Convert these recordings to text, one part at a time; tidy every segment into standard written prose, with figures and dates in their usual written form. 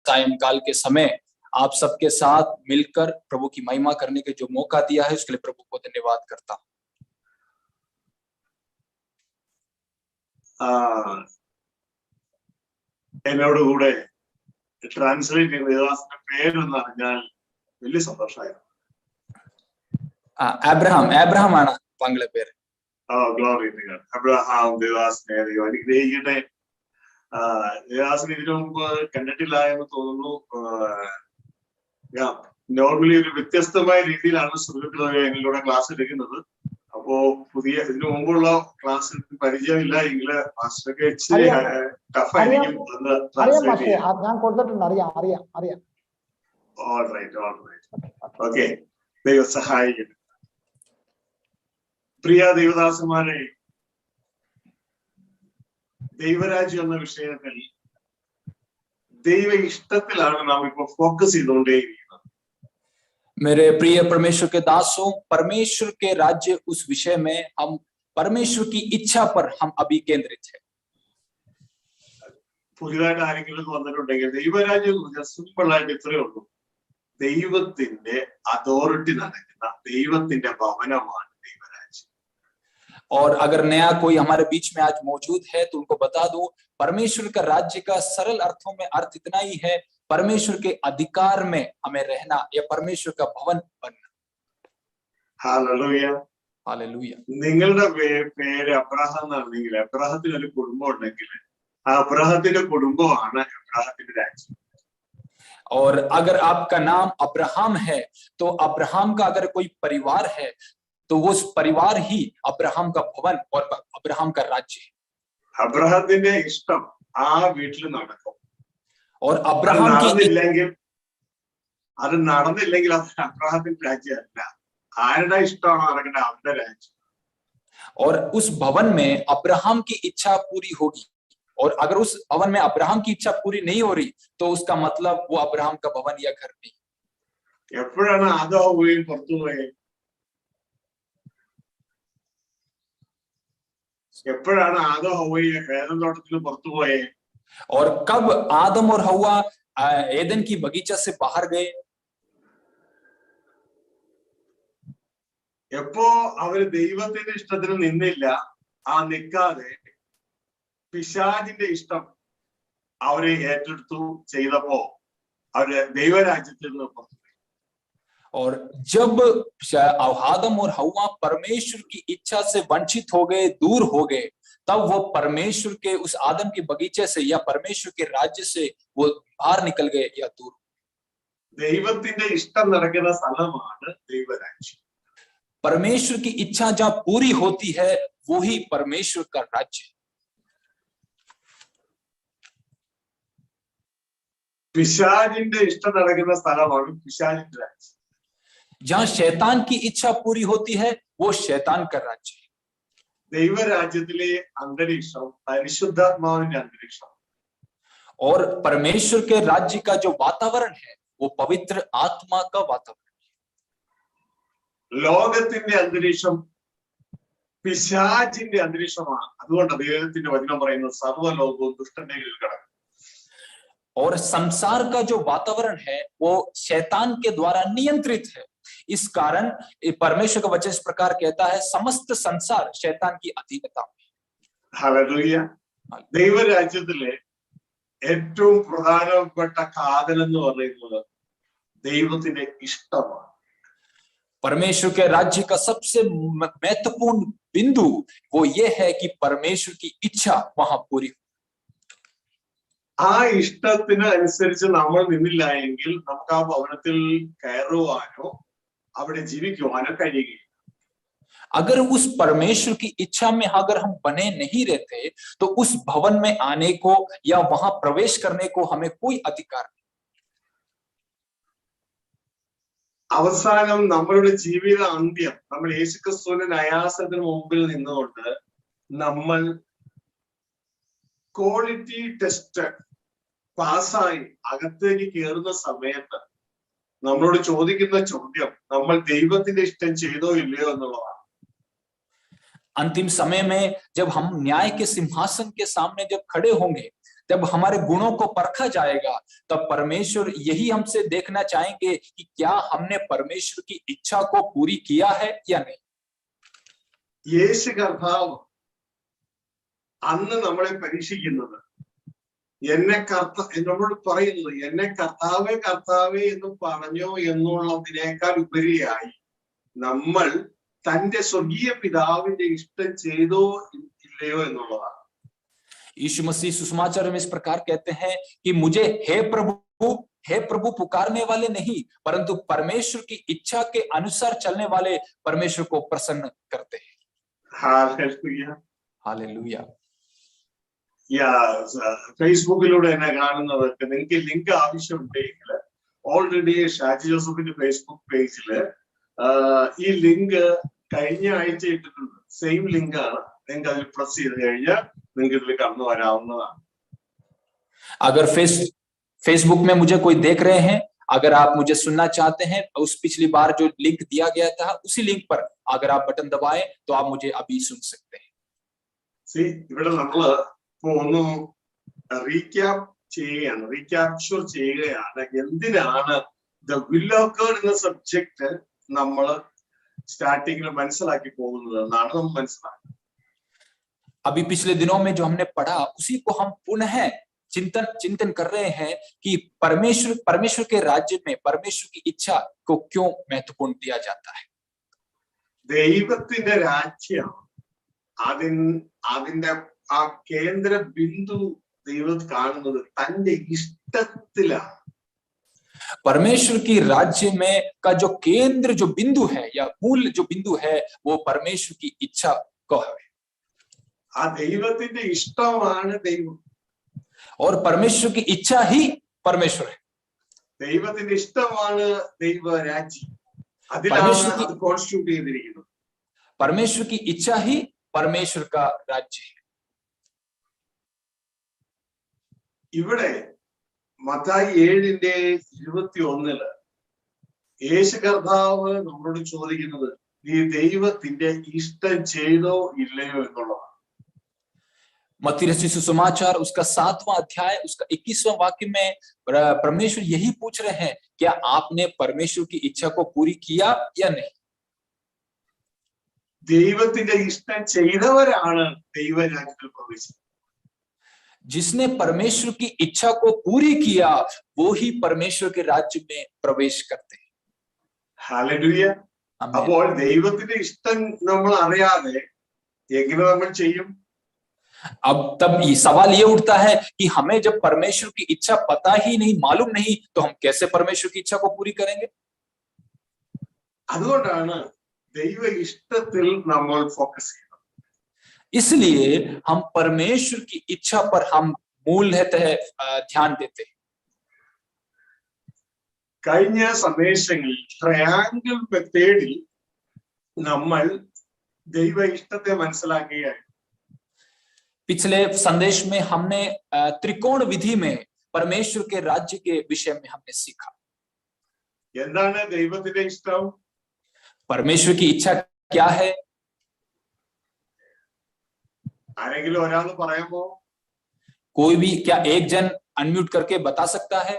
सायंकाल के समय आप सबके साथ मिलकर प्रभु की महिमा करने के जो मौका दिया है उसके लिए प्रभु को धन्यवाद करता हूं। എന്നോട് കൂടെ ട്രാൻസ്ലേറ്റ് ചെയ്ത ദേവദാസന്റെ പേരൊന്ന് അറിഞ്ഞാൽ വലിയ സന്തോഷമായിരുന്നു. അബ്രഹാം ആണ് താങ്കളുടെ പേര്. Glory to God. അബ്രഹാം ദേവദാസനെ അനുഗ്രഹിക്കട്ടെ. ദേവദാസന് ഇതിനു മുമ്പ് കണ്ടിട്ടില്ല എന്ന് തോന്നുന്നു. നോർമലി ഒരു വ്യത്യസ്തമായ രീതിയിലാണ് സുഹൃത്തുക്കളിലൂടെ ക്ലാസ് എടുക്കുന്നത്. അപ്പോ പുതിയ ഇതിനു മുമ്പുള്ള ക്ലാസ് പരിചയമില്ല എങ്കിൽ മാസ്റ്റർക്ക് ഇച്ചിരി ടഫായിരിക്കും. ഞാൻ കൊടുത്തിട്ടുണ്ട്. അറിയാം. ഓൾറൈറ്റ്. ഓക്കെ, ദൈവം സഹായിക്കട്ടെ. പ്രിയ ദൈവദാസന്മാരെ, ദൈവരാജ്യം എന്ന വിഷയത്തിൽ ദൈവ ഇഷ്ടത്തിലാണ് നാം ഇപ്പൊ ഫോക്കസ് ചെയ്തുകൊണ്ടേയിരിക്കുന്നത്. मेरे प्रिय परमेश्वर के दासों, परमेश्वर के राज्य उस विषय में हम परमेश्वर की इच्छा पर हम अभी केंद्रित है. പുതിയതായിട്ട് ആരെങ്കിലും വന്നിട്ടുണ്ടെങ്കിൽ ദൈവരാജ്യം സിമ്പിൾ ആയിട്ട് ഇത്രയേ ഉള്ളൂ. ദൈവത്തിന്റെ അതോറിറ്റി നടക്കുന്ന ദൈവത്തിന്റെ ഭവനമാണ് ദൈവരാജ്യം. और अगर नया कोई हमारे बीच में आज मौजूद है तो उनको बता दूं, परमेश्वर का राज्य का सरल अर्थों में अर्थ इतना ही है, परमेश्वर के अधिकार में हमें रहना या परमेश्वर का भवन बनना. हालेलुया. हालेलुया. നിങ്ങളുടെ പേര് അബ്രഹാം എന്നാണെങ്കിൽ അബ്രഹാത്തിന് ഒരു കുടുംബം ഉണ്ടെങ്കിൽ ആ അബ്രഹാത്തിന്റെ കുടുംബമാണ് അബ്രഹാത്തിന്റെ രാജ്യം. और अगर आपका नाम अब्राहम है तो अब्राहम का अगर कोई परिवार है तो वो परिवार ही अब्राहम का भवन और अब्राहम का राज्य है. അബ്രഹാത്തിന്റെ ഇഷ്ടം ആ വീട്ടിൽ നടക്കും. और अब्राहम അത് നടന്നില്ലെങ്കിൽ അത് അബ്രഹാത്തിന്റെ രാജ്യമല്ല. ആരുടെ ഇഷ്ടമാണോ നടക്കേണ്ടത് അവരുടെ രാജ്യം. और उस भवन में अब्राहम की इच्छा पूरी होगी, और अगर उस भवन में अब्राहम की इच्छा पूरी नहीं हो रही तो उसका मतलब वो अब्राहम का भवन या घर नहीं. എപ്പോഴാണ് ആദാവും പുറത്തുപോയത്? എപ്പോഴാണ് ആദാവും ഏദൻ തോട്ടത്തിൽ പുറത്തുപോയത്? और कब आदम और हव्वा एदन की बगीचा से बाहर गए? എപ്പോ അവര് ദൈവത്തിന്റെ ഇഷ്ടത്തിന് നിന്നില്ല, ആ നിൽക്കാതെ പിശാചിന്റെ ഇഷ്ടം അവരെ ഏറ്റെടുത്തു ചെയ്തപ്പോ അവര് ദൈവരാജ്യത്തിൽ നിന്ന് പുറത്തു. और जब आदम और हव्वा परमेश्वर की इच्छा से वंचित हो गए, दूर हो गए, तब वो परमेश्वर के उस आदम के बगीचे से या परमेश्वर के राज्य से वो बाहर निकल गए या दूर. ദൈവത്തിന്റെ ഇഷ്ടം നടക്കുന്ന സ്ഥലമാണ് ദൈവരാജ്യം. परमेश्वर की इच्छा जहां पूरी होती है वो ही परमेश्वर का राज्य. പിശാചിന്റെ ഇഷ്ടം നടക്കുന്ന സ്ഥലമാണ് പിശാചിന്റെ രാജ്യം. जहां शैतान की इच्छा पूरी होती है वो शैतान का राज्य है. ദൈവരാജ്യത്തിലെ അന്തരീക്ഷം പരിശുദ്ധാത്മാവിന്റെ അന്തരീക്ഷം. और परमेश्वर के राज्य का जो वातावरण है वो पवित्र आत्मा का वातावरण है. ലോകത്തിന്റെ അന്തരീക്ഷം പിശാചിന്റെ അന്തരീക്ഷമാണ്. അതുകൊണ്ട് ദൈവത്തിന്റെ വചനം പറയുന്നത് സർവ്വലോകവും ദുഷ്ടന്റെ കീഴിൽ കിടക്കും. और संसार का जो वातावरण है वो शैतान के द्वारा नियंत्रित है. इस कारण परमेश्वर का वचन इस प्रकार कहता है, समस्त संसार शैतान की अधीनता में. ഹല്ലേലൂയ. ദൈവരാജ്യത്തിലെ ഏറ്റവും പ്രധാനപ്പെട്ട കാതൽ എന്ന് പറയുന്നത് ദൈവത്തിന്റെ ഇഷ്ടമാണ്. परमेश्वर के राज्य का सबसे महत्वपूर्ण बिंदु वो ये है कि परमेश्वर की इच्छा वहां पूरी. ആ ഇഷ്ടത്തിന് അനുസരിച്ച് നമ്മൾ നിന്നില്ല എങ്കിൽ നമുക്ക് ആ ഭവനത്തിൽ കയറുവാനോ അവിടെ ജീവിക്കുവാനോ കഴിയുകയില്ല. अगर उस परमेश्वर की इच्छा में अगर हम बने नहीं रहते तो उस भवन में आने को या वहां प्रवेश करने को हमें कोई अधिकार नहीं. അവസാനം നമ്മളുടെ ജീവിത അന്ത്യം നമ്മൾ യേശുക്രിസ്തുവിന്റെ ന്യായാസനത്തിന് മുമ്പിൽ നിന്നുകൊണ്ട് നമ്മൾ ക്വാളിറ്റി ടെസ്റ്റ് പാസ്സായി അകത്തേക്ക് കയറുന്ന സമയത്ത് നമ്മളോട് ചോദിക്കുന്ന ചോദ്യം നമ്മൾ ദൈവത്തിന്റെ ഇഷ്ടം ചെയ്തോ ഇല്ലയോ എന്നുള്ളതാണ്. अंतिम समय में जब हम न्याय के सिंहासन के सामने जब खड़े होंगे जब हमारे गुणों को परखा जाएगा, तब परमेश्वर यही हमसे देखना चाहेंगे कि क्या हमने परमेश्वर की इच्छा को पूरी किया है या नहीं। യേശു കർത്താവ് അന്ന് നമ്മളെ പരീക്ഷിക്കുന്നത്, എന്നോട് പറയുന്നത്, എന്നെ കർത്താവേ കർത്താവേ എന്ന് പറഞ്ഞോ എന്നുള്ളതിനേക്കാൾ ഉപരിയായി നമ്മൾ തന്റെ സ്വർഗീയ പിതാവിന്റെ ഇഷ്ടം ചെയ്തോ ഇല്ലയോ എന്നുള്ളതാണ്. यीशु मसीह सुसमाचार में इस प्रकार कहते हैं कि मुझे हे प्रभु पुकारने वाले नहीं, परंतु परमेश्वर की इच्छा के अनुसार चलने वाले परमेश्वर को प्रसन्न करते हैं। हालेलुया। ഫേസ്ബുക്കിലൂടെ എന്നെ കാണുന്നവർക്ക് നിങ്ങൾക്ക് ലിങ്ക് ആവശ്യമുണ്ടെങ്കിൽ ഓൾറെഡി ഷാജി ജോസഫിന്റെ ഫേസ്ബുക്ക് പേജില് ഈ ലിങ്ക് കഴിഞ്ഞ ആഴ്ച ഇട്ടിട്ടുണ്ട്. സെയിം ലിങ്ക് ആണ്. നിങ്ങൾക്ക് അതിൽ പ്രസ് ചെയ്ത് കഴിഞ്ഞാൽ നിങ്ങൾക്ക് ഇതിൽ കടന്നു വരാവുന്നതാണ്. अगर फेसबुक में मुझे कोई देख रहे हैं, अगर आप मुझे सुनना चाहते हैं, उस पिछली बार जो लिंक दिया गया था उसी लिंक पर अगर आप बटन दबाएं तो आप मुझे अभी सुन सकते हैं। ഇവിടെ നമ്മള് ഇപ്പൊ ഒന്ന് റീക്യാപ്ചർ ചെയ്യുകയാണ്. എന്തിനാണ് ദ വിൽ ഓഫ് ഗോഡ് എന്ന സബ്ജക്ട് നമ്മൾ സ്റ്റാർട്ടിങ്ങിൽ മനസ്സിലാക്കി പോകുന്നത് എന്നാണ് നമ്മൾ മനസ്സിലാക്കുന്നത്. अभी पिछले दिनों में जो हमने पढ़ा उसी को हम पुनः चिंतन कर रहे हैं कि परमेश्वर के राज्य में परमेश्वर की इच्छा को क्यों महत्वपूर्ण दिया जाता है। ദൈവത്തിന്റെ രാജ്യം അതിന്റെ ആ കേന്ദ്ര ബിന്ദു ദൈവം കാണുന്നത് തന്റെ ഇഷ്ടത്തിലാണ്. परमेश्वर की राज्य में का जो केंद्र जो बिंदु है या मूल जो बिंदु है वो परमेश्वर की इच्छा को है। ആ ദൈവത്തിന്റെ ഇഷ്ടമാണ് ദൈവം. और परमेश्वर की इच्छा ही परमेश्वर है. ദൈവത്തിന്റെ ഇഷ്ടമാണ് ദൈവരാജ്യം. അതിലാണ് കോൺസ്റ്റിറ്റ്യൂട്ട് ചെയ്തിരിക്കുന്നത്. परमेश्वर की इच्छा ही परमेश्वर का राज्य है. ഇവിടെ മത്തായി 7:21 യേശു കർത്താവ് നമ്മളോട് ചോദിക്കുന്നത് നീ ദൈവത്തിന്റെ ഇഷ്ടം ചെയ്തോ ഇല്ലയോ എന്നുള്ളതാണ്. मत्ती रचित सुसमाचार उसका 7वां अध्याय उसका 21वां वाक्य में परमेश्वर यही पूछ रहे हैं, क्या आपने परमेश्वर की इच्छा को पूरी किया या नहीं। ദൈവത്തിന്റെ ഇഷ്ടം ചെയ്തവരാണ് ദൈവരാജ്യത്തിൽ പ്രവേശിക്കുന്നത്. जिसने परमेश्वर की इच्छा को पूरी किया वो ही परमेश्वर के राज्य में प्रवेश करते हैं। ഹല്ലേലൂയ. അപ്പോൾ ദൈവത്തിന്റെ ഇഷ്ടം നമ്മൾ അറിയാതെ എങ്ങനെ നമ്മൾ ചെയ്യും? अब तब ये सवाल ये उठता है कि हमें जब परमेश्वर की इच्छा पता ही नहीं, मालूम नहीं, तो हम कैसे परमेश्वर की इच्छा को पूरी करेंगे। അതുകൊണ്ടാണ് ദൈവ ഇഷ്ടത്തിൽ നമ്മൾ ഫോക്കസ് ചെയ്യുന്നത്. इसलिए हम परमेश्वर की इच्छा पर हम मूलतः ध्यान देते हैं। കഴിഞ്ഞ സന്ദേശങ്ങളിൽ ട്രയാങ്കിൾ മെത്തേഡിൽ നമ്മൾ ദൈവ ഇഷ്ടത്തെ മനസ്സിലാക്കുകയായിരുന്നു. पिछले संदेश में हमने त्रिकोण विधि में परमेश्वर के राज्य के विषय में हमने सीखा। എന്താണ് ദൈവത്തിന്റെ ഇഷ്ടം? परमेश्वर की इच्छा क्या है? ആരെങ്കിലും ഒരാൾ പറയുമോ? कोई भी, क्या एक जन अनम्यूट करके बता सकता है?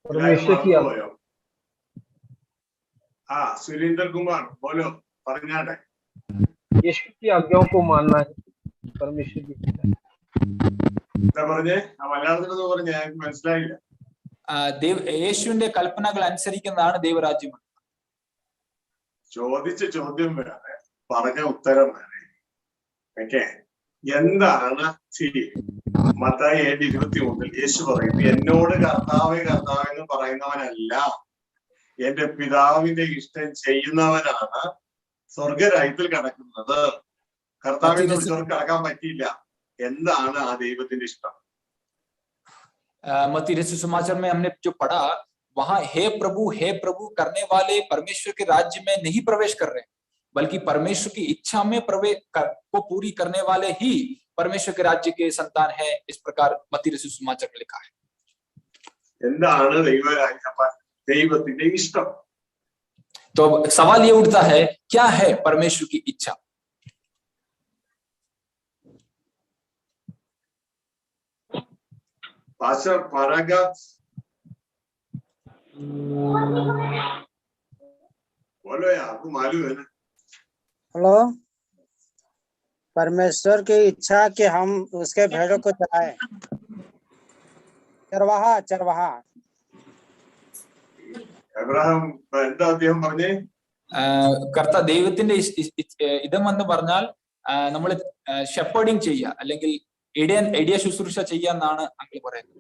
परमेश्वर की सुरेंद्र कुमार बोलो, പറഞ്ഞാട്ടെ. यीशु की आज्ञाओं को मानना है परमेश्वर की इच्छा. എന്താ പറഞ്ഞേ? മലയാളത്തിൽ പറഞ്ഞ എനിക്ക് മനസ്സിലായില്ല. യേശുവിന്റെ കൽപ്പനകൾ അനുസരിക്കുന്നതാണ് ദൈവരാജ്യം. ചോദിച്ച ചോദ്യം വേറെ, പറഞ്ഞ ഉത്തരം വേറെ. ഓക്കെ, എന്താണ് ശരി? മത്തായി 7:21 യേശു പറയുന്നു, എന്നോട് കർത്താവേ കർത്താവേ എന്ന് പറയുന്നവനല്ല, എന്റെ പിതാവിന്റെ ഇഷ്ടം ചെയ്യുന്നവനാണ് സ്വർഗരാജ്യത്തിൽ കടക്കുന്നത്. കർത്താവിനെ കുറിച്ചവർക്ക് കടക്കാൻ പറ്റിയില്ല. എന്താണ് ആ ദൈവത്തിന്റെ ഇഷ്ടം? मत्ती रचित सुसमाचार में हमने जो पढ़ा वहां हे प्रभु करने वाले परमेश्वर के राज्य में नहीं प्रवेश कर रहे, बल्कि परमेश्वर की इच्छा में प्रवेश को पूरी करने वाले ही परमेश्वर के राज्य के संतान है. इस प्रकार मत्ती रचित सुसमाचार में लिखा है. എന്താണ് ദൈവരാജ്യം? ദൈവത്തിന്റെ ഇഷ്ടം? तो अब सवाल ये उठता है, क्या है परमेश्वर की इच्छा? पास्टर पारागात बोलो यार, आपको मालूम है ना? हेलो, परमेश्वर की इच्छा कि हम उसके भेड़ों को चराएं। चरवाहा। അബ്രഹാം എന്താ അദ്ദേഹം പറഞ്ഞേ? കർത്ത ദൈവത്തിന്റെ ഇതെന്ന് പറഞ്ഞാൽ നമ്മൾ ഷെപ്പേർഡിങ് ചെയ്യുക, അല്ലെങ്കിൽ ഇടിയ ശുശ്രൂഷ ചെയ്യാന്നാണ് അങ്കിൾ പറയുന്നത്.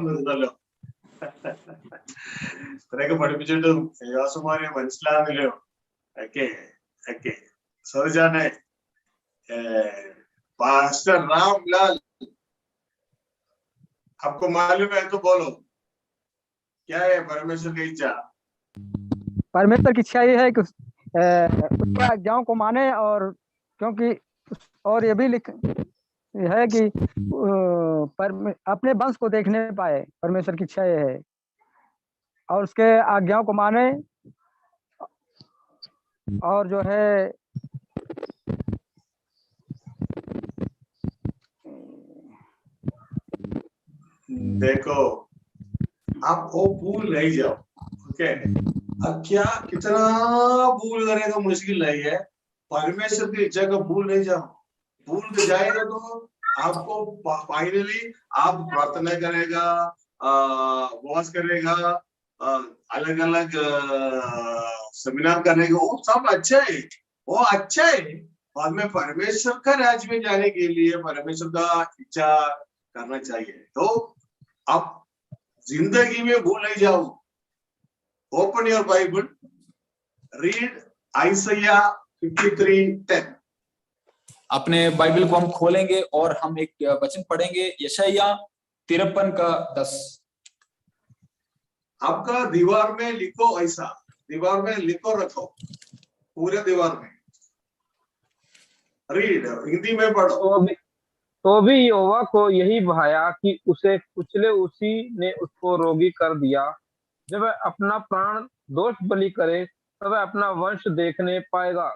ഇരുന്നല്ലോ, ഇത്രയൊക്കെ പഠിപ്പിച്ചിട്ടും ദേവാസമാരെ മനസ്സിലാകുന്നില്ലയോ? ഓക്കെ സോജാനെ, पास्टर रामलाल, आपको मालूम है तो बोलो, क्या है परमेश्वर की इच्छा? परमेश्वर की इच्छा ये है कि उसकी आज्ञाओं को माने, और क्योंकि और ये भी है कि अपने वंश को देखने पाए। परमेश्वर की इच्छा ये है, और उसके आज्ञाओं को माने, और जो है देखो, आप वो भूल नहीं जाओ। ओके, अब क्या कितना भूल करे तो मुश्किल नहीं है, परमेश्वर की इच्छा को भूल नहीं जाओ। भूल जाएगा तो आपको फाइनली आप प्रार्थना करेगा, उपवास करेगा, अलग अलग सेमिनार करेगा, वो सब अच्छा है, वो अच्छा है। बाद में परमेश्वर का राज्य में जाने के लिए परमेश्वर का इच्छा करना चाहिए। तो आप जिंदगी में भूल नहीं जाओ। Open your Bible, read Isaiah 53:10। अपने बाइबल को हम खोलेंगे और हम एक वचन पढ़ेंगे, यशायाह 53:10। आपका दीवार में लिखो, ऐसा दीवार में लिखो रखो, पूरे दीवार में। रीड, हिंदी में पढ़ो। तो भी यहोवा को यही भाया कि उसे कुचले, उसी ने उसको रोगी कर दिया। जब वह अपना प्राण दोष बलि करे तब वह अपना वंश देखने पाएगा,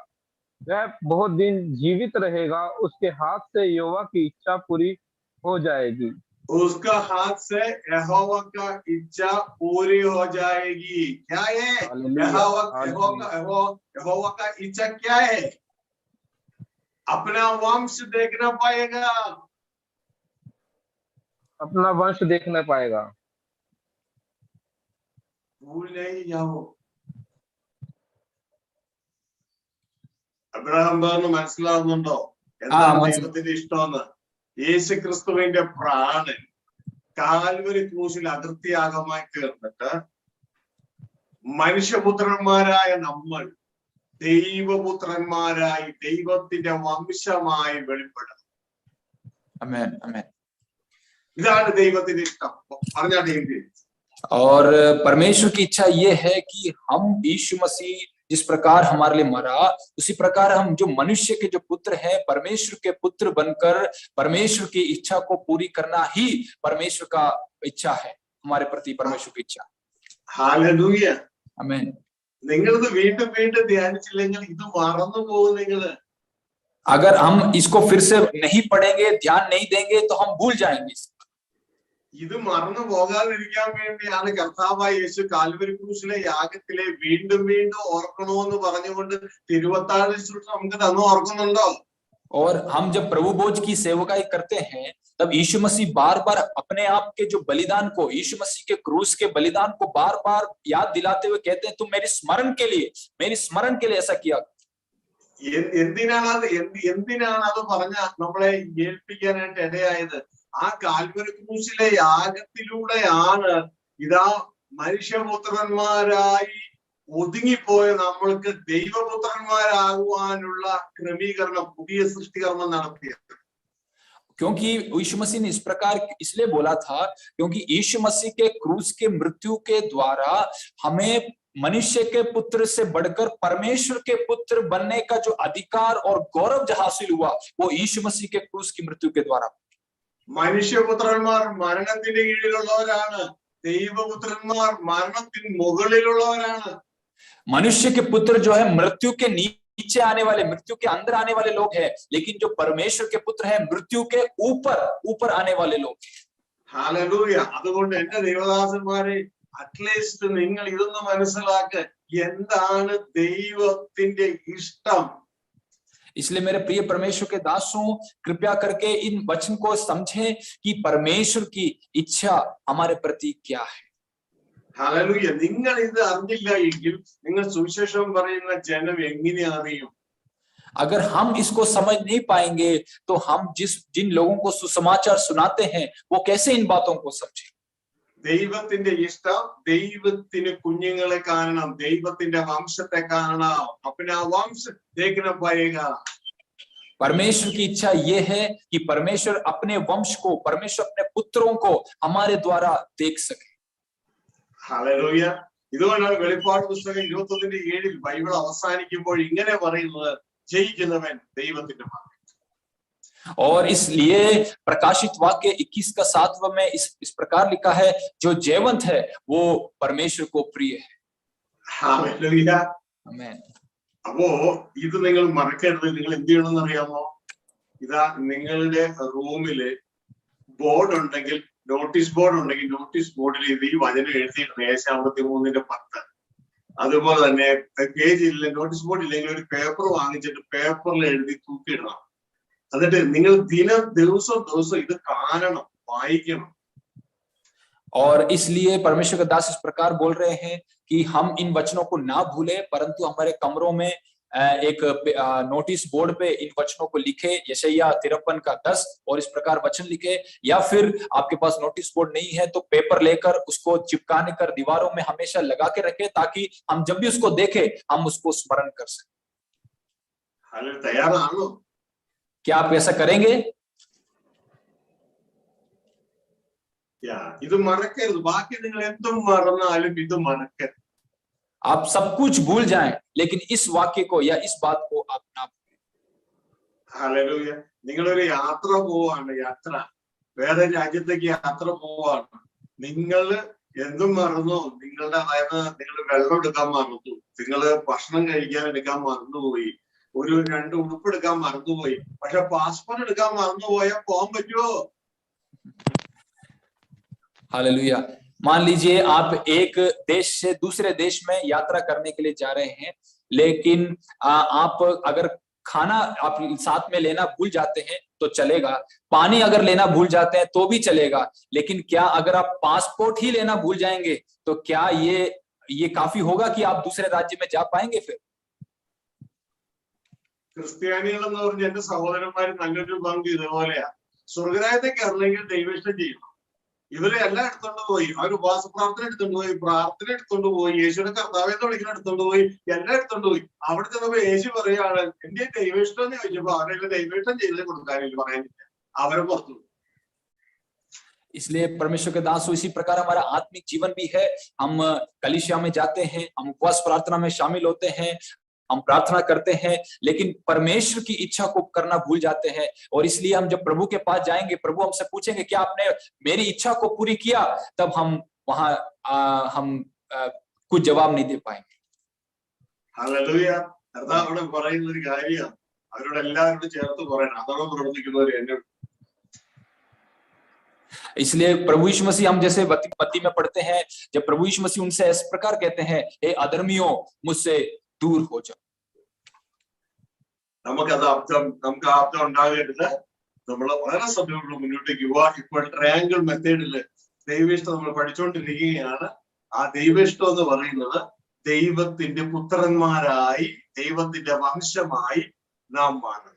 वह बहुत दिन जीवित रहेगा, उसके हाथ से यहोवा की इच्छा पूरी हो जाएगी। उसका हाथ से यहोवा का इच्छा पूरी हो जाएगी। क्या है यहोवा का इच्छा? क्या है? अपना वंश देखना पाएगा, अपना वंश देखना पाएगा। भूल नहीं जाओ। അബ്രഹാം പറഞ്ഞു, മനസ്സിലാവുന്നുണ്ടോ എന്താണ് ദൈവത്തിന്റെ ഇഷ്ടമെന്ന്? യേശു ക്രിസ്തുവിന്റെ പ്രാണൻ കാൽവരി ക്രൂശിൽ അതിർത്തിയാഗമായി തീർന്നിട്ട് മനുഷ്യപുത്രന്മാരായ നമ്മൾ ദൈവപുത്രന്മാരായി ദൈവത്തിന്റെ വംശമായി വെളിപ്പെടും. ആമേൻ, ആമേൻ. ഇതാണ് ദൈവത്തിന്റെ ഇഷ്ടം. പറഞ്ഞാ ദൈവത്തിന്റെ और परमेश्वर की इच्छा ये है कि हम यीशु मसीह जिस प्रकार हमारे लिए मरा, उसी प्रकार हम जो मनुष्य के जो पुत्र हैं, परमेश्वर के पुत्र बनकर परमेश्वर की इच्छा को पूरी करना ही परमेश्वर का इच्छा है हमारे प्रति, परमेश्वर की इच्छा। हालेलुया, आमीन। നിങ്ങളിത് വീണ്ടും വീണ്ടും ധ്യാനിച്ചില്ലെങ്കിൽ ഇത് മറന്നു പോകും നിങ്ങള്. अगर हम इसको फिर से नहीं पढ़ेंगे, ध्यान नहीं देंगे, तो हम भूल जाएंगे। ഇത് മറന്നു പോകാതിരിക്കാൻ വേണ്ടിയാണ് കർത്താവായ യേശു കാൽവരി ക്രൂശിലെ യാഗത്തിലെ വീണ്ടും വീണ്ടും ഓർക്കണമെന്ന് പറഞ്ഞുകൊണ്ട് തിരുവത്താഴ ശുശ്രൂഷ നമുക്ക് തന്നു. ഓർക്കുന്നുണ്ടോ? और हम जब प्रभु भोज की सेवकाई करते हैं, तब यीशु मसीह बार बार अपने आप के जो बलिदान को, यीशु मसीह के क्रूस के बलिदान को बार बार याद दिलाते हुए कहते हैं, तुम मेरे स्मरण के लिए ऐसा किया। എന്തിനാണത് പറഞ്ഞ നമ്മളെ ഏൽപ്പിക്കാനായിട്ട് ഇടയായത്? ആ കാൽവരി ക്രൂശിലെ യാഗത്തിലൂടെയാണ് ഇതാ മനുഷ്യപുത്രന്മാരായി ഒതുങ്ങിപ്പോയ നമ്മൾക്ക് ദൈവപുത്രന്മാരാകുവാനുള്ള ക്രമീകരണം, പുതിയ സൃഷ്ടികർമ്മം നടത്തിയത്. क्योंकि यीशु मसीह ने इस प्रकार इसलिए बोला था, क्योंकि यीशु मसीह के क्रूस के मृत्यु के द्वारा हमें मनुष्य के पुत्र से बढ़कर परमेश्वर के पुत्र बनने का जो अधिकार और गौरव हासिल हुआ, वो यीशु मसीह के क्रूस की मृत्यु के द्वारा। മനുഷ്യപുത്രന്മാർ മരണത്തിന്റെ കീഴിലുള്ളവരാണ്, ദൈവപുത്രന്മാർ മരണത്തിന് മുകളിലുള്ളവരാണ്. मनुष्य के पुत्र जो है मृत्यु के नीचे आने वाले, मृत्यु के अंदर आने वाले लोग हैं, लेकिन जो परमेश्वर के पुत्र है मृत्यु के ऊपर ऊपर आने वाले लोग। ഹല്ലേലൂയ. അതുകൊണ്ട് എന്റെ ദൈവദാസന്മാരെ, അറ്റ്ലീസ്റ്റ് നിങ്ങൾ ഇതൊന്ന് മനസ്സിലാക്കുക, എന്താണ് ദൈവത്തിന്റെ ഇഷ്ടം. इसलिए मेरे प्रिय परमेश्वर के दासों, कृपया करके इन वचन को समझें कि परमेश्वर की इच्छा हमारे प्रति क्या है। ഹല്ലേലൂയ. നിങ്ങൾ ഇത് അറിഞ്ഞില്ല എങ്കിൽ നിങ്ങൾ സുവിശേഷം പറയുന്ന ജനം എങ്ങനെ അറിയും? अगर हम इसको समझ नहीं पाएंगे तो हम जिन लोगों को सुसमाचार सुनाते हैं वो कैसे इन बातों को समझें। ദൈവത്തിന്റെ ഇഷ്ടം ദൈവത്തിന് കുഞ്ഞുങ്ങളെ കാണണം, ദൈവത്തിന്റെ വംശത്തെ കാണണം. अपना वंश देखना पाएगा. परमेश्वर की इच्छा ये है कि परमेश्वर अपने वंश को, परमेश्वर अपने पुत्रों को हमारे द्वारा देख सके। ഹല്ലേലൂയ. ഇതുകൊണ്ടാണ് വെളിപ്പാട് പുസ്തകം 21:7 ബൈബിൾ അവസാനിക്കുമ്പോൾ ഇങ്ങനെ പറയുന്നത്, ജയിക്കുന്നവൻ ദൈവത്തിന്റെ മകൻ. और इसलिए प्रकाशित वाक्य 21 का 7वां में इस प्रकार लिखा है, जो जयवंत है वो परमेश्वर को प्रिय है। ഹല്ലേലൂയ. आमीन। അപ്പോ ഇത് നിങ്ങൾ മറക്കരുത്. നിങ്ങൾ എന്ത് ചെയ്യണമെന്ന് അറിയാമോ? ഇതാ നിങ്ങളുടെ റൂമില് ബോർഡ് ഉണ്ടെങ്കിൽ, നോട്ടീസ് ബോർഡ് ഉണ്ടെങ്കിൽ നോട്ടീസ് ബോർഡിൽ ഇത് ഈ വചനം എഴുതിയിട്ടുണ്ട്, ഏശയ്യാ 53:10. അതുപോലെ തന്നെ പേജിൽ നോട്ടീസ് ബോർഡ് ഇല്ലെങ്കിൽ ഒരു പേപ്പർ വാങ്ങിച്ചിട്ട് പേപ്പറിൽ എഴുതി തൂക്കിയിടണം. എന്നിട്ട് നിങ്ങൾ ദിവസം ഇത് കാണണം, വായിക്കണം. और इसलिए परमेश्वर का दास इस प्रकार बोल रहे हैं कि हम इन वचनों को ना भूलें, परंतु हमारे कमरों में एक नोटिस बोर्ड पे इन वचनों को लिखे, यशायाह 53:10, और इस प्रकार वचन लिखे। या फिर आपके पास नोटिस बोर्ड नहीं है तो पेपर लेकर उसको चिपकाने कर दीवारों में हमेशा लगा के रखे, ताकि हम जब भी उसको देखें हम उसको स्मरण कर सकें। തയ്യാറാണോ? क्या आप ऐसा करेंगे? ഇത് മറക്കരുത്. ബാക്കി നിങ്ങൾ എന്തും മറന്നാലും ഇത് മറക്കരുത്. आप सब कुछ भूल जाएं, लेकिन इस वाक्य को या इस बात को आप ना भूलें। ഹല്ലേലൂയ. നിങ്ങളൊരു യാത്ര പോവാണ്, വേറെ രാജ്യത്തേക്ക് യാത്ര പോവാണ്. നിങ്ങൾ എന്തും മറന്നു. അതായത് നിങ്ങൾ വെള്ളം എടുക്കാൻ മറന്നു, നിങ്ങള് ഭക്ഷണം കഴിക്കാൻ എടുക്കാൻ മറന്നുപോയി, ഒരു 2 ഉടുപ്പ് എടുക്കാൻ മറന്നുപോയി. പക്ഷെ പാസ്പോർട്ട് എടുക്കാൻ മറന്നുപോയാൽ പോകാൻ പറ്റുമോ? हालेलुया। मान लीजिए आप एक देश से दूसरे देश में यात्रा करने के लिए जा रहे हैं, लेकिन आप अगर खाना आप साथ में लेना भूल जाते हैं तो चलेगा, पानी अगर लेना भूल जाते हैं तो भी चलेगा, लेकिन क्या अगर आप पासपोर्ट ही लेना भूल जाएंगे तो क्या ये काफी होगा कि आप दूसरे राज्य में जा पाएंगे? फिर ക്രിസ്ത്യാനികളെന്ന് പറഞ്ഞ എന്റെ സഹോദരന്മാര് നല്ലൊരു പങ്ക് ഇതുപോലെയാ. സ്വർഗരാജ്യത്തേക്ക് ഇറങ്ങെങ്കിൽ ദൈവം ചെയ്യണം. ഇവരെ എല്ലാം എടുത്തോണ്ട് പോയി, അവർ ഉപവാസ പ്രാർത്ഥന എടുത്തോണ്ട് പോയി, പ്രാർത്ഥന എടുത്തോണ്ട് പോയി, യേശുവിനെ കർത്താവെന്ന് വിളിക്കുന്ന എടുത്തോണ്ട് പോയി, എല്ലാം എടുത്തോണ്ട് പോയി. അവിടെ ചെന്നപ്പോ യേശു പറയാണ്, എന്റെ ദൈവേഷ്ടം എന്ന് ചോദിച്ചപ്പോ അവരെല്ലാം ദൈവേഷ്ടം ചെയ്ത് കൊടുക്കാനില്ല, പറയാനില്ല, അവരെ പുറത്തു. इसलिए परमेश्वर के दासों, इसी प्रकार हमारा आत्मिक जीवन भी है। हम कलीसिया में जाते हैं, हम उपवास प्रार्थना में शामिल होते हैं, हम प्रार्थना करते हैं, लेकिन परमेश्वर की इच्छा को करना भूल जाते हैं। और इसलिए हम जब प्रभु के पास जाएंगे, प्रभु हमसे पूछेंगे क्या आपने मेरी इच्छा को पूरी किया, तब हम वहां कुछ जवाब नहीं दे पाएंगे। ഹല്ലേലൂയ. അവിടെ പറയുന്ന ഒരു കാര്യം അവരോട് എല്ലാവരോടും ചേർത്ത് പറയണം, അതോടെ പ്രവർത്തിക്കുന്നവര് എന്നെ. इसलिए प्रभु यीशु मसीह, हम जैसे मत्ती में पढ़ते हैं, जब प्रभु यीशु मसीह उनसे इस प्रकार कहते हैं, हे अधर्मियों मुझसे दूर हो जाओ। നമുക്ക് അർത്ഥം ഉണ്ടാകരുത്. നമ്മൾ വളരെ സമയമുള്ള മുന്നോട്ടേക്ക് പോവാ. ഇപ്പോൾ ട്രയാങ്കിൾ മെത്തേഡില് ദൈവേഷ്ടം നമ്മൾ പഠിച്ചുകൊണ്ടിരിക്കുകയാണ്. ആ ദൈവേഷ്ടം എന്ന് പറയുന്നത് ദൈവത്തിന്റെ പുത്രന്മാരായി, ദൈവത്തിന്റെ വംശമായി നാം മാറണം.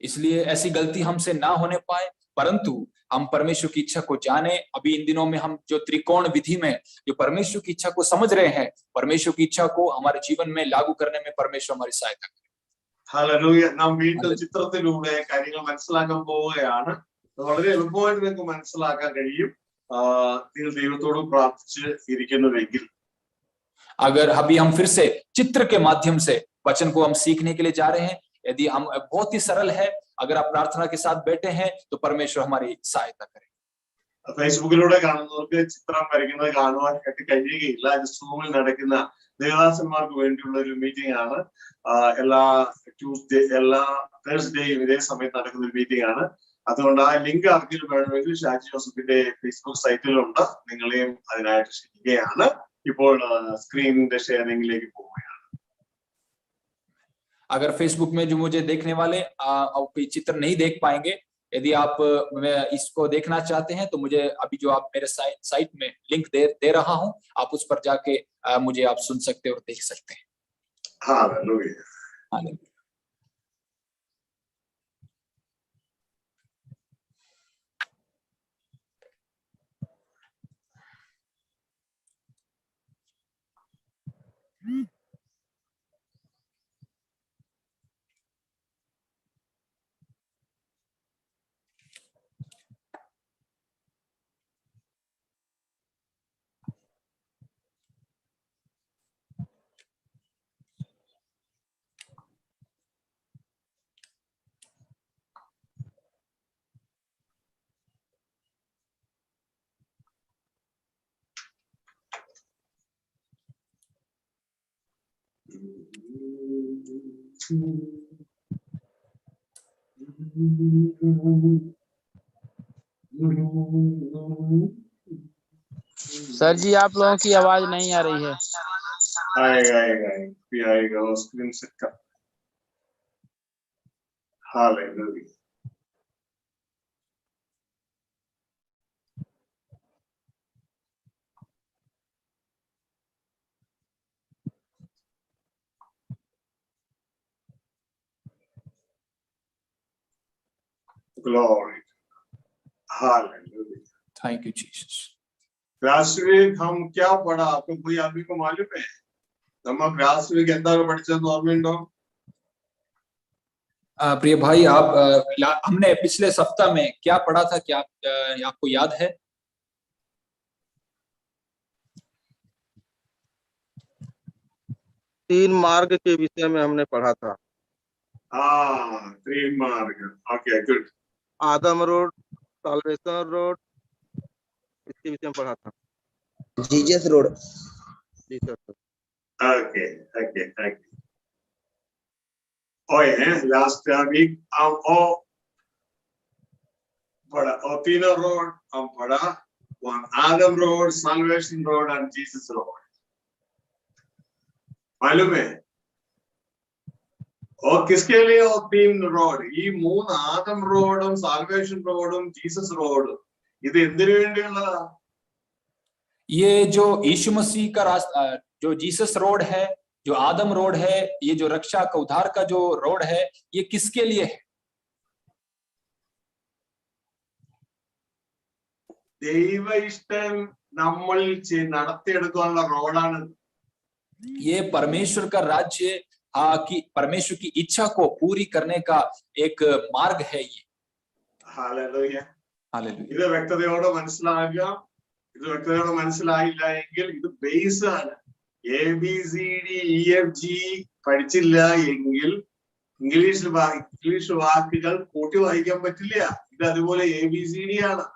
इसलिए ऐसी गलती हमसे ना होने पाए, परंतु हम परमेश्वर की इच्छा को जाने। अभी इन दिनों में हम जो त्रिकोण विधि में जो परमेश्वर की इच्छा को समझ रहे हैं, परमेश्वर की इच्छा को हमारे जीवन में लागू करने में परमेश्वर हमारी सहायता करे। ഹല്ലേലൂയ. നാം വീണ്ടും ചിത്രത്തിലൂടെ കാര്യങ്ങൾ മനസ്സിലാക്കാൻ പോവുകയാണ്. വളരെ എളുപ്പമായിട്ട് നിങ്ങൾക്ക് മനസ്സിലാക്കാൻ കഴിയും നിങ്ങൾ ദൈവത്തോട് പ്രാർത്ഥിച്ച് ഇരിക്കുന്നുവെങ്കിൽ. अगर अभी हम फिर से चित्र के माध्यम से वचन को हम सीखने के लिए जा रहे हैं, यदि हम बहुत ही सरल है, अगर आप प्रार्थना के साथ बैठे हैं तो परमेश्वर हमारी सहायता करे। ഫേസ്ബുക്കിലൂടെ കാണുന്നവർക്ക് ചിത്രം വരയ്ക്കുന്നത് കാണുവാനായിട്ട് കഴിയുകയില്ല. ഇത് സൂമിൽ നടക്കുന്ന ദേവദാസന്മാർക്ക് വേണ്ടിയുള്ള ഒരു മീറ്റിംഗ് ആണ്. എല്ലാ തേഴ്സ്ഡേയും ഇതേ സമയത്ത് നടക്കുന്ന ഒരു മീറ്റിംഗ് ആണ്. അതുകൊണ്ട് ആ ലിങ്ക് ആർക്കെങ്കിലും വേണമെങ്കിൽ ഷാജി ജോസഫിന്റെ ഫേസ്ബുക്ക് സൈറ്റിലുണ്ട്. നിങ്ങളെയും അതിനായിട്ട് ക്ഷണിക്കുകയാണ്. ഇപ്പോൾ സ്ക്രീനിന്റെ ഷെയറിംഗിലേക്ക് പോവുകയാണ്. अगर फेसबुक में जो मुझे देखने वाले कोई चित्र नहीं देख पाएंगे, यदि आप इसको देखना चाहते हैं तो मुझे अभी जो आप मेरे साइट में लिंक दे रहा हूं, आप उस पर जाके मुझे आप सुन सकते और देख सकते हैं। हालेलुया। हालेलुया। सर जी आप लोगों की आवाज नहीं आ रही है। आएगा वो स्क्रीन सेट कर। Hallelujah. Glory. Hallelujah. Thank you Jesus. Last week हम क्या पढ़ा आपको कोई आदमी को मालूम है? हम लास्ट वीक എന്താ പഠിച്ചത് ഓർമ്മയുണ്ടോ? प्रिय भाई आप हमने पिछले सप्ताह में क्या पढ़ा था, क्या आपको याद है? तीन मार्ग के विषय में हमने पढ़ा था। तीन मार्ग। Okay good. Adam road, salvation road, इसके विषय में पढ़ा था। Jesus road. Okay okay okay. ओए लास्ट वीक हम पढ़ा तीनों रोड हम पढ़ा, one Adam road, salvation road and Jesus road. मालूम है? और किसके लिए वो तीन रोड? ये मूന്ന് ആദം റോഡും സാൽവേഷൻ റോഡും ജീസസ് റോഡും ഇത് എന്തിനു വേണ്ടിയുള്ളതാ? ये जो यीशु मसीह का रास्ता, जो जीसस रोड है, जो आदम रोड है, ये जो रक्षा का उद्धार का जो रोड है, ये किसके लिए है? ദൈവ ഇഷ്ടം നമ്മൾ നടത്തിയെടുക്കാനുള്ള റോഡാണ്. ये परमेश्वर का राज्य कि परमेश्वर की इच्छा को पूरी करने का एक मार्ग है ये। हालेलुया। हालेलुया। ഇത് വ്യക്തതയോടെ മനസ്സിലാക്കുക. ഇത് വ്യക്തതയോടെ മനസ്സിലായില്ല എങ്കിൽ ഇത് ബേസ് ആണ്. ABCDEFG പഠിച്ചില്ല എങ്കിൽ ഇംഗ്ലീഷ് വാക്കുകൾ കൂട്ടി വായിക്കാൻ പറ്റില്ല. ഇത് അതുപോലെ ABCD ആണ്.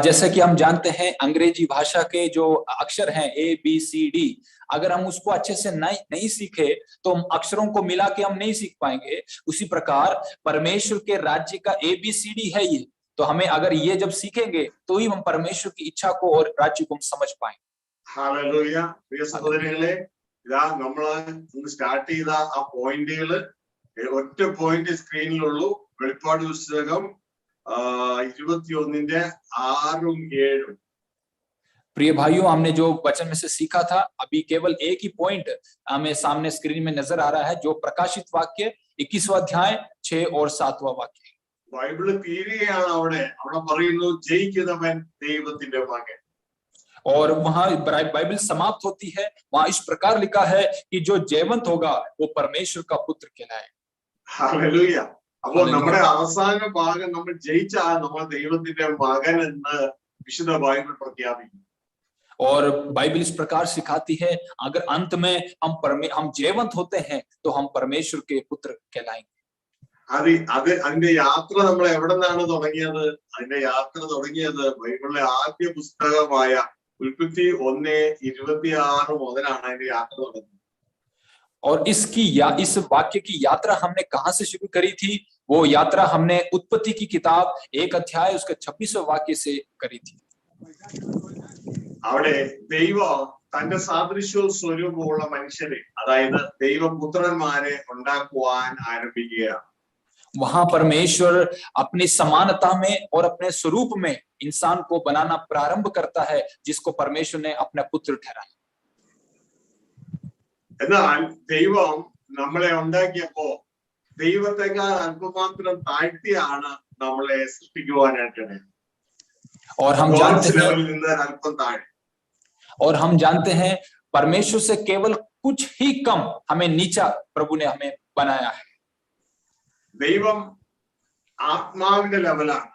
जैसा कि हम जानते हैं अंग्रेजी भाषा के जो अक्षर हैं ABCD, अगर हम उसको अच्छे से नहीं सीखे तो अक्षरों को मिला के हम नहीं सीख पाएंगे। उसी प्रकार परमेश्वर के राज्य का ABCD है ये, तो हमें अगर ये जब सीखेंगे तो ही हम परमेश्वर की इच्छा को और राज्य को हम समझ पाएंगे। हालेलुया। प्रिय സഹോദരങ്ങളെ, ഇതാ നമ്മൾ സ്റ്റാർട്ട് ചെയ്ത ആ പോയിന്റുകള് ഒറ്റ പോയിന്റ് സ്ക്രീനിലുള്ളൂ. വെളിപ്പാട് പുസ്തകം 21 6 7। प्रिय भाइयों, हमने जो वचन में से सीखा था अभी केवल एक ही पॉइंट हमें सामने स्क्रीन में नजर आ रहा है, जो प्रकाशित वाक्य 21वां अध्याय 6 और 7वां वाक्य। ബൈബിള് തീരുകയാണ് അവിടെ പറയുന്നു ജയിക്കുന്നവൻ ദൈവത്തിന്റെ മകൻ। और वहां बाइबल समाप्त होती है, वहां इस प्रकार लिखा है कि जो जयवंत होगा वो परमेश्वर का पुत्र कहलाए। हालेलुया। അപ്പോൾ നമ്മുടെ അവസാന ഭാഗം നമ്മൾ ജയിച്ചാൽ നമ്മൾ ദൈവത്തിന്റെ മകൻ എന്ന് വിശുദ്ധ ബൈബിൾ പ്രഖ്യാപിക്കുന്നു। और बाइबल इस प्रकार सिखाती है अगर अंत में हम जयवंत होते हैं तो हम परमेश्वर के पुत्र कहलाएंगे। അതിന്റെ യാത്ര നമ്മൾ എവിടെ നിന്നാണ് തുടങ്ങിയത്? അതിന്റെ യാത്ര തുടങ്ങിയത് ബൈബിളിലെ ആദ്യ പുസ്തകമായ ഉൽപ്പത്തി 1:26 മുതലാണ് അതിന്റെ യാത്ര തുടങ്ങുന്നത്. और इस वाक्य की यात्रा हमने कहां से शुरू करी थी? वो यात्रा हमने उत्पत्ति की किताब 1 अध्याय उसके 26वें वाक्य से करी थी. അവിടെ ദൈവം തന്റെ സാദൃശ്യവും സ്വരൂപമുള്ള മനുഷ്യരെ, അതായത് ദൈവപുത്രന്മാരെ ഉണ്ടാക്കുവാൻ ആരംഭിക്കുകയാണ്. वहां परमेश्वर अपनी समानता में और अपने स्वरूप में इंसान को बनाना प्रारंभ करता है, जिसको परमेश्वर ने अपना पुत्र ठहराया. എന്നാൽ ദൈവം നമ്മളെ ഉണ്ടാക്കിയപ്പോ ദൈവത്തെക്കാൾ അല്പമാത്രം താഴ്ത്തിയാണ് നമ്മളെ സൃഷ്ടിക്കുവാനായിട്ട്. और हम जानते हैं परमेश्वर से केवल कुछ ही कम हमें नीचा प्रभु ने हमें बनाया है. ദൈവം ആത്മാവിന്റെ ലെവലാണ്.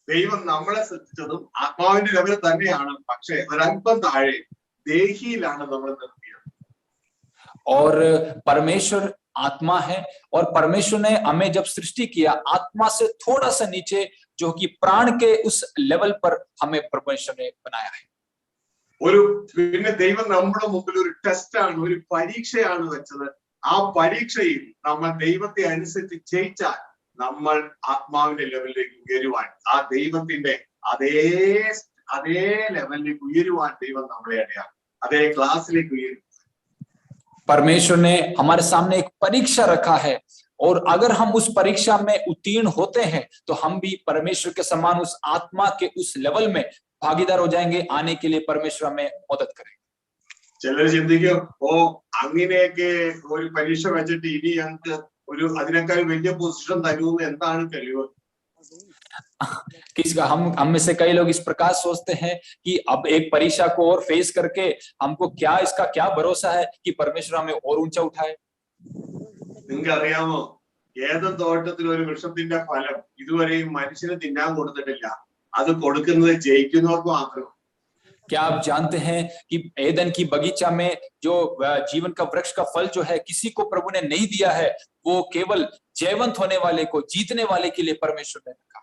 ദൈവം നമ്മളെ സൃഷ്ടിച്ചതും ആത്മാവിന്റെ ലെവൽ തന്നെയാണ്. പക്ഷെ ഒരല്പം താഴെ ദേഹിയിലാണ് നമ്മൾ നിർത്തിയത്. और परमेश्वर आत्मा है और परमेश्वर ने हमें जब सृष्टि किया आत्मा से थोड़ा सा नीचे, जो कि प्राण के उस लेवल पर हमें परमेश्वर ने बनाया है. പിന്നെ ദൈവം നമ്മുടെ മുമ്പിൽ ഒരു ടെസ്റ്റ് ആണ്, ഒരു പരീക്ഷയാണ് വെച്ചത്. ആ പരീക്ഷയിൽ നമ്മൾ ദൈവത്തെ അനുസരിച്ച് ജയിച്ചാൽ നമ്മൾ ആത്മാവിന്റെ ലെവലിലേക്ക് ഉയരുവാൻ, ആ ദൈവത്തിന്റെ അതേ ലെവലിലേക്ക് ഉയരുവാൻ ദൈവം നമ്മളെ അടയാം, അതേ ക്ലാസ്സിലേക്ക് ഉയരും. परमेश्वर ने हमारे सामने एक परीक्षा रखा है और अगर हम उस परीक्षा में उत्तीर्ण होते हैं तो हम भी परमेश्वर के समान उस आत्मा के उस लेवल में भागीदार हो जाएंगे. आने के लिए परमेश्वर हमें मदद करेगा. ചിലർ ചിന്തിക്കും, ഓ അങ്ങനെയൊക്കെ ഒരു പരീക്ഷ വെച്ചിട്ട് ഇനി ഞങ്ങൾക്ക് ഒരു അതിനേക്കാൾ വലിയ പൊസിഷൻ തരുമെന്ന് എന്താണ് കഴിവ്? हम में से कई लोग इस प्रकार सोचते हैं कि अब एक परीक्षा को और फेस करके हमको इसका क्या भरोसा है कि परमेश्वर हमें और ऊंचा उठाए. നിങ്ങൾക്ക് അറിയാമോ, ഏതൻ തോട്ടത്തിൽ ഒരു വൃക്ഷത്തിന്റെ ഫലം ഇതുവരെയും മനുഷ്യന് തിന്നാൻ കൊടുത്തിട്ടില്ല. അത് കൊടുക്കുന്നത് ജയിക്കുന്നവർക്ക് മാത്രം. क्या आप जानते हैं कि एदन की बगीचा में जो जीवन का वृक्ष का फल जो है किसी को प्रभु ने नहीं दिया है, वो केवल जयवंत होने वाले को, जीतने वाले के लिए परमेश्वर ने रखा.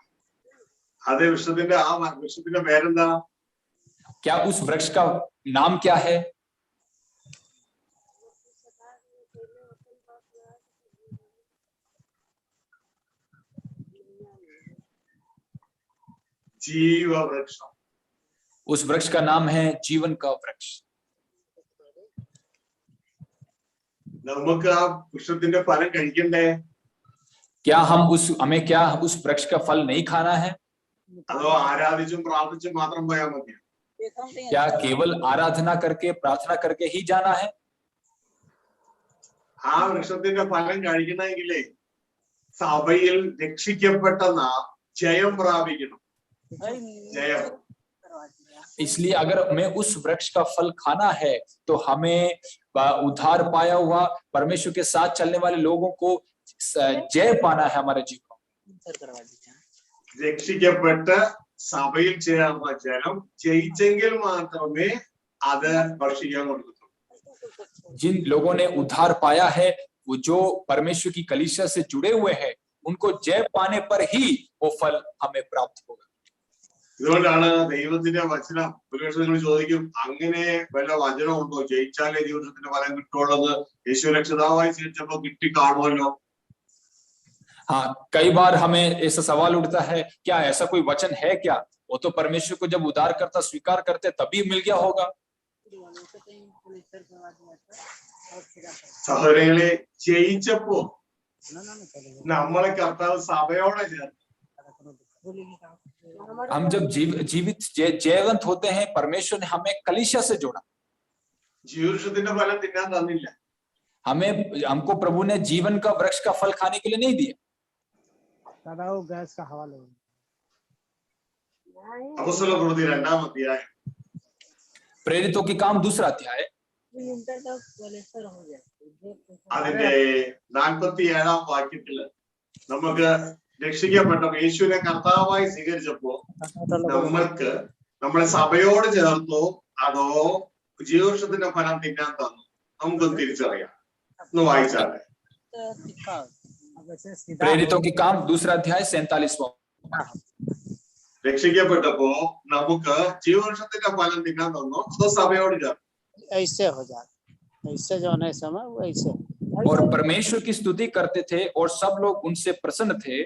അതേ വൃക്ഷത്തിന്റെ പേരെന്താ? क्या उस वृक्ष का नाम क्या है? ജീവ വൃക്ഷം. उस वृक्ष का नाम है जीवन का वृक्ष. നമുക്ക് ആ വൃക്ഷത്തിന്റെ ഫലം കഴിക്കണ്ടേ? क्या हमें उस वृक्ष का फल नहीं खाना है? അതോ ആരാധിച്ചും പ്രാർത്ഥിച്ചും മാത്രം പോയാൽ മതി? क्या केवल आराधना करके प्रार्थना करके ही जाना है? ആ വൃക്ഷത്തിന്റെ ഫലം കഴിക്കണമെങ്കിലേ സഭയിൽ രക്ഷിക്കപ്പെട്ട നാം ജയം പ്രാപിക്കണം. ജയം. इसलिए अगर हमें उस वृक्ष का फल खाना है तो हमें उद्धार पाया हुआ परमेश्वर के साथ चलने वाले लोगों को जय पाना है हमारे जीवन में. രക്ഷിക്കപ്പെട്ട് സഭയിൽ ചേർന്ന ജനം ജയിച്ചെങ്കിൽ മാത്രമേ അത് ഭക്ഷിക്കാൻ കൊടുക്കത്തുള്ളൂ. जिन लोगों ने उद्धार पाया है, वो जो परमेश्वर की कलीसिया से जुड़े हुए हैं, उनको जय पाने पर ही वो फल हमें प्राप्त होगा. ഇതുകൊണ്ടാണ് ദൈവത്തിന്റെ വചനം, ഒരുപക്ഷെ നിങ്ങൾ ചോദിക്കും, അങ്ങനെ വല്ല വചനം ഉണ്ടോ ജയിച്ചാലേ ജീവിതത്തിന്റെ ഫലം കിട്ടുള്ളത്? യേശു രക്ഷിതാവായി സ്വീകരിച്ചപ്പോ കിട്ടി കാണുമല്ലോ. हाँ, कई बार हमें ऐसा सवाल उठता है, क्या ऐसा कोई वचन है क्या? वो तो परमेश्वर को जब उद्धार करता स्वीकार करते तभी मिल गया होगा. സഹോദരങ്ങളെ, ജയിച്ചപ്പോ നമ്മളെ കർത്താവ് സഭയോടെ ചേർന്നു. हम जब जयवंत होते हैं, परमेश्वर ने हमें कलीसिया से जोड़ा. ജീവിതത്തിന്റെ ഫലം തിന്നാൻ തന്നില്ല. हमको प्रभु ने जीवन का वृक्ष का फल खाने के लिए नहीं दिया. गैस का हवा लो. അപ്പോസ്തലപ്രവൃത്തി 2-ാം അധ്യായം, प्रेरितों के काम 2रा अध्याय, അതിന്റെ 47-ാം വാക്യത്തില് നമുക്ക് രക്ഷിക്കപ്പെട്ട യേശുവിനെ കർത്താവായി സ്വീകരിച്ചപ്പോ നമ്മൾക്ക് നമ്മളെ സഭയോട് ചേർത്തോ അതോ ജീവവൃക്ഷത്തിന്റെ ഫലം തിന്നാൻ തന്നു? നമുക്കൊന്ന് തിരിച്ചറിയാം. ഒന്ന് വായിച്ചാട്ടെ. वैसे सीधा प्रेरितों के काम दूसरा अध्याय 47वां। രക്ഷിക്കപ്പെട്ടപ്പോ നമുക്ക് ജീവവൃക്ഷത്തിന്റെ ഫലം തിന്നാൻ തന്നോ അതോ സഭയോട് ചേർന്നു? ऐसे हो जाता, ऐसे जो होने समय वो ऐसे। और परमेश्वर की स्तुति करते थे और सब लोग उनसे प्रसन्न थे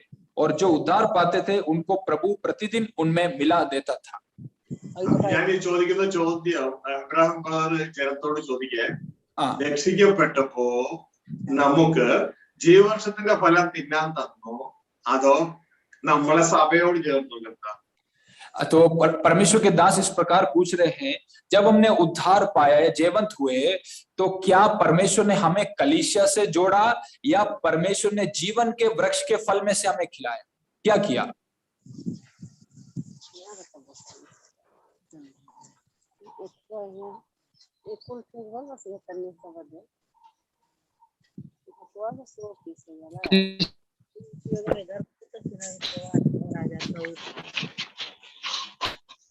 और जो उद्धार पाते थे उनको प्रभु प्रतिदिन उनमें मिला देता था। ഞാൻ ഈ ചോദിക്കുന്ന ചോദ്യം അബ്രഹാം ബ്രദർ ജനത്തോട് ചോദിക്കേ, രക്ഷിക്കപ്പെട്ടപ്പോ നമുക്ക് ജീവവൃക്ഷത്തിന്റെ ഫലം തിന്നാൻ തന്നോ അതോ നമ്മളെ സഭയോട് ചേർന്നു? तो परमेश्वर के दास इस प्रकार पूछ रहे हैं, जब हमने उद्धार पाया, जीवंत हुए, तो क्या परमेश्वर ने हमें कलीसिया से जोड़ा या परमेश्वर ने जीवन के वृक्ष के फल में से हमें खिलाया? क्या किया?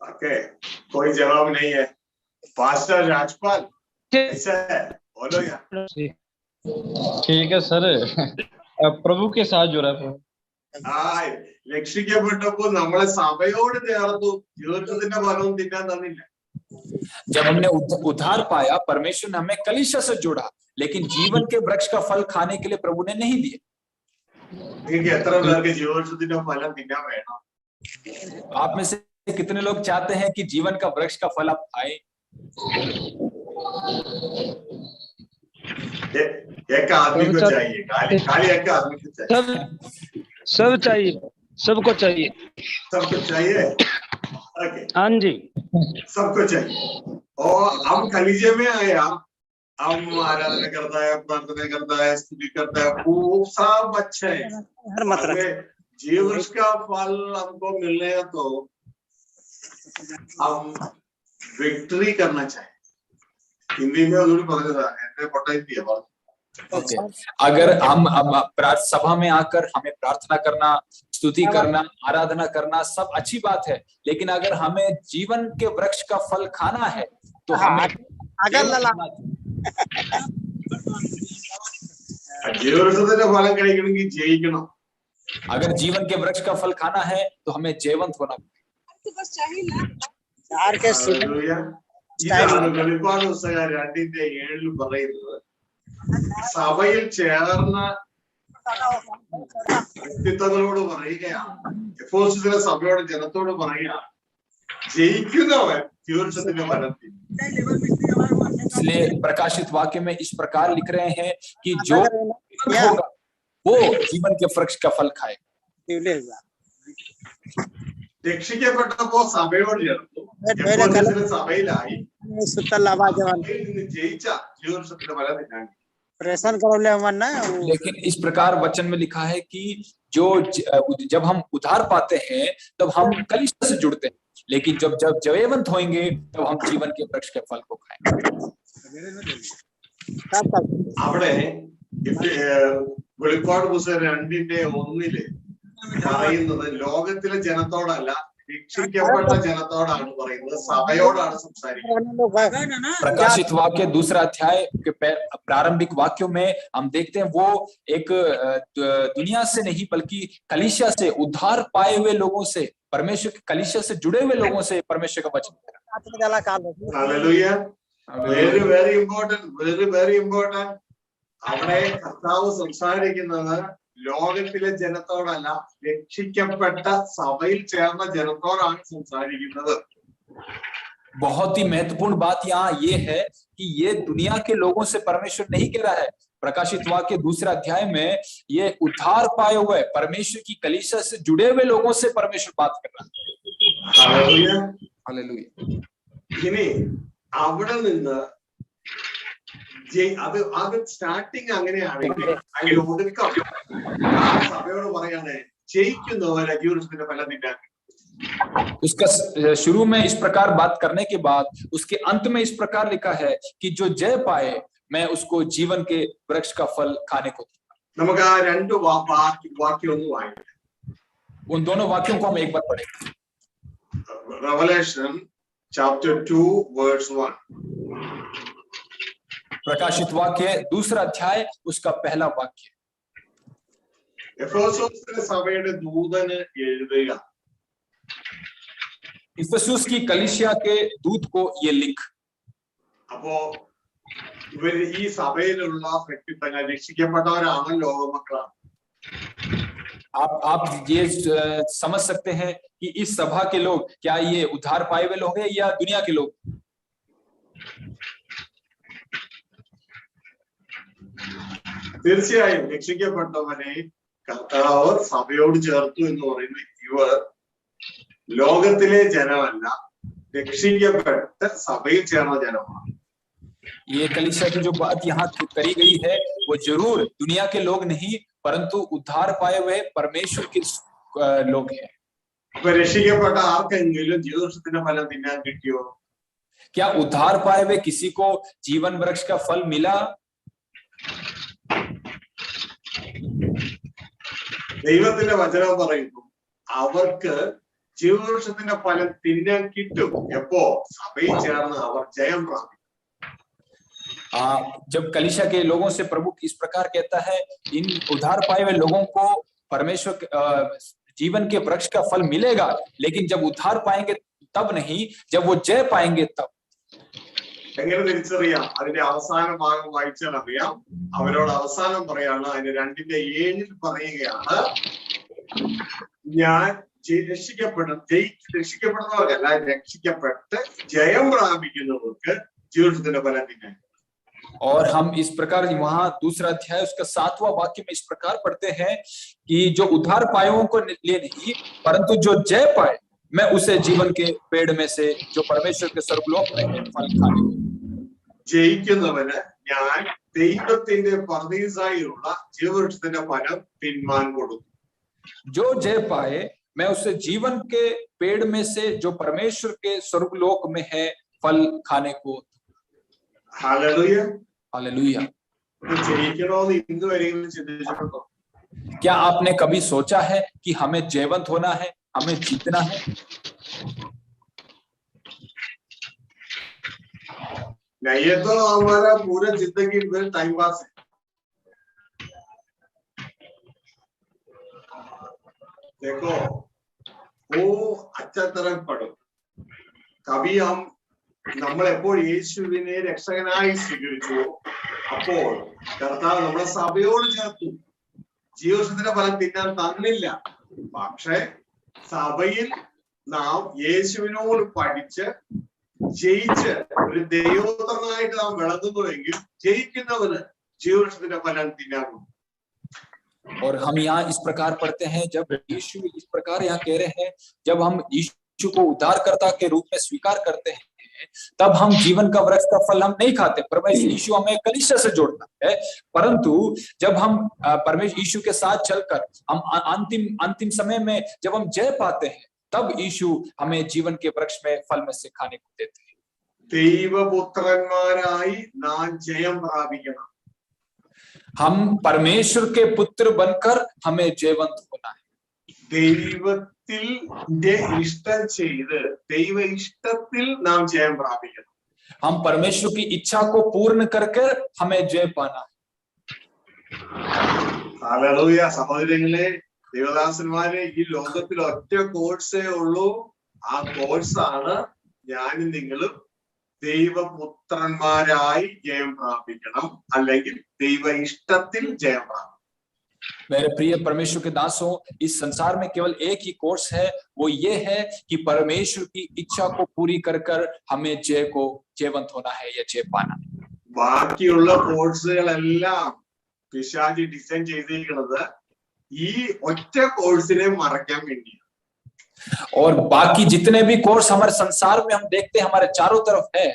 ओके, कोई जवाब नहीं है। पास्टर राजपाल कैसा है, बोलो यार। ठीक है सर, प्रभु के साथ जुड़ा है। രക്ഷിക്കപ്പെട്ടപ്പോ നമ്മളെ സഭയോട് ചേർത്തു, ജീവിതത്തിന്റെ ഫലവും തിന്നാൻ തന്നില്ല। जब हमने उद्धार पाया, परमेश्वर ने हमें कलीसिया से जोड़ा, लेकिन जीवन के वृक्ष का फल खाने के लिए प्रभु ने नहीं दिए। എത്ര പേർക്ക് ജീവവൃക്ഷത്തിന്റെ ഫലം തിന്നാൻ വേണം? आप में से कितने लोग चाहते हैं कि जीवन का वृक्ष का फल आप खाएं? एक आदमी को चाहिए, खाली एक आदमी को चाहिए। सब चाहिए, सबको चाहिए, सबको चाहिए। ओके, हाँ जी, सबको चाहिए। और हम कलीसिया में आया, हम आराधना करता है, प्रार्थना करता है, स्तुति करता है, वो सब अच्छा है। जीवन का फल हमको मिलने तो हम विक्ट्री करना चाहिए। हिंदी में उन्होंने बताया। ओके, अगर हम सभा में आकर हमें प्रार्थना करना, स्तुति करना, आराधना करना सब अच्छी बात है, लेकिन अगर हमें जीवन के वृक्ष का फल खाना है तो हमें अगर जीवन के वृक्ष का फल खाना है तो हमें जीवंत होना पड़ेगा। വെളിപ്പാട് പുസ്തകം 2:7 പറയുന്നത് സഭയിൽ ചേർന്ന വ്യക്തിത്വങ്ങളോട് പറയുകയാണ്, എഫെസോസിലെ സഭയോട് ജനത്തോട് പറയുകയാണ്, ജയിക്കുന്നവൻ ജീവവൃക്ഷത്തിന്റെ ഫലം തിന്നും। इसलिए प्रकाशित वाक्य में इस प्रकार लिख रहे हैं कि जो होगा वो जीवन के वृक्ष का फल खाए। രക്ഷിക്കപ്പെട്ടപ്പോ സഭയോട് ചേർത്തു, സഭയിലായി, ജയിച്ച ജീവവൃക്ഷത്തിന്റെ ഫലം തിന്നാൻ। लेकिन इस प्रकार वचन में लिखा है कि जो जब हम उद्धार पाते हैं तब हम कलीसिया से जुड़ते हैं, लेकिन जब जीवंत होंगे तब हम जीवन के वृक्ष के फल को खाएंगे। അവിടെ വെളിപ്പാട് പുസ്തകം 2:1 പറയുന്നത് ലോകത്തിലെ ജനത്തോടല്ല, രക്ഷിക്കപ്പെട്ട ജനത്തോടാണ് പറയുന്നത്, സഭയോടാണ് സംസാരിക്കുന്നത്। प्रकाशित वाक्य 2 अध्याय के प्रारंभिक वाक्यों में हम देखते हैं वो एक दुनिया से नहीं बल्कि कलीसिया से, उद्धार पाए हुए लोगों से, परमेश्वर के कलीसिया से जुड़े हुए लोगों से परमेश्वर का वचन। Hallelujah, very very important, very very important. അവിടെ കർത്താവ് സംസാരിക്കുന്നത് ലോകത്തിലെ ജനത്തോടല്ല, രക്ഷിക്കപ്പെട്ട സഭയിൽ ചേർന്ന ജനത്തോടാണ് സംസാരിക്കുന്നത്। बहुत ही महत्वपूर्ण बात यहाँ ये है कि ये दुनिया के लोगों से परमेश्वर नहीं कह रहा है। प्रकाशित वाक्य 2 अध्याय में ये उद्धार पाए हुए परमेश्वर की कलीसिया से जुड़े हुए लोगों से परमेश्वर बात कर रहा है। Hallelujah, hallelujah. ഇനി അവിടെ നിന്ന് അത് സ്റ്റാർട്ടിങ് അങ്ങനെയാണെങ്കിൽ അതിൽ ഒടുക്കം സഭയോട് പറയാണ്, ജയിക്കുന്നവരെ ജീവവൃക്ഷത്തിന്റെ ഫലം തിന്നാൻ। उसका शुरू में इस प्रकार बात करने के बाद उसके अंत में इस प्रकार लिखा है कि जो जय पाए मैं उसको जीवन के वृक्ष का फल खाने को दूंगा। നമുക്ക് ആ രണ്ട് വാക്യം ഒന്ന് വായിക്കാം। उन दोनों वाक्यों को हम एक बार पढ़ेंगे। Revelation chapter 2 verse 1। प्रकाशित वाक्य 2 अध्याय उसका पहला वाक्य। എഫേസോസിലെ സഭയുടെ ദൂതന് എഴുതുക. इफिसुस की कलीसिया के दूत को ये लिख. അപ്പോ ഇവര് ഈ സഭയിലുള്ള വ്യക്തിത്വങ്ങൾ രക്ഷിക്കപ്പെട്ടവരാണ്, ലോകമക്കളാണ്. आप ये समझ सकते हैं कि इस सभा के लोग क्या ये उद्धार पाए हुए लोग हैं या दुनिया के लोग? തീർച്ചയായും രക്ഷിക്കപ്പെട്ടവനെ കർത്താവ് സഭയോട് ചേർത്തു എന്ന് പറയുന്നത് ഇവർ ലോകത്തിലെ ജനമല്ല, രക്ഷിക്കപ്പെട്ട സഭയിൽ ചേർന്ന ജനമാണ്. ये कलीसिया की जो बात यहाँ करी गई है वो जरूर दुनिया के लोग नहीं परंतु उद्धार पाए हुए परमेश्वर के लोग हैं. അപ്പൊ രക്ഷിക്കപ്പെട്ട ആർക്കെങ്കിലും ജീവവൃക്ഷത്തിന്റെ ഫലം തിന്നാൻ കിട്ടിയോ? क्या उद्धार पाए हुए किसी को जीवन वृक्ष का फल मिला? ദൈവത്തിന്റെ വചനം പറയുന്നു അവർക്ക് ജീവവൃക്ഷത്തിന്റെ ഫലം തിന്നാൻ കിട്ടും. എപ്പോ? സഭയിൽ ചേർന്ന് അവർ ജയം പ്രാപിക്കും. जब कलीसिया के लोगों से प्रभु इस प्रकार कहता है इन उद्धार पाए हुए लोगों को परमेश्वर जीवन के वृक्ष का फल मिलेगा, लेकिन जब उद्धार पाएंगे तब नहीं, जब वो जय पाएंगे तब. എങ്ങനെ തിരിച്ചറിയാം? അതിന്റെ അവസാന ഭാഗം വായിച്ചാൽ അറിയാം. അവരോട് അവസാനം പറയാണ്, അതിന്റെ 2:7 പറയുകയാണ്, ഞാൻ രക്ഷിക്കപ്പെടുന്നവർക്കല്ല, രക്ഷിക്കപ്പെട്ട് ജയം പ്രാപിക്കുന്നവർക്ക് ജീവിതത്തിന്റെ ഫലം തിന്നാൻ. और हम इस प्रकार वहां दूसरा अध्याय उसका 7वां वाक्य में इस प्रकार पढ़ते हैं कि जो उद्धार पाए को लिए नहीं परंतु जो जय पाए मैं उसे जीवन के पेड़ में से जो परमेश्वर के स्वर्गलोक में है फल खाने को. ജയിക്കുന്നവന് ഞാൻ ദൈവത്തിന്റെ പർദീസായുള്ള ജീവവൃക്ഷത്തിന്റെ ഫലം തിന്മാൻ കൊടുക്കും. जो जय पाए मैं उसे जीवन के पेड़ में से जो परमेश्वर के स्वर्गलोक में है फल खाने को. ഹല്ലേലൂയ. हालेलुया. ജയിക്കണമെന്ന് ഇന്ന് വരെയും ചിന്തിച്ചിട്ടുണ്ടോ? क्या आपने कभी सोचा है कि हमें जयवंत होना है, हमें जीतना है? नहीं, ये तो हमारा पूरा जिंदगी में टाइम पास है. देखो वो अच्छा तरह पढ़ो. कभी हम നമ്മൾ എപ്പോൾ യേശുവിനെ രക്ഷകനായി സ്വീകരിച്ചു അപ്പോൾ കർത്താവ് നമ്മളെ സഭയോട് ചേർത്തു. ജീവവൃക്ഷത്തിന്റെ ഫലം തിന്നാൻ തന്നില്ല, പക്ഷെ സഭയിൽ നാം യേശുവിനോട് പഠിച്ച് ജയിച്ച് ഒരു ദൈവോത്തരനായിട്ട് നാം വിളങ്ങുന്നുവെങ്കിൽ ജയിക്കുന്നവന് ജീവവൃക്ഷത്തിന്റെ ഫലം തിന്നാൻ. और हम यहाँ इस प्रकार पढ़ते हैं, जब यीशु इस प्रकार यहाँ कह रहे हैं, जब हम यीशु को उद्धारकर्ता के रूप में स्वीकार करते हैं तब हम जीवन का वृक्ष का फल हम नहीं खाते. परमेश्वर यीशु हमें कलीसिया से जोड़ता है, परंतु जब हम परमेश्वर यीशु के साथ चलकर हम अंतिम समय में जब हम जय पाते हैं तब यीशु हमें जीवन के वृक्ष में फल में से खाने को देते हैं. ദൈവപുത്രന്മാരായി നാം ജയം പ്രാപിക്കണം. हम परमेश्वर के पुत्र बनकर हमें जयवंत होना है. ദൈവത്തിൽ ഇഷ്ടം ചെയ്ത് ദൈവ ഇഷ്ടത്തിൽ നാം ജയം പ്രാപിക്കണം. हम परमेश्वर की इच्छा को पूर्ण करके हमें जय पाना है. ഹല്ലേലൂയ. സഹോദരങ്ങളെ, ദേവദാസന്മാരെ, ഈ ലോകത്തിൽ ഒറ്റ കോഴ്സേ ഉള്ളൂ. ആ കോഴ്സാണ് ഞാനും നിങ്ങളും ദൈവപുത്രന്മാരായി ജയം പ്രാപിക്കണം, അല്ലെങ്കിൽ ദൈവ ഇഷ്ടത്തിൽ ജയം പ്രാപിക്കണം. मेरे प्रिय परमेश्वर के दासों, इस संसार में केवल एक ही कोर्स है, वो ये है कि परमेश्वर की इच्छा को पूरी कर कर हमें जयवंत होना है या जय पाना है. ബാക്കിയുള്ള കോഴ്സുകളെല്ലാം പിശാചി ഡിസൈൻ ചെയ്തിരിക്കുന്നത് ഈ ഒറ്റ കോഴ്സിനെ മറയ്ക്കാൻ വേണ്ടിയാണ്. और बाकी जितने भी कोर्स हमारे संसार में हम देखते हैं हमारे चारों तरफ है,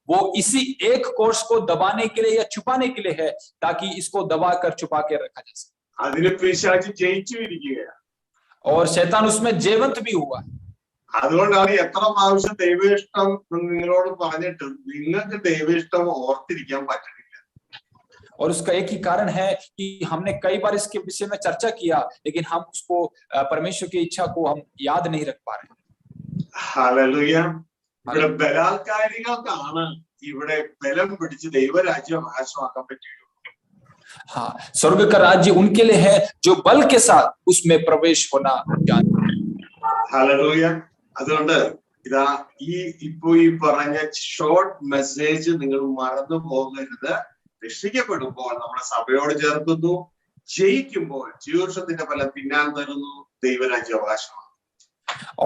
वो इसी एक कोर्स को दबाने के लिए या छुपाने के लिए है, ताकि इसको दबा कर छुपा के रखा जा सके. അതിന് പിശാചി ജയിച്ചു ഇരിക്കുകയാണ്. और शैतान उसमें जयवंत भी हुआ. അതുകൊണ്ടാണ് എത്ര പ്രാവശ്യം ദൈവേഷ്ടം നിങ്ങളോട് പറഞ്ഞിട്ട് നിങ്ങൾക്ക് ദൈവേഷ്ടം ഓർത്തിരിക്കാൻ പറ്റുന്നില്ല. और उसका एक ही कारण है कि हमने कई बार इसके विषय में चर्चा किया, लेकिन हम उसको परमेश्वर की इच्छा को हम याद नहीं रख पा रहे. ഹല്ലേലൂയ. ഇവിടെ ബലാത്കാരികൾക്കാണ് ഇവിടെ ബലം പിടിച്ച് ദൈവരാജ്യം നാശമാക്കാൻ പറ്റുള്ളൂ. हाँ, स्वर्ग का राज्य उनके लिए है जो बल के साथ उसमें प्रवेश होना जानते हैं। ഹല്ലേലൂയ. അതുകൊണ്ട് ഇതാ ഇപ്പൊ ഈ പറഞ്ഞ ഷോർട്ട് മെസ്സേജ് നിങ്ങൾ മറന്നു പോകരുത്. രക്ഷിക്കപ്പെടുമ്പോൾ നമ്മുടെ സഭയോട് ചേർക്കുന്നു, ജയിക്കുമ്പോൾ ജീവവൃക്ഷത്തിന്റെ ഫലം തിന്നാൻ തരുന്നു, ദൈവരാജ്യ അവകാശമാണ്.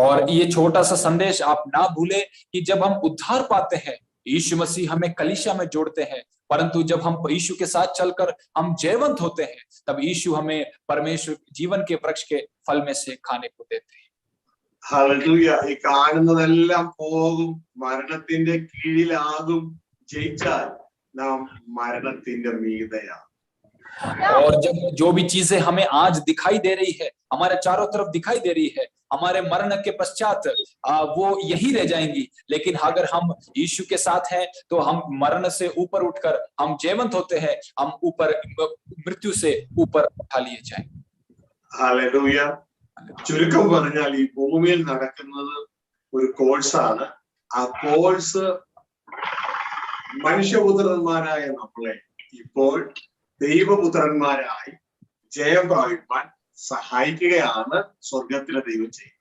और ये छोटा सा संदेश आप ना भूले कि जब हम उद्धार पाते हैं, यीशु मसीह हमें कलीसिया में जोड़ते हैं, परंतु जब हम यीशु के साथ चलकर हम जयवंत होते हैं, तब यीशु हमें परमेश्वर जीवन के वृक्ष के फल में से खाने को देते हैं। ഹല്ലേലൂയ. ഈ കാണുന്നതെല്ലാം പോകും, മരണത്തിന്റെ കീഴിലാകും. ജയിച്ചാൽ നാം മരണത്തിന്റെ മീതെയാണ്. और जब जो भी चीजें हमें आज दिखाई दे रही है, हमारे चारों तरफ दिखाई दे रही है, हमारे मरण के पश्चात वो यही रह जाएंगी, लेकिन अगर हम यीशु के साथ हैं तो हम मरण से ऊपर उठकर हम जयवंत होते हैं, हम ऊपर मृत्यु से ऊपर उठा लिए जाएंगे। ഹല്ലേലൂയ. ചുരുക്കം പറഞ്ഞാൽ ഈ ഭൂമിയിൽ നടക്കുന്നത് ഒരു കോഴ്സാണ്. ആ കോഴ്സ് മനുഷ്യപുത്രന്മാരായ നമ്മളെ ഇപ്പോൾ ദൈവപുത്രന്മാരായി ജയം പ്രാപിപ്പാൻ സഹായിക്കുകയാണ് സ്വർഗത്തിലെ ദൈവം ചെയ്യുന്നത്.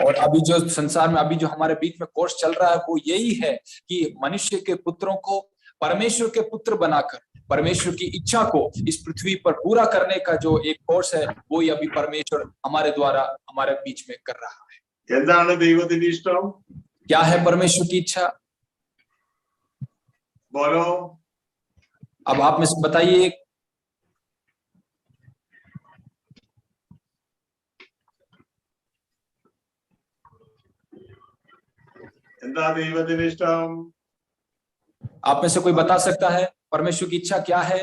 और अभी जो संसार में अभी जो हमारे बीच में कोर्स चल रहा है वो यही है कि मनुष्य के पुत्रों को परमेश्वर के पुत्र बनाकर परमेश्वर की इच्छा को इस पृथ्वी पर पूरा करने का जो एक कोर्स है, वो ही अभी परमेश्वर हमारे द्वारा हमारे बीच में कर रहा है। എന്താണ് ദൈവത്തിന്റെ ഇഷ്ടം? क्या है परमेश्वर की इच्छा? बोलो. अब आप में से बताइए। എന്താ ദൈവത്തിന്റെ ഇഷ്ടം? आप में से कोई बता सकता है परमेश्वर की इच्छा क्या है?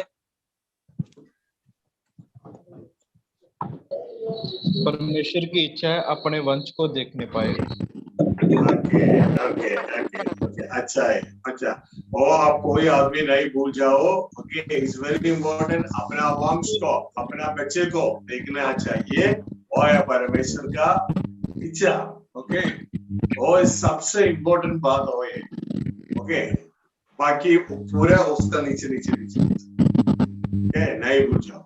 परमेश्वर की इच्छा है अपने वंश को देखने पाए। अच्छा है. अच्छा, और आप कोई आदमी नहीं भूल जाओ. Okay, it's very important. अपना वंश को, अपना बच्चे को देखना चाहिए और परमेश्वर का इच्छा. ओके, और सबसे इम्पोर्टेंट बात हो है. ओके, बाकी पूरा उसका नीचे नीचे नीचे ओके, नहीं भूल जाओ.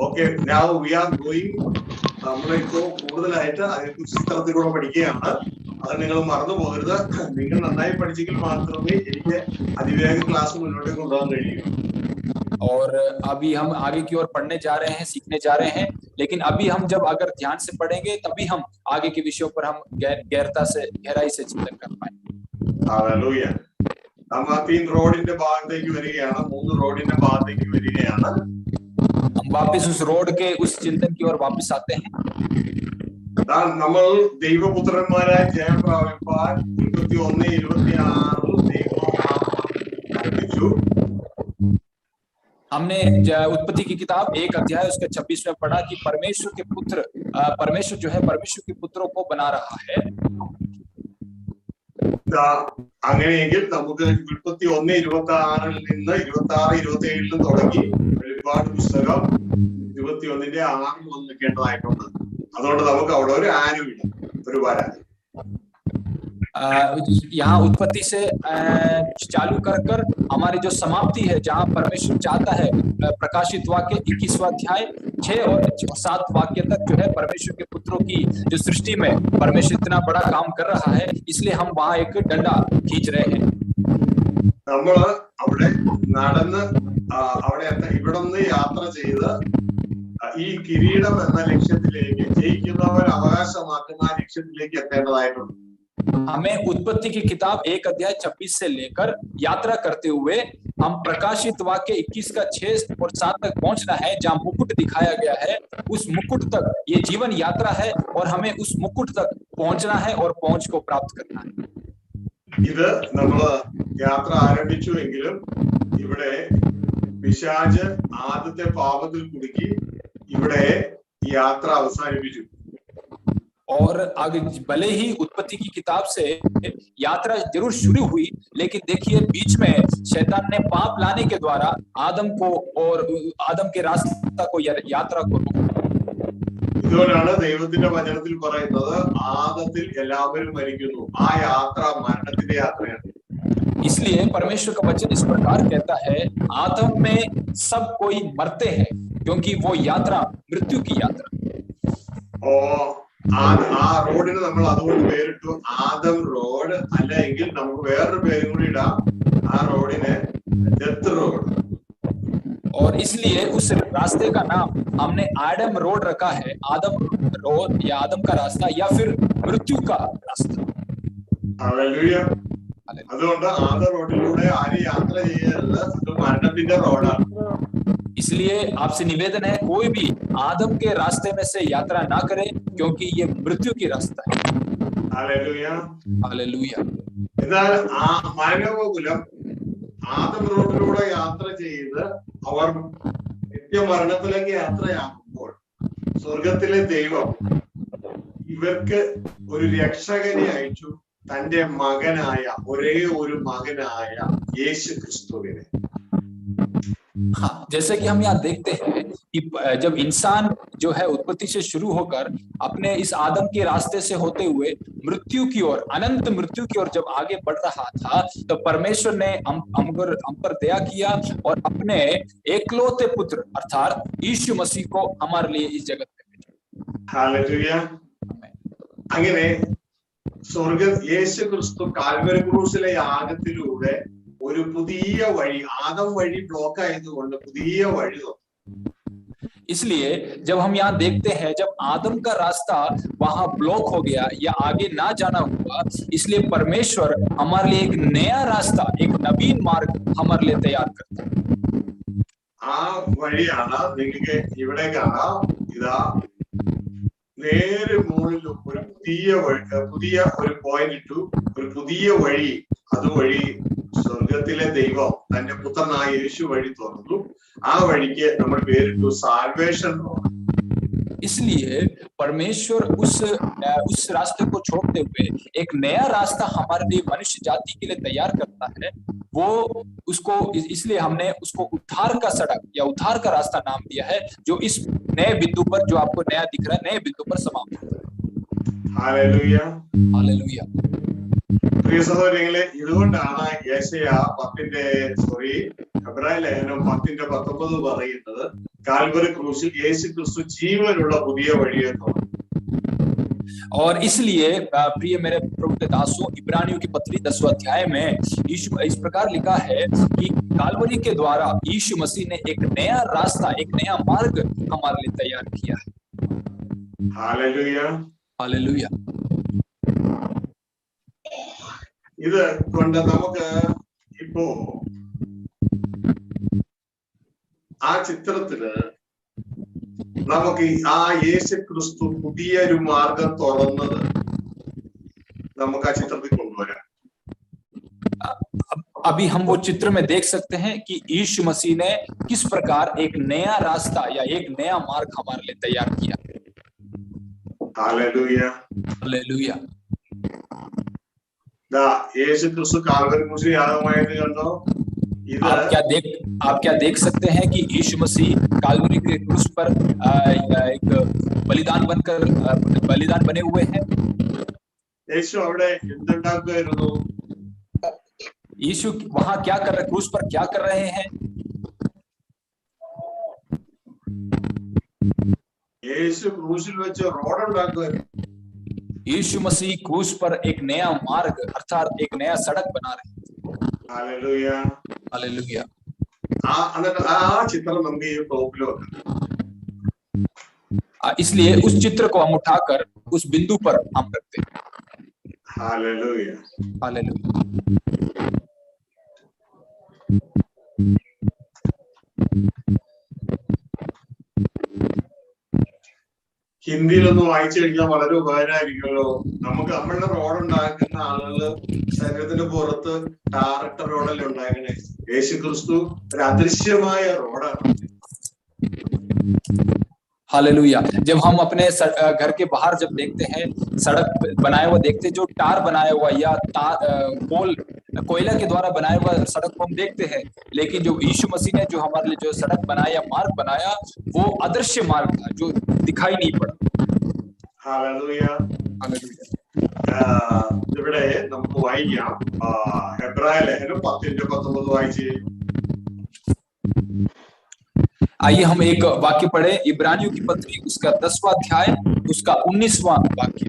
Okay, now we are going. നമ്മളിപ്പോ കൂടുതലായിട്ട് അതിനെക്കുറിച്ച് ചിത്രത്തിലൂടെ പഠിക്കുകയാണ്. അത് നിങ്ങൾ മറന്നു പോകരുത്. നിങ്ങൾ നന്നായി പഠിച്ചെങ്കിൽ മാത്രമേ എനിക്ക് അതിവേഗ ക്ലാസ് മുന്നോട്ട് കൊണ്ടുപോകാൻ കഴിയൂ. और अभी हम आगे की ओर पढ़ने जा रहे हैं, सीखने जा रहे हैं, लेकिन अभी हम जब अगर ध्यान से पढ़ेंगे तभी हम आगे के विषयों पर हम गहराई से चिंतन कर पाएंगे। ഹല്ലേലൂയ. നമ്മൾ 3 റോഡിന്റെ ഭാഗത്തേക്ക് വരികയാണ്, 3 റോഡിന്റെ ഭാഗത്തേക്ക് വരികയാണ്. हम वापस उस रोड के उस चिंतन की ओर वापस आते हैं। നമ്മൾ ദൈവപുത്രന്മാരായി ജയം പ്രാപിപ്പാൻ 21:26 ദൈവം ആരംഭിച്ചു. हमने उत्पत्ति की किताब 1 अध्याय उसके 26 में पढ़ा कि परमेश्वर के पुत्र परमेश्वर जो है परमेश्वर के पुत्रों को बना रहा है। അങ്ങനെയെങ്കിൽ നമുക്ക് 21:26 നിന്ന് 26-27 തുടങ്ങി വെളിപ്പാട് പുസ്തകം 21:6 നിൽക്കേണ്ടതായിട്ടുണ്ട്. അതുകൊണ്ട് നമുക്ക് അവിടെ ഒരു ആരോ ഇല്ല, ഒരു വര. यहाँ उत्पत्ति से चालू कर हमारी जो समाप्ति है, जहाँ परमेश्वर चाहता है प्रकाशित वाक्य 21वां अध्याय 6 और 7 वाक्य तक जो है परमेश्वर के पुत्रों की जो सृष्टि में परमेश्वर इतना बड़ा काम कर रहा है, इसलिए हम वहाँ एक डंडा खींच रहे हैं. നമ്മള് അവിടെ നടന്ന് ഇവിടെ നിന്ന് യാത്ര ചെയ്ത് ഈ കിരീടം എന്ന ലക്ഷ്യത്തിലേക്ക്, ജയിക്കുന്നവർ അവകാശമാക്കുന്ന ലക്ഷ്യത്തിലേക്ക് എത്തേണ്ടതായിട്ടുണ്ട്. हमें उत्पत्ति की किताब 1 अध्याय 26 से लेकर यात्रा करते हुए हम प्रकाशित वाक्य 21 का 6 और 7 तक पहुंचना है, जहां मुकुट दिखाया गया है. उस मुकुट तक ये जीवन यात्रा है और हमें उस मुकुट तक पहुंचना है और पहुंच को प्राप्त करना है. ഇത് നമ്മള് യാത്ര ആരംഭിച്ചുവെങ്കിലും ഇവിടെ പിശാച് ആദ്യത്തെ പാപത്തിൽ കുടുക്കി ഇവിടെ യാത്ര അവസാനിപ്പിച്ചു. और आगे भले ही उत्पत्ति की किताब से यात्रा जरूर शुरू हुई, लेकिन देखिए बीच में शैतान ने पाप लाने के द्वारा आदम को और आदम के रास्ता को यात्रा को ഇതുകൊണ്ടാണ് ദൈവത്തിന്റെ വചനത്തിൽ പറയുന്നത് ആദത്തിൽ എല്ലാവരും മരിക്കുന്നു. ആ യാത്ര മരണത്തിന്റെ യാത്രയാണ്. इसलिए परमेश्वर का वचन इस प्रकार कहता है, आदम में सब कोई मरते हैं क्योंकि वो यात्रा मृत्यु की यात्रा। ആ റോഡിന് നമ്മൾ അതുകൊണ്ട് പേരിട്ടു ആദം റോഡ്, അല്ലെങ്കിൽ നമുക്ക് വേറൊരു പേരും കൂടി ഇടാം, ആ റോഡിന് ഡെത്ത് റോഡ്। और इसलिए उस रास्ते का नाम हमने आदम रोड रखा है, आदम रोड या आदम का रास्ता या फिर मृत्यु का रास्ता। ഹല്ലേലൂയ। അതുകൊണ്ട് ആദം റോഡിലൂടെ ആരും യാത്ര ചെയ്യരുത്, അത് മരണത്തിന്റെ റോഡാണ്। इसलिए आपसे निवेदन है, कोई भी आदम के रास्ते में से यात्रा ना करे क्योंकि ये मृत्यु की रास्ता है। ഹല്ലേലൂയ। हालेलुया। എന്നാൽ ആ മാനവകുലം ആദം റോഡിലൂടെ യാത്ര ചെയ്ത് അവർ നിത്യമരണത്തിലേക്ക് യാത്രയാകുമ്പോൾ സ്വർഗത്തിലെ ദൈവം ഇവർക്ക് ഒരു രക്ഷകനെ അയച്ചു, തന്റെ മകനായ ഒരേ ഒരു മകനായ യേശു ക്രിസ്തുവിനെ। हाँ, जैसे कि हम यहाँ देखते हैं कि जब इंसान जो है उत्पत्ति से शुरू होकर अपने इस आदम के रास्ते से होते हुए मृत्यु की ओर, अनंत मृत्यु की ओर जब आगे बढ़ रहा था, तो परमेश्वर ने हम पर दया किया और अपने एकलौते पुत्र अर्थात यीशु मसीह को हमारे लिए इस जगत में भेजा। ഹല്ലേലൂയ। അങ്ങനെ സ്വർഗ യേശു ക്രിസ്തു കാൽവരി ക്രൂസിലെ യാഗത്തിലൂടെ ഒരു പുതിയ വഴി, ആദം വഴി ബ്ലോക്ക് ആയതുകൊണ്ട് പുതിയ വഴി തുറന്നു। इसलिए जब हम यहाँ देखते हैं, जब आदम का रास्ता वहां ब्लॉक हो गया या आगे ना जाना हुआ, इसलिए परमेश्वर हमारे लिए एक नया रास्ता, एक नवीन मार्ग हमारे लिए तैयार करता है। ആ വഴിയാണ് നിങ്ങൾക്ക് ഇവിടെ കാണാം, ഇതാ നേരെ മുകളിൽ ഒരു പുതിയ ഒരു പോയിന്റ് ഇട്ടു, ഒരു പുതിയ വഴി, അതുവഴി സ്വർഗത്തിലെ ദൈവം തന്റെ പുത്രനായ യേശു വഴി തുറന്നു। ആ വഴിക്ക് നമ്മൾ പേരിട്ടു സാൽവേഷൻ റോഡ്। इसलिए परमेश्वर उस रास्ते को छोड़ते हुए एक नया रास्ता हमारे लिए मनुष्य जाति के लिए तैयार करता है। वो उसको इसलिए हमने उसको उद्धार का सड़क या उद्धार का रास्ता नाम दिया है, जो इस नए बिंदु पर, जो आपको नया दिख रहा है, नए बिंदु पर समाप्त होता है। ഹല്ലേലൂയ। हालेलुया। പ്രിയ സഹോദരങ്ങളെ, ഇതുകൊണ്ടാണ് യെശയ്യാ എബ്രായ ലേഖനം 10:19 പറയുന്നത്, കാൽവരി ക്രൂശിൽ യേശു ക്രിസ്തു ജീവനുള്ള പുതിയ വഴിയെ തുറന്നു। और इसलिए प्रिय मेरे प्रभु के दासों, इब्रानियों की पत्री 10वां अध्याय में यीशु इस प्रकार लिखा है कि काल्वरी के द्वारा यीशु मसीह ने एक नया रास्ता, एक नया मार्ग हमारे लिए तैयार किया है। ഹല്ലേലൂയ। हालेलुया। ഇത് കൊണ്ട് നമുക്ക് ഇപ്പോ ആ ചിത്രത്തില് നമുക്ക് ആ യേശു ക്രിസ്തു പുതിയൊരു മാർഗം തുറന്നത് നമുക്ക് ആ ചിത്രത്തിൽ കൊണ്ടുവരാം। अभी हम वो चित्र में देख सकते हैं कि यीशु मसीह ने किस प्रकार एक नया रास्ता या एक नया मार्ग हमारे लिए तैयार किया। हालेलुया। हालेलुया। യേശു ക്രിസ്തു കാൽവരി ക്രൂശിൽ യാഗമായത് കണ്ടോ? आप क्या देख सकते हैं कि यीशु मसीह काल्वरी के क्रूस पर एक बलिदान बने हुए हैं। യേശു അവിടെ എന്തുണ്ടാക്കുമായിരുന്നു? यीशु वहां क्या कर रहे, क्रूस पर क्या कर रहे हैं? യേശു ക്രൂശിൽ വെച്ച് റോഡ് ഉണ്ടാക്കുമായിരുന്നു। यीशु मसीह क्रूस पर एक नया मार्ग अर्थात एक नया सड़क बना रहे हैं। हालेलुया। हालेलुया। ആ ചിത്രം നമുക്ക് ഈ ടോപ്പിൽ വെക്കാം। इसलिए उस चित्र को हम उठाकर उस बिंदु पर हम रखते हैं। हालेलुया। हालेलुया। ഹിന്ദിയിലൊന്ന് വായിച്ചു കഴിഞ്ഞാൽ വളരെ ഉപകാരമായിരിക്കുമല്ലോ. നമുക്ക് നമ്മളുടെ റോഡ് ഉണ്ടാക്കുന്ന ആളുകള് ശരീരത്തിന്റെ പുറത്ത് ടാറിട്ട റോഡല്ലേ ഉണ്ടാക്കണേ. യേശു ക്രിസ്തു ഒരു അദൃശ്യമായ റോഡാണ്। हालेलुया। जब हम अपने घर के बाहर जब देखते हैं सड़क बनाया हुआ देखते हैं, जो टार बनाया हुआ या कोयला के द्वारा बनाया हुआ सड़क को हम देखते हैं, लेकिन जो यीशु मसीह ने जो हमारे लिए जो सड़क बनाया, मार्ग बनाया, वो अदृश्य मार्ग था जो दिखाई नहीं पड़ा। हालेलुया। ഇവിടെ നമുക്ക് വായിക്കാം ഹെബ്രായ ലേഖനം 10:19 വായിച്ച്. आइए हम एक वाक्य पढ़े, इब्रानियों की पत्री उसका 10वां अध्याय उसका 19वां वाक्य।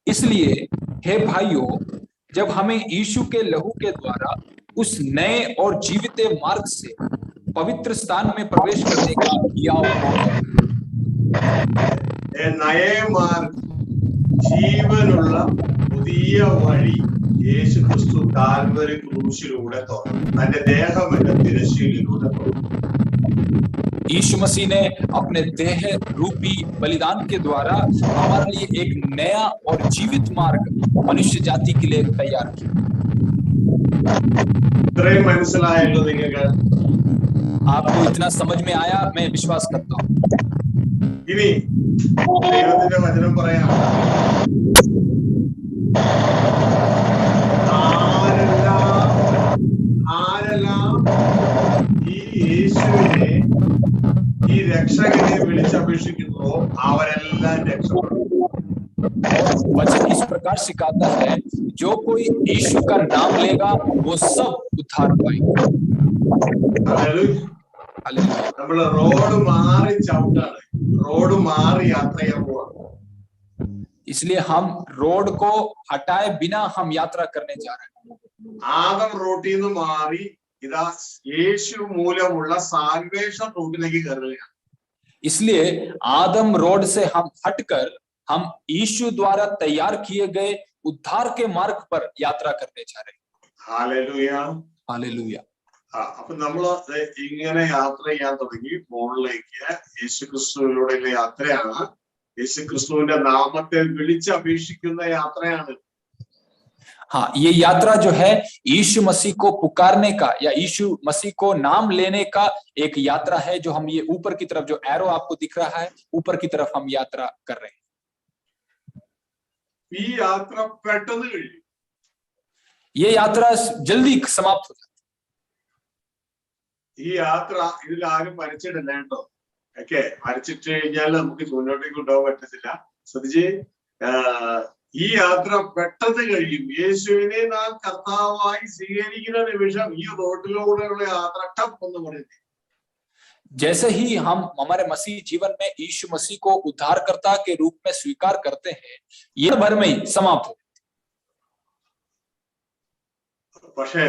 इसलिए हे भाइयों, जब हमें यीशु के लहू के द्वारा उस नए और जीवित मार्ग से पवित्र स्थान में प्रवेश करने का नए मार्ग ജീവനുള്ള പുതിയ വഴി യേശു ക്രിസ്തു കാൽവരി ക്രൂശിലൂടെ തുറന്നു, തന്റെ ദേഹമെന്ന തിരശ്ശീലിലൂടെ തുറന്നു. यीशु मसीह ने अपने देह रूपी बलिदान के द्वारा हमारे लिए एक नया और जीवित मार्ग मनुष्य जाति के लिए तैयार किया। ഇത്രയും മനസ്സിലായല്ലോ നിങ്ങൾക്ക്? आपको इतना समझ में आया? मैं विश्वास करता हूँ। ഇനി ദൈവത്തിന്റെ വചനം പറയാം. ആരെല്ലാം ഈ യേശുവിനെ, ഈ രക്ഷകനെ വിളിച്ചപേക്ഷിക്കുന്നു അവരെല്ലാം രക്ഷപ്പെടും. वचन इस प्रकार सिखाता है, जो कोई यीशु का नाम लेगा वो सब उद्धार पाएंगे। നമ്മള് റോഡ് മാറി ചവിട്ടാണ്, റോഡ് മാറി യാത്ര ചെയ്യാൻ പോവാണ്. इसलिए हम रोड को हटाए बिना हम यात्रा करने जा रहे हैं। ആദം റോട്ടിൽ നിന്ന് മാറി ഇതാ യേശു മൂലമുള്ള സാൽവേഷൻ റൂട്ടിലേക്ക് കയറുകയാണ്. इसलिए आदम रोड से हम हटकर हम यीशु द्वारा तैयार किए गए उद्धार के मार्ग पर यात्रा करने जा रहे हैं। Hallelujah, hallelujah. അപ്പൊ നമ്മള് ഇങ്ങനെ യാത്ര ചെയ്യാൻ തുടങ്ങി. മുകളിലേക്ക് യേശുക്രിസ്തുവിലൂടെയുള്ള യാത്രയാണ്. യേശുക്രിസ്തുവിന്റെ നാമത്തെ വിളിച്ചപേക്ഷിക്കുന്ന യാത്രയാണ്. हाँ, ये यात्रा जो है यीशु मसीह को पुकारने का या यीशु मसीह को नाम लेने का एक यात्रा है, जो हम ये ऊपर की तरफ जो एरो आपको दिख रहा है ऊपर की तरफ हम यात्रा कर रहे हैं। ഈ യാത്ര പെട്ടെന്ന് കഴിയും. ये यात्रा जल्दी समाप्त हो जाती है। ഈ യാത്ര ഇതിൽ ആരും മരിച്ചിട്ടില്ല കേട്ടോ. ഓക്കെ, മരിച്ചിട്ട് കഴിഞ്ഞാൽ നമുക്ക് മുന്നോട്ടേക്ക് കൊണ്ടുപോകാൻ പറ്റത്തില്ല. ശ്രദ്ധിച്ച്, ഈ യാത്ര പെട്ടെന്ന് കഴിയും. യേശുവിനെ നാം കർത്താവായി സ്വീകരിക്കുന്ന നിമിഷം ഈ റോഡിലൂടെയുള്ള യാത്ര ടപ്പ് എന്ന് പറയുന്നത്. जैसे ही हम हमारे मसीह जीवन में यीशु मसीह को उद्धारकर्ता के रूप में स्वीकार करते हैं, ये भर में ही समाप्त हो। പക്ഷേ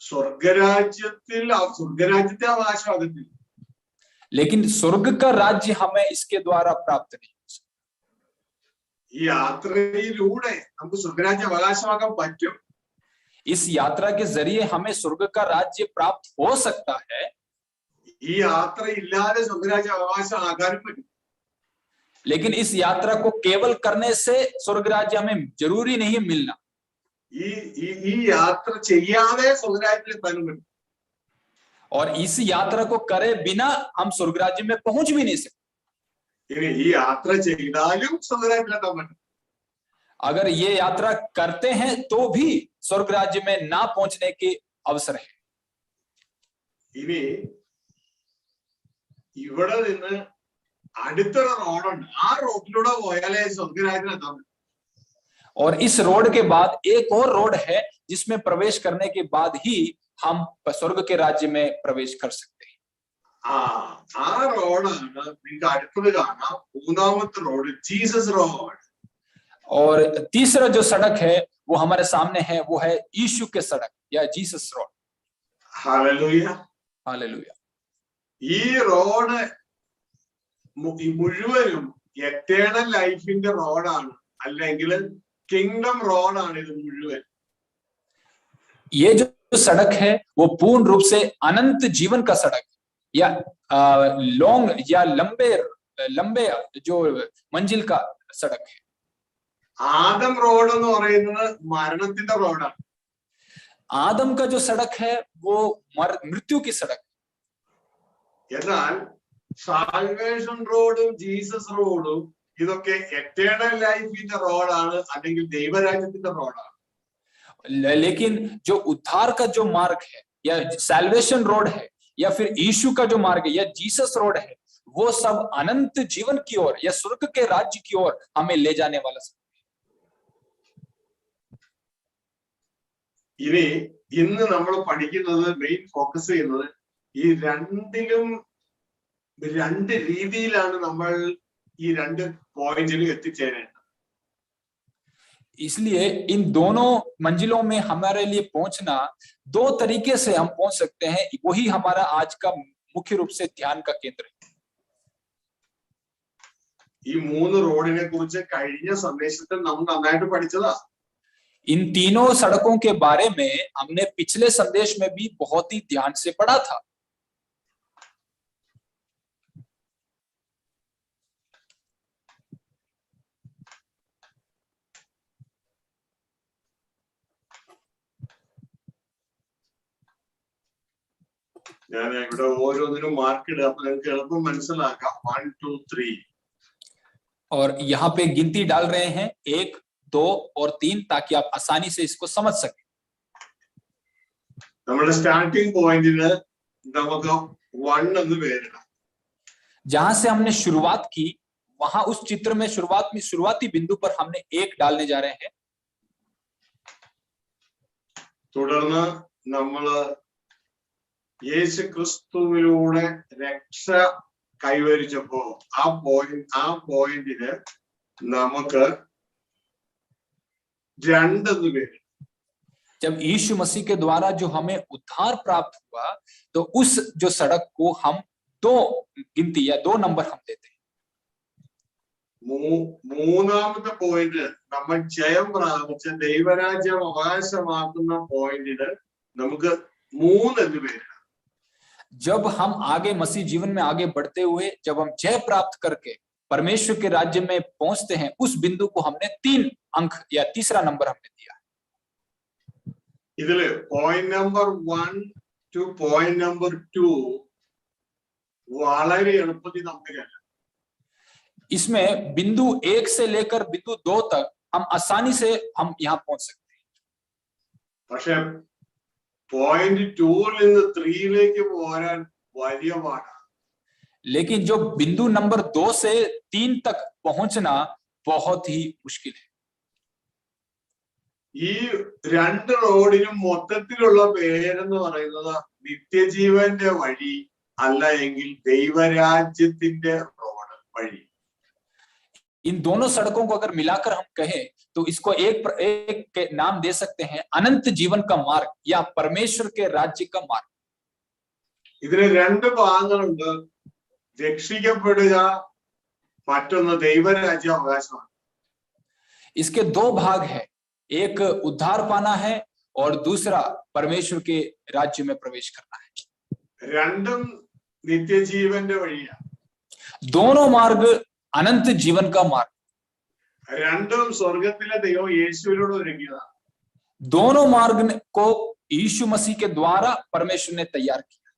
സ്വർഗരാജ്യത്തെ അവകാശമാകത്തില്ല. लेकिन स्वर्ग का राज्य हमें इसके द्वारा प्राप्त नहीं हो सकता। ഈ യാത്രയിലൂടെ നമുക്ക് സ്വർഗരാജ്യം അവകാശമാക്കാൻ പറ്റും. इस यात्रा के जरिए हमें स्वर्ग का राज्य प्राप्त हो सकता है। ഈ യാത്ര ഇല്ലാതെ സ്വർഗരാജ്യം അവകാശമാകാനും പറ്റും. लेकिन इस यात्रा को केवल करने से स्वर्ग राज्य हमें जरूरी नहीं मिलना। ഈ യാത്ര ചെയ്യാതെ സ്വർഗരാജ്യത്തിൽ എത്താനും പറ്റും. और इस यात्रा को करे बिना हम स्वर्ग राज्य में पहुंच भी नहीं सकते। ഇനി ഈ യാത്ര ചെയ്താലും സ്വർഗരാജ്യത്തിൽ എത്താൻ പറ്റും. अगर ये यात्रा करते हैं तो भी स्वर्ग राज्य में ना पहुंचने के अवसर है। ഇനി ഇവിടെ നിന്ന് അടുത്തൊരു റോഡുണ്ട്. ആ റോഡിലൂടെ പോയാലേ സ്വർഗരാജ്യത്തിൽ എത്താൻ പറ്റും. और इस रोड के बाद एक और रोड है जिसमें प्रवेश करने के बाद ही हम स्वर्ग के राज्य में प्रवेश कर सकते हैं। ആ റോഡാണ് നിങ്ങൾക്ക് അടുത്തത് കാണാം. മൂന്നാമത്തെ റോഡ് ജീസസ് റോഡ്. और तीसरा जो सड़क है वो हमारे सामने है, वो है यीशु के सड़क या जीसस रोड। Hallelujah, hallelujah. ഈ റോഡ് മുഴുവനും എറ്റേണൽ ലൈഫിന്റെ റോഡാണ്, അല്ലെങ്കിൽ കിങ്ഡം റോഡാണ് ഇത് മുഴുവൻ. ये जो सड़क है वो पूर्ण रूप से अनंत जीवन का सड़क या लॉन्ग या लंबे जो मंजिल का सड़क है। ആദം റോഡ് എന്ന് പറയുന്നത് മരണത്തിന്റെ റോഡാണ്. आदम का जो सड़क है वो मृत्यु की सड़क है। എന്നാൽ സാൽവേഷൻ റോഡും ജീസസ് റോഡും ഇതൊക്കെ എറ്റേണൽ ലൈഫിന്റെ റോഡാണ്, അല്ലെങ്കിൽ ദൈവരാജ്യത്തിന്റെ റോഡാണ്. लेकिन जो उद्धार का जो मार्ग है या सैल्वेशन रोड है या फिर यीशु का जो मार्ग है या जीसस रोड है, वो सब अनंत जीवन की ओर या स्वर्ग के राज्य की ओर हमें ले जाने वाला सब। ഇനി ഇന്ന് നമ്മൾ പഠിക്കുന്നത് മെയിൻ ഫോക്കസ് ചെയ്യുന്നത് ഈ രണ്ടിലും രണ്ട് രീതിയിലാണ് നമ്മൾ ഈ രണ്ട് പോയിന്റിൽ എത്തിച്ചേരേണ്ടത്. इसलिए इन दोनों मंजिलों में हमारे लिए पहुंचना दो तरीके से हम पहुंच सकते हैं, वही हमारा आज का मुख्य रूप से ध्यान का केंद्र है। ഈ മൂന്ന് റോഡിനെ കുറിച്ച് കഴിഞ്ഞ സന്ദേശത്തിൽ നമ്മൾ നന്നായിട്ട് പഠിച്ചതാ. इन तीनों सड़कों के बारे में हमने पिछले संदेश में भी बहुत ही ध्यान से पढ़ा था। ഞാൻ ഇവിടെ ഓരോന്നിനും മാർക്ക് ഇടുക, അപ്പൊ നിങ്ങൾക്ക് എളുപ്പം മനസ്സിലാക്കാം. 1 2 3. और यहाँ पे गिनती डाल रहे हैं 1 2 और 3 ताकि आप आसानी से इसको समझ सकें। നമ്മുടെ സ്റ്റാർട്ടിംഗ് പോയിന്റിന് നമുക്ക് 1 എന്ന് പേരിടാം. जहां से हमने शुरुआत की वहां उस चित्र में शुरुआती बिंदु पर हमने 1 डालने जा रहे हैं। തുടർന്ന് നമ്മള് യേശു ക്രിസ്തുവിലൂടെ രക്ഷ കൈവരിച്ചപ്പോ ആ പോയിന്റിന് നമുക്ക് 2 എന്ന് പേര്. जब यीशु मसीह के द्वारा जो हमें उद्धार प्राप्त हुआ तो उस जो सड़क को हम 2 गिनती या 2 नंबर हम देते हैं। മൂന്നാമത്തെ പോയിന്റ് നമ്മൾ ജയം പ്രാപിച്ച ദൈവരാജ്യം അവകാശമാക്കുന്ന പോയിന്റിന് നമുക്ക് 3 എന്ന് പേര്. जब हम आगे मसीह जीवन में आगे बढ़ते हुए जब हम जय प्राप्त करके परमेश्वर के राज्य में पहुंचते हैं उस बिंदु को हमने 3 अंक या तीसरा नंबर हमने दिया। ഇതില് point number 1 two point number 2 വളരെ എളുപ്പത്തിൽ നമുക്കറിയാം. इसमें बिंदु 1 से लेकर बिंदु 2 तक हम आसानी से हम यहाँ पहुंच सकते हैं। പക്ഷെ പോയിന്റ് 2 നിന്ന് 3 പോരാൻ വലിയ പാടാണ്. लेकिन जो बिंदु नंबर 2 से 3 तक पहुंचना बहुत ही मुश्किल है। ഈ രണ്ട് റോഡിനും മൊത്തത്തിലുള്ള പേരെന്ന് പറയുന്നത് നിത്യജീവന്റെ വഴി അല്ല എങ്കിൽ ദൈവരാജ്യത്തിന്റെ റോഡ് വഴി. इन दोनों सड़कों को अगर मिलाकर हम कहें तो इसको एक नाम दे सकते हैं अनंत जीवन का मार्ग या परमेश्वर के राज्य का मार्ग। ഇതിന് 2 ഭാഗങ്ങളുണ്ട്. രക്ഷിക്കപ്പെടുക, മറ്റൊന്ന് ദൈവരാജ്യ അവകാശമാണ്. इसके 2 भाग हैं, एक उद्धार पाना है और दूसरा परमेश्वर के राज्य में प्रवेश करना है। രണ്ടും നിത്യജീവന്റെ വഴിയാണ്. दोनों मार्ग अनंत जीवन का मार्ग, രണ്ടും സ്വർഗത്തിലെ ദൈവം യേശുവിലൂടെ ഒരുക്കിയതാണ്. दोनों मार्ग को यीशु मसीह के द्वारा परमेश्वर ने तैयार किया।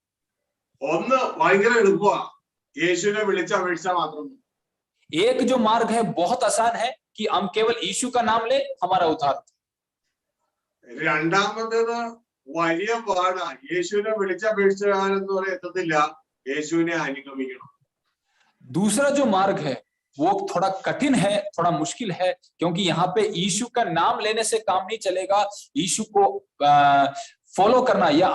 ഒന്ന് ഭയങ്കര എളുപ്പമാണ്, യേശുവിനെ വിളിച്ചപേക്ഷിച്ചാൽ മാത്രം. एक जो मार्ग है बहुत आसान है कि हम केवल यीशु का नाम ले हमारा उद्धार। രണ്ടാമത്തേത് വലിയ പാടാണ്. യേശുവിനെ വിളിച്ചപേക്ഷിച്ചാലെന്ന് പറയാൻ എത്തത്തില്ല, യേശുവിനെ അനുഗമിക്കണം. दूसरा जो मार्ग है वो थोड़ा कठिन है, थोड़ा मुश्किल है, क्योंकि यहाँ पे यीशु का नाम लेने से काम नहीं चलेगा। यीशु को फॉलो करना या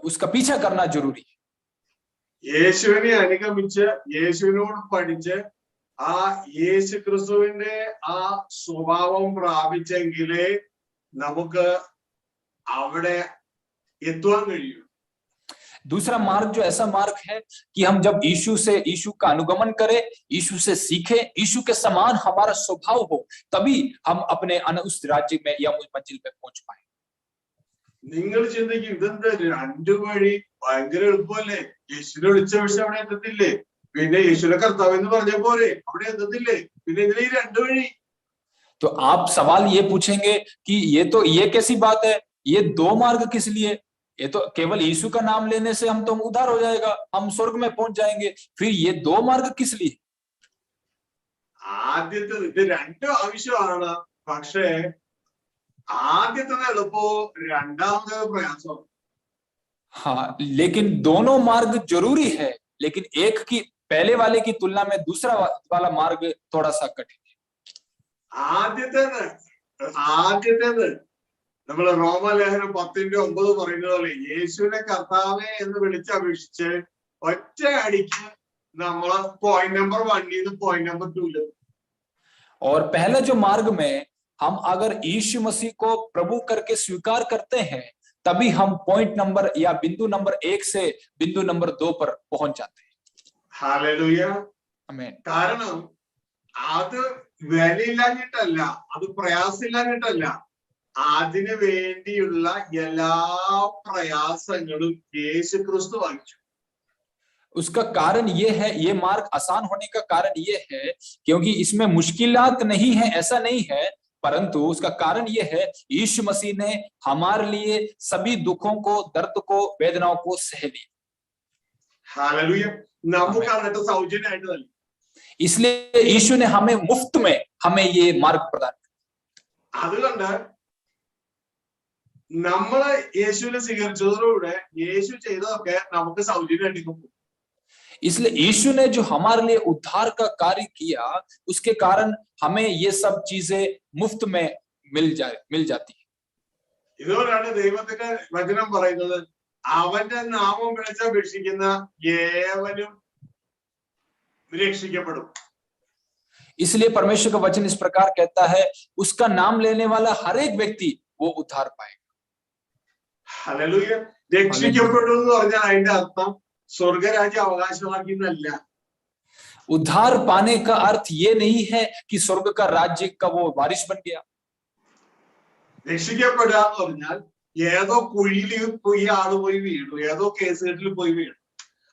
उसका पीछा करना जरूरी है। യേശുവിനെ അനുഗമിച്ച് യേശുവിനോട് പഠിച്ച് ആ യേശു ക്രിസ്തുവിന്റെ ആ സ്വഭാവം പ്രാപിച്ചെങ്കിലേ നമുക്ക് അവിടെ എത്തുവാൻ കഴിയും. दूसरा मार्ग जो ऐसा मार्ग है कि हम जब यीशु का अनुगमन करें, यीशु से सीखें, यीशु के समान हमारा स्वभाव हो, तभी हम अपने उस राज्य में या उस मंजिल पे पहुंच पाए। നിങ്ങൾ ചിന്തിക്കും ഇതെന്താ 2 വഴി, ഭയങ്കര എളുപ്പമല്ലേ, യേശുവിനെ വിളിച്ചപേക്ഷിച്ച് അവിടെ എത്തത്തില്ലേ, പിന്നെ യേശുവിനെ കർത്താവ് എന്ന് പറഞ്ഞ പോരെ അവിടെ എത്തത്തില്ലേ, പിന്നെ ഇതിൽ ഈ 2 വഴി. तो आप सवाल ये पूछेंगे कि ये कैसी बात है, ये 2 मार्ग किस लिए? ये तो केवल यीशु का नाम लेने से हम तो उद्धार हो जाएगा, हम स्वर्ग में पहुंच जाएंगे, फिर ये 2 मार्ग किस लिए? ആദ്യത്തെ ഇത് 2 ആവശ്യമാണ്, പക്ഷേ ആദ്യത്തെ എളുപ്പവും രണ്ടാമത്തെ പ്രയാസവും. हाँ, लेकिन दोनों मार्ग जरूरी है, लेकिन एक की पहले वाले की तुलना में दूसरा वाला मार्ग थोड़ा सा कठिन है। ആദ്യത്തേത് നമ്മള് റോമലേഖനം 10:9 പറയുന്നത് പോലെ യേശുവിനെ കർത്താവേ എന്ന് വിളിച്ചപേക്ഷിച്ച് ഒറ്റ അടിക്ക് നമ്മള് പോയിന്റ് നമ്പർ 1 പോയിന്റ് नंबर 2 और पहला जो मार्ग में हम अगर यीशु मसीह को प्रभु करके स्वीकार करते हैं, तभी हम पॉइंट नंबर या बिंदु नंबर 1 से बिंदु नंबर 2 पर पहुंच जाते हैं। हालेलुया। आमीन। കാരണം അത് വിലയില്ലാഞ്ഞിട്ടല്ല, അത് പ്രയാസമില്ലാഞ്ഞിട്ടല്ല, അതിനു വേണ്ടിയുള്ള എല്ലാ പ്രയാസങ്ങളും യേശു ക്രിസ്തു വഹിച്ചു. उसका कारण ये है, ये मार्ग आसान होने का कारण ये है क्योंकि इसमें मुश्किलात नहीं है, ऐसा नहीं है, परंतु उसका कारण ये है यीशु मसीह ने हमारे लिए सभी दुखों को, दर्द को, वेदनाओं को सह लिया। हालेलुया। നമുക്കാണ് ഇത് സൗജന്യമായിട്ട് നൽകി. इसलिए यीशु ने हमें मुफ्त में हमें ये मार्ग प्रदान किया। അതുകൊണ്ട് നമ്മള് യേശുവിനെ സ്വീകരിച്ചതോടുകൂടെ യേശു ചെയ്തതൊക്കെ നമുക്ക് സൗജന്യമായിട്ട് കിട്ടും. इसलिए यीशु ने जो हमारे लिए उद्धार का कार्य किया, उसके कारण हमें ये सब चीजें मुफ्त में मिल जाती है। ഇതുകൊണ്ടാണ് ദൈവത്തിന്റെ വചനം പറയുന്നത്, അവന്റെ നാമം വിളിച്ചപേക്ഷിക്കുന്ന ഏവനും രക്ഷിക്കപ്പെടും. इसलिए परमेश्वर का वचन इस प्रकार कहता है, उसका नाम लेने वाला हर एक व्यक्ति वो उद्धार पाएगा। ഹല്ലേലൂയ। രക്ഷിക്കപ്പെടും എന്ന് പറഞ്ഞാൽ അതിന്റെ അർത്ഥം സ്വർഗരാജ്യ അവകാശമാക്കി എന്നല്ല. उद्धार पाने का अर्थ ये नहीं है कि स्वर्ग का राज्य का वो वारिस बन गया। രക്ഷിക്കപ്പെടുക എന്ന് പറഞ്ഞാൽ ഏതോ കുഴിയിൽ ഈ ആള് പോയി വീണു, ഏതോ കേസുകെട്ടിൽ പോയി വീണു,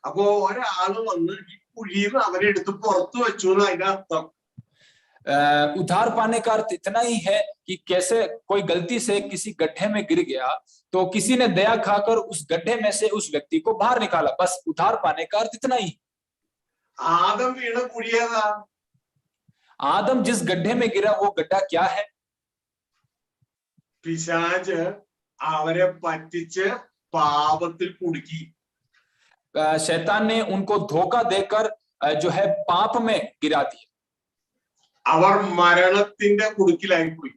അപ്പോ ഒരാള് വന്ന് ഈ കുഴിയിൽ നിന്ന് അവനെ എടുത്ത് പുറത്തു വെച്ചു എന്ന് അതിന്റെ അർത്ഥം. उद्धार पाने का अर्थ इतना ही है कि कैसे कोई गलती से किसी गड्ढे में गिर गया तो किसी ने दया खाकर उस गड्ढे में से उस व्यक्ति को बाहर निकाला, बस उद्धार पाने का अर्थ इतना ही। ആദം വീണ കുഴിയേതാ? आदम जिस गड्ढे में गिरा वो गड्ढा क्या है? പിശാച് അവരെ പറ്റിച്ച് പാപത്തിൽ കുടുക്കി. शैतान ने उनको धोखा देकर जो है पाप में गिरा दिया। അവർ മരണത്തിന്റെ കുടുക്കിലായി പോയി.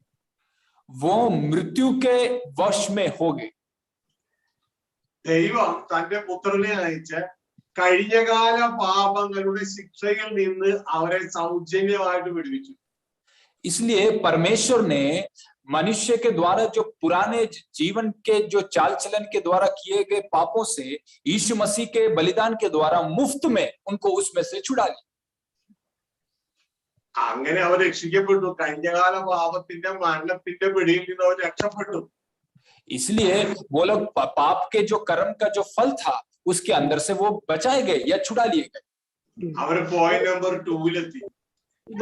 वो मृत्यु के वश में हो गए। ദൈവം തന്റെ പുത്രനെ അയച്ച് കഴിഞ്ഞകാല പാപങ്ങളുടെ ശിക്ഷയിൽ നിന്ന് അവരെ സൗജന്യമായിട്ട് വിടുവിച്ചു. इसलिए परमेश्वर ने मनुष्य के द्वारा जो पुराने जीवन के जो चाल चलन के द्वारा किए गए पापों से यीशु मसीह के बलिदान के द्वारा मुफ्त में उनको उसमें से छुड़ा लिया। അങ്ങനെ അവർ രക്ഷിക്കപ്പെട്ടു. കഴിഞ്ഞകാല പാപത്തിന്റെ മരണത്തിന്റെ പിടിയിൽ നിന്ന് അവർ രക്ഷപ്പെട്ടു. इसलिए वो लोग पाप के जो कर्म का जो फल था उसके अंदर से वो बचाए गए या छुड़ा लिए गए। അവർ പോയിന്റ് नंबर 2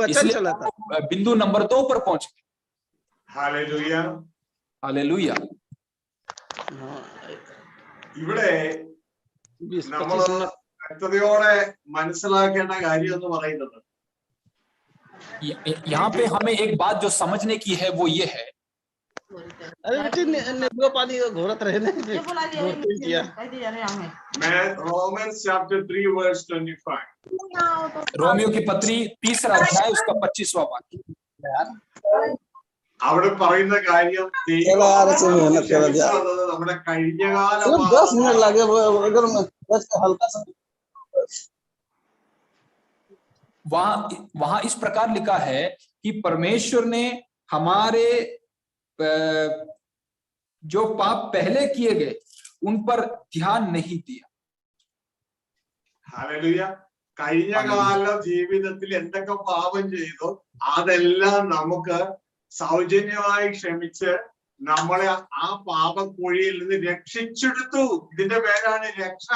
इसलिए बिंदु नंबर 2 पर पहुंच गए। हालेलुया। हालेलुया। ഇവിടെ നമ്മൾ വ്യക്തതയോടെ മനസ്സിലാക്കേണ്ട കാര്യം എന്ന് പറയുന്നത്, यहाँ पे हमें एक बात जो समझने की है वो ये है, मैं रोमन्स चैप्टर 3 वर्स 25, रोमियो की पत्री 3 अध्याय उसका 25वां वाक्य, അവിടെ പറയുന്ന കാര്യം നമ്മുടെ കഴിഞ്ഞകാല वहां इस प्रकार लिखा है कि परमेश्वर ने हमारे जो पाप पहले किए गए उन पर ध्यान नहीं दिया। हालेलुया। കഴിഞ്ഞകാല ജീവിതത്തിൽ എന്തൊക്കെ പാപം ചെയ്തോ അതെല്ലാം നമുക്ക് സൗജന്യമായി ക്ഷമിച്ച് നമ്മളെ ആ പാപക്കുഴിയിൽ നിന്ന് രക്ഷിച്ചെടുത്തു. ഇതിന്റെ പേരാണ് രക്ഷ.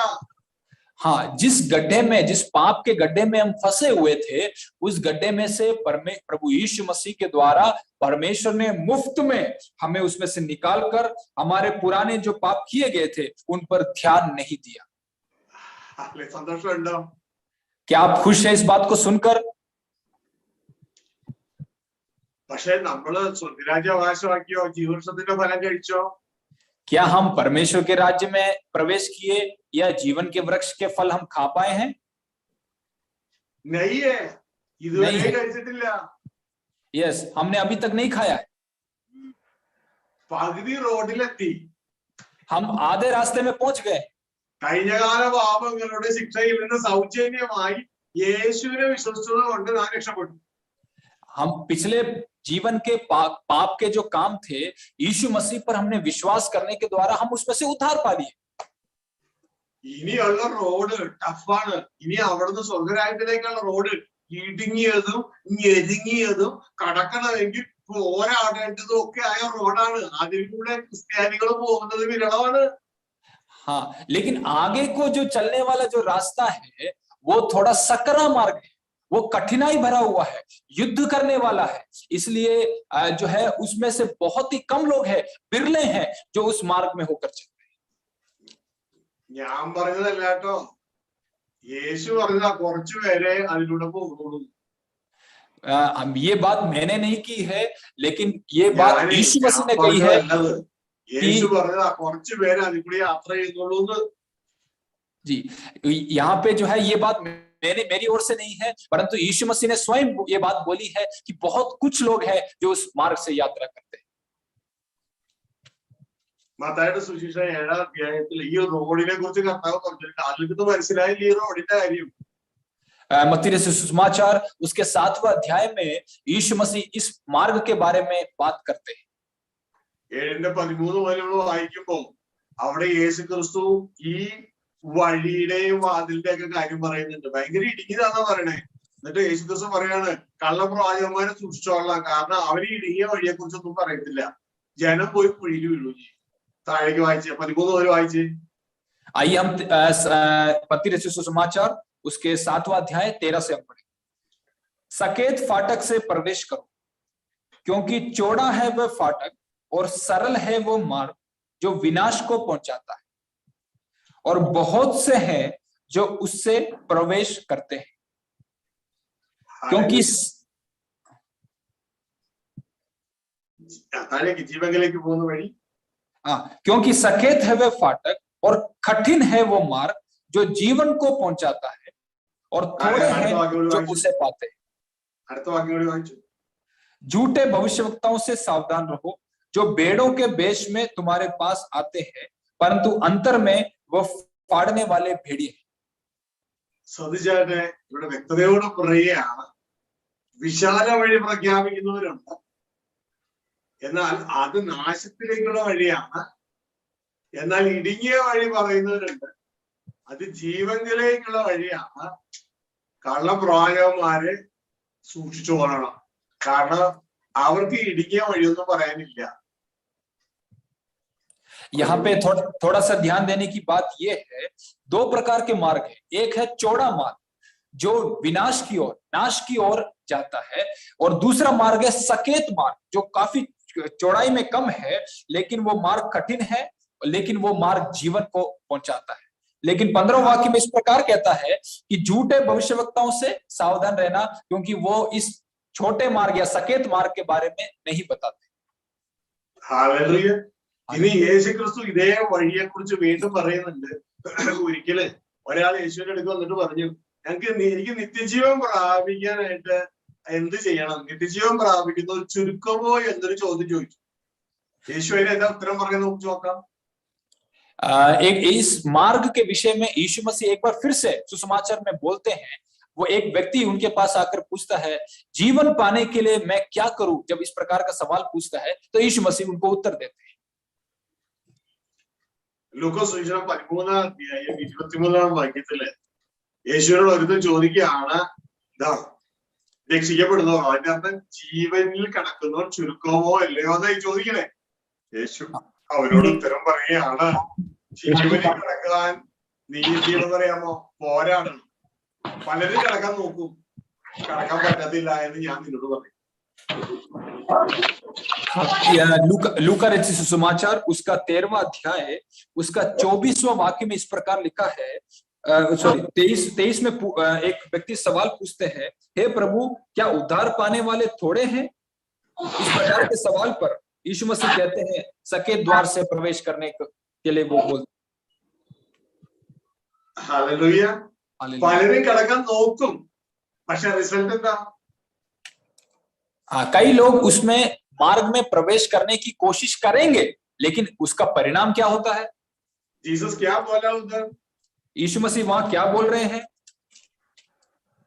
हाँ, जिस गड्ढे में, जिस पाप के गड्ढे में हम फंसे हुए थे, उस गड्ढे में से प्रभु यीशु मसीह के द्वारा परमेश्वर ने मुफ्त में हमें उसमें से निकालकर हमारे पुराने जो पाप किए गए थे उन पर ध्यान नहीं दिया। സന്തോഷമുണ്ടോ? क्या आप खुश हैं इस बात को सुनकर? പക്ഷെ നമ്മള് സ്വർഗരാജ്യാവകാശമാക്കിയോ ജീവവൃക്ഷത്തിന്റെ ഫലം കഴിച്ചോ? क्या हम परमेश्वर के राज्य में प्रवेश किए या जीवन के वृक्ष के फल हम खा पाए हैं? नहीं है, इതുവരെ കഴിച്ചിട്ടില്ല. यस, हमने अभी तक नहीं खाया है. പകുതി റോഡിലെത്തി. हम आधे रास्ते में पहुंच गए. കഴിഞ്ഞകാല പാപങ്ങളുടെ ശിക്ഷയിൽ നിന്ന് സൗജന്യമായി യേശുവിനെ വിശ്വസിച്ചത് കൊണ്ട് ഞാൻ രക്ഷപ്പെട്ടു. हम पिछले जीवन के पाप के जो काम थे, यीशु मसीह पर हमने विश्वास करने के द्वारा हम उसमें से उद्धार पा लिए. ഇനിയുള്ള റോഡ് ടഫാണ്. ഇനി അവിടുന്ന് സ്വർഗരാജ്യത്തിലേക്കുള്ള റോഡ് ഇടുങ്ങിയതും ഞെരുങ്ങിയതും കടക്കണമെങ്കിൽ പോരാടേണ്ടതും ഒക്കെ ആയ റോഡാണ്. അതിൽ കൂടെ ക്രിസ്ത്യാനികൾ പോകുന്നത് വിരളമാണ്. हाँ, लेकिन आगे को जो चलने वाला जो रास्ता है वो थोड़ा सकरा मार्ग है, वो कठिनाई भरा हुआ है, युद्ध करने वाला है. इसलिए जो है उसमें से बहुत ही कम लोग हैं, बिरले हैं जो उस मार्ग में होकर चल रहे हैं. ഞാൻ പറഞ്ഞതല്ല കേട്ടോ, യേശു പറഞ്ഞ കുറച്ചു പേരെ അതിലൂടെ പോകുള്ളൂ. ये बात मैंने नहीं की है, लेकिन ये बात यीशु मसीह ने कही है. യേശു പറഞ്ഞ കുറച്ചു പേര് അതിൽ കൂടി യാത്ര ചെയ്യുന്നുള്ളൂ. जी, यहाँ पे जो है ये बात मेरी ओर से नहीं है, परंतु यीशु मसीह ने स्वयं ये बात बोली है कि बहुत कुछ लोग हैं जो उस मार्ग से यात्रा करते हैं. മത്തായിയുടെ സുവിശേഷം 7-ാം അധ്യായത്തിൽ ഈ റോഡിനെ കുറിച്ച് കർത്താവ് പറഞ്ഞിട്ടുണ്ട്. ആളുകൾക്ക് മനസ്സിലായില്ല ഈ റോഡിന്റെ കാര്യം. मत्ती रचित सुसमाचार उसके 7वें अध्याय में यीशु मसीह इस मार्ग के बारे में बात करते हैं. 7:13 മുതൽ നമ്മൾ വായിക്കുമ്പോൾ അവിടെ യേശു ക്രിസ്തു ഈ വഴിയുടെയും വാതിലിന്റെ ഒക്കെ കാര്യം പറയുന്നുണ്ട്. ഭയങ്കര ഇടുങ്ങിയതാണെന്ന് പറയണേ. എന്നിട്ട് യേശു ക്രിസ്തു പറയാണ്, കള്ളപ്രവാചകന്മാരെ സൂക്ഷിച്ചോളാം, കാരണം അവർ ഇടുങ്ങിയ വഴിയെ കുറിച്ചൊന്നും പറയത്തില്ല, ജനം പോയി കുഴിയിൽ വീഴുകയും ചെയ്യും. താഴേക്ക് വായിച്ചേ, 13 മുതൽ വായിച്ചേ. आइए हम मत्ती रचित सुसमाचार उसके 7वां अध्याय 13 से हम पढ़ें. सकेत फाटक से प्रवेश करो, क्योंकि चौड़ा है वह फाटक और सरल है वो मार्ग जो विनाश को पहुंचाता है, और बहुत से हैं जो उससे प्रवेश करते हैं. क्योंकि ജീവനിലേക്ക് പോകുന്ന വഴി, क्योंकि सकेत है वह फाटक और कठिन है वो मार्ग जो जीवन को पहुंचाता है, और थोड़े हैं जो उसे पाते हैं. അടുത്ത വാക്യം കൂടി വായിച്ചു. झूठे भविष्यवक्ताओं से सावधान रहो, जो भेड़ों के वेश में तुम्हारे पास आते हैं, परंतु अंतर में वह फाड़ने वाले भेड़िए हैं. ശ്രദ്ധിച്ചാട്ടെ, ഇവിടെ വ്യക്തതയോടെ പറയുകയാണ്, വിശാല വഴി പ്രഖ്യാപിക്കുന്നവരുണ്ട്, എന്നാൽ അത് നാശത്തിലേക്കുള്ള വഴിയാണ്. എന്നാൽ ഇടുങ്ങിയ വഴി പറയുന്നവരുണ്ട്, അത് ജീവനിലേക്കുള്ള വഴിയാണ്. കള്ളപ്രവാചകന്മാരെ സൂക്ഷിച്ചു കൊള്ളണം, കാരണം അവർക്ക് ഇടുങ്ങിയ വഴിയൊന്നും പറയാനില്ല. यहाँ पे थोड़ा सा ध्यान देने की बात यह है, 2 प्रकार के मार्ग है. एक है चौड़ा मार्ग जो विनाश की ओर, नाश की ओर जाता है, और दूसरा मार्ग है सकेत मार्ग जो काफी चौड़ाई में कम है, लेकिन वो मार्ग कठिन है, लेकिन वो मार्ग जीवन को पहुंचाता है. लेकिन 15वें वाक्य में इस प्रकार कहता है कि झूठे भविष्यवक्ताओं से सावधान रहना, क्योंकि वो इस छोटे मार्ग या सकेत मार्ग के बारे में नहीं बताते. ഹല്ലേലൂയ. ഇനി യേശു ക്രിസ്തു ഇതേ വഴിയെ കുറിച്ച് വീണ്ടും പറയുന്നുണ്ട്. ഒരിക്കല് ഒരാൾ യേശുവിന്റെ അടുത്ത് വന്നിട്ട് പറഞ്ഞു, എനിക്ക് നിത്യജീവൻ പ്രാപിക്കാനായിട്ട് എന്ത് ചെയ്യണം, നിത്യജീവൻ പ്രാപിക്കുന്നത് ചുരുക്കമോ എന്നൊരു ചോദ്യം ചോദിച്ചു. യേശു അതിന് എന്താ ഉത്തരം പറയുന്നത് നമുക്ക് നോക്കാം. एक इस मार्ग के विषय में यीशु मसीह एक बार फिर से सुसमाचार में बोलते हैं. वो एक व्यक्ति उनके पास आकर पूछता है, जीवन पाने के लिए मैं क्या करूं? जब इस प्रकार का सवाल पूछता है तो यीशु मसीह उनको उत्तर देते हैं. ലൂക്കോസ് സുവിശേഷം 13-ാം അധ്യായം 23-ാം വാക്യത്തില് യേശുവിനോട് ഒരുത്തൻ ചോദിക്കുകയാണ്, രക്ഷിക്കപ്പെടുന്നോ? അതിന്റെ അർത്ഥം ജീവനിൽ കിടക്കുന്നവർ ചുരുക്കമോ അല്ലയോ എന്നായി ചോദിക്കണേ. യേശു അവരോട് ഉത്തരം പറയുകയാണ്, ജീവനിൽ കിടക്കാൻ നീ എന്ത് പറയാമോ? പോരാടണം. പലരും കിടക്കാൻ നോക്കും, കിടക്കാൻ പറ്റത്തില്ല എന്ന് ഞാൻ നിന്നോട് പറയും. लूका रचित सुसमाचार उसका 13वां अध्याय उसका 24वां वाक्य में इस प्रकार लिखा है, सॉरी 23 में एक व्यक्ति सवाल पूछते हैं, हे प्रभु क्या उद्धार पाने वाले थोड़े हैं? इस प्रकार के सवाल पर यीशु मसीह कहते हैं सके द्वार से प्रवेश करने के लिए वो बोलते। ഹല്ലേലൂയ. പലരും കടക്കാൻ നോക്കും, പക്ഷെ റിസൾട്ട് എന്താ? हाँ, कई लोग उसमें मार्ग में प्रवेश करने की कोशिश करेंगे, लेकिन उसका परिणाम क्या होता है? जीसस क्या बोला उधर? यीशु मसीह वहां क्या बोल रहे हैं?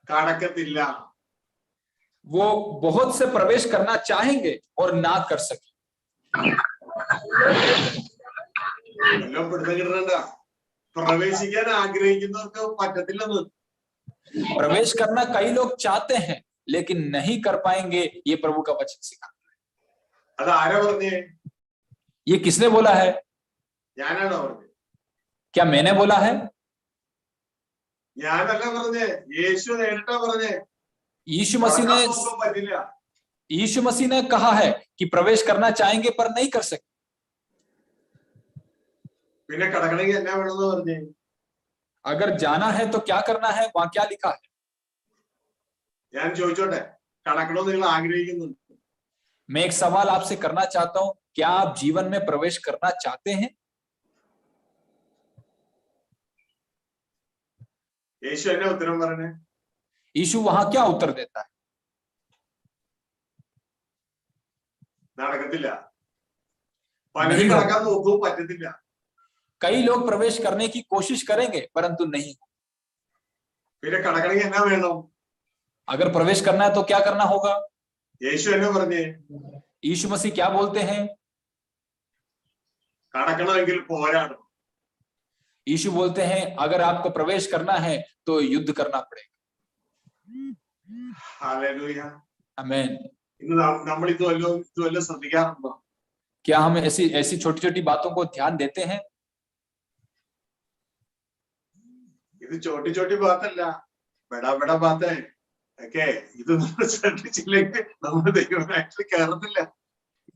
കടക്കത്തില്ല. वो बहुत से प्रवेश करना चाहेंगे और ना कर सके। എല്ലാം പിടുത്തം പ്രവേശിക്കാൻ ആഗ്രഹിക്കുന്നവർക്ക് പറ്റത്തില്ലെന്ന്. प्रवेश करना कई लोग चाहते हैं लेकिन नहीं कर पाएंगे, ये प्रभु का वचन सिखाता है। അത് ആരാ പറഞ്ഞേ? ये किसने बोला है? ഞാനാണോ പറഞ്ഞത്? क्या मैंने बोला है? ഞാനല്ല പറഞ്ഞേ, യേശു നേരിട്ടാ പറഞ്ഞേ. यीशु मसीह ने പറ്റില്ല. यीशु मसीह ने कहा है कि प्रवेश करना चाहेंगे पर नहीं कर सकते। പിന്നെ കടക്കണമെങ്കിൽ എന്നാ വേണമെന്ന് പറഞ്ഞേ? अगर जाना है तो क्या करना है, वहां क्या लिखा है? ഞാൻ ചോദിച്ചോട്ടെ, കടക്കണമെന്ന് നിങ്ങൾ ആഗ്രഹിക്കുന്നുണ്ട്? मैं एक सवाल आपसे करना चाहता हूं, क्या आप जीवन में प्रवेश करना चाहते हैं? യേശു എന്നാ ഉത്തരം പറഞ്ഞേ? यीशु वहां क्या उत्तर देता है? നടക്കത്തില്ല. പലരും കടക്കാൻ നോക്കും, പറ്റത്തില്ല. कई लोग प्रवेश करने की कोशिश करेंगे परंतु नहीं। പിന്നെ കടക്കണമെങ്കിൽ എന്നാ വേണം? अगर प्रवेश करना है तो क्या करना होगा? യേശു എന്നാ പറഞ്ഞേ? यीशु मसीह क्या बोलते हैं? കടക്കണമെങ്കിൽ പോരാടണം. यीशु बोलते हैं अगर आपको प्रवेश करना है तो युद्ध करना पड़ेगा। ഹല്ലേലൂയ. आमीन। ഇന്ന് നമ്മൾ ഇതുവല്ലോ ശ്രദ്ധിക്കാറുണ്ടോ? क्या हम ऐसी छोटी छोटी बातों को ध्यान देते हैं? ഇത് ചോട്ടി ചോട്ടി ബാത്തല്ല, ബടാ ബടാ ബാത്തേ. ഓക്കേ, ഇത് നമ്മൾ ശ്രദ്ധിച്ചില്ലെങ്കിൽ നമ്മൾ ദൈവമായിട്ട് കയറത്തില്ല.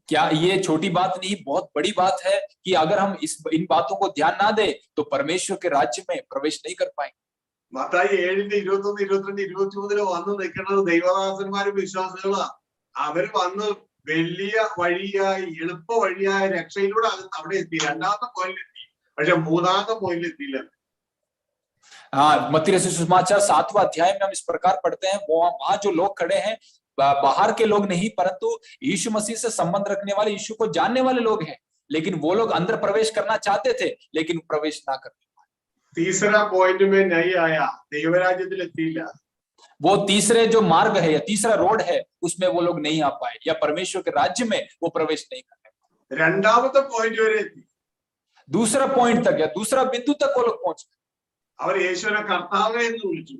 क्या ये छोटी बात नहीं, बहुत बड़ी बात है कि अगर हम इन बातों को ध्यान ना दे तो परमेश्वर के राज्य में प्रवेश नहीं कर पाएंगे। മത്തായി 7:21, 22, 23 വന്ന് നിൽക്കുന്നത് ദൈവദാസന്മാരും വിശ്വാസികളാ. അവര് വന്ന് വലിയ വഴിയായി, എളുപ്പ വഴിയായ രക്ഷയിലൂടെ അവിടെ എത്തി. രണ്ടാമത്തെ പോയിന്റിൽ എത്തി, പക്ഷെ മൂന്നാമത്തെ പോയിന്റിൽ എത്തിയില്ല. हाँ, मत्ती रचित सुसमाचार 7वां अध्याय में हम इस प्रकार पढ़ते हैं, वहां जो लोग खड़े हैं बाहर के लोग नहीं परंतु यीशु मसीह से संबंध रखने वाले, यीशु को जानने वाले लोग हैं, लेकिन वो लोग अंदर प्रवेश करना चाहते थे लेकिन प्रवेश ना कर पाए। तीसरा पॉइंट में नहीं आया, ദൈവരാജ്യത്തിൽ എത്തിയില്ല. वो तीसरे जो मार्ग है या तीसरा रोड है उसमें वो लोग नहीं आ पाए या परमेश्वर के राज्य में वो प्रवेश नहीं कर पाए। രണ്ടാമത്തെ പോയിന്റ് വരെ എത്തി. दूसरा पॉइंट तक या दूसरा बिंदु तक वो लोग पहुंच गए। അവർ യേശുവിനെ കർത്താവേ എന്ന് വിളിച്ചു.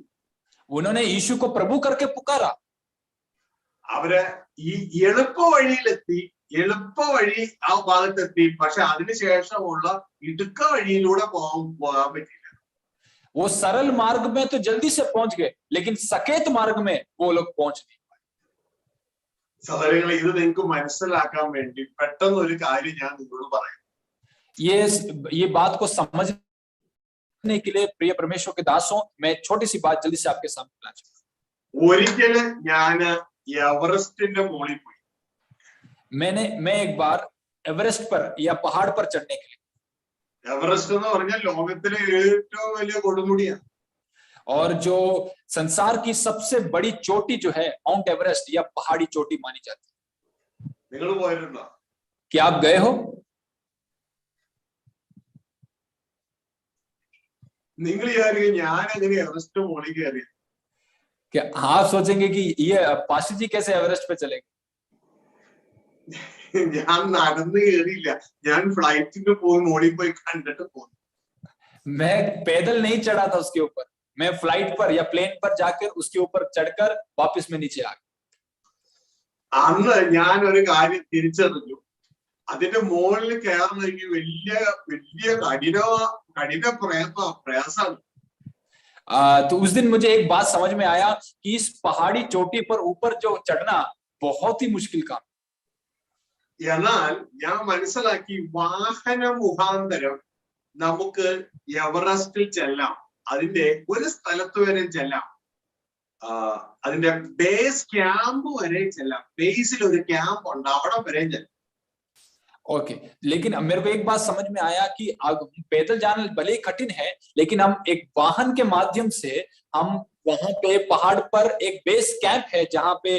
उन्होंने यीशु को प्रभु करके पुकारा। അവര് ഈ എളുപ്പ വഴിയിലെത്തി, എളുപ്പ വഴി ആ ഭാഗത്തെത്തി, പക്ഷെ അതിനുശേഷമുള്ള ഇടുക്ക വഴിയിലൂടെ പോകാൻ പറ്റില്ല. वो सरल मार्ग में तो जल्दी से पहुंच गए लेकिन सकेत मार्ग में वो लोग पहुंच नहीं पाए। സഹോദരങ്ങളെ, ഇത് നിങ്ങൾക്ക് മനസ്സിലാക്കാൻ വേണ്ടി പെട്ടെന്ന് ഒരു കാര്യം ഞാൻ നിങ്ങളോട് പറയാം. ये बात को समझने के लिए प्रिय परमेश्वर के दासों, मैं छोटी सी बात जल्दी से आपके सामने लाना चाहता हूं। ഒരിക്കല് ഞാന് എവറസ്റ്റിന്റെ മുകളിൽ പോയി. मैं एक बार एवरेस्ट पर या पहाड़ पर चढ़ने के लिए, എവറസ്റ്റ് എന്ന് പറഞ്ഞാൽ ലോകത്തിലെ ഏറ്റവും വലിയ കൊടുമുടിയാണ്. और जो संसार की सबसे बड़ी चोटी जो है माउंट एवरेस्ट या पहाड़ी चोटी मानी जाती है। നിങ്ങൾ പോയിട്ടുണ്ടോ? क्या आप गए हो? നിങ്ങൾ വിചാരിക്കും ഞാൻ എങ്ങനെ എവറസ്റ്റ് മുകളിൽ കയറി? क्या आप सोचेंगे कि ये पाशी जी कैसे एवरेस्ट पे चलेंगे? ഞാൻ നടന്ന് കയറിയില്ല, ഞാൻ ഫ്ലൈറ്റിന് പോയി മുകളിൽ പോയി കണ്ടിട്ട് പോന്നു. मैं पैदल नहीं चढ़ा था उसके ऊपर, मैं फ्लाइट पर या प्लेन पर जाकर उसके ऊपर चढ़कर वापस में नीचे आ गया। അന്ന് ഞാൻ ഒരു കാര്യം തിരിച്ചറിഞ്ഞു, അതിന്റെ മുകളിൽ കയറണമെങ്കിൽ വലിയ വലിയ കഠിന പ്രയാസമാണ്. तो उस दिन मुझे एक बात समझ में आया कि इस पहाड़ी चोटी पर ऊपर जो चढ़ना बहुत ही मुश्किल काम। എന്നാൽ ഞാൻ മനസ്സിലാക്കി, വാഹന മുഖാന്തരം നമുക്ക് എവറസ്റ്റിൽ ചെല്ലാം, അതിന്റെ ഒരു സ്ഥലത്ത് വരെ ചെല്ലാം, അതിന്റെ ബേസ് ക്യാമ്പ് വരെ ചെല്ലാം. ബേസിൽ ഒരു ക്യാമ്പ് ഉണ്ട്, അവിടെ വരെ ചെല്ലാം. ओके, लेकिन मेरे को एक बात समझ में आया कि पैदल जाना भले ही कठिन है, लेकिन हम एक वाहन के माध्यम से हम वहां पे पहाड़ पर एक बेस कैंप है जहां पे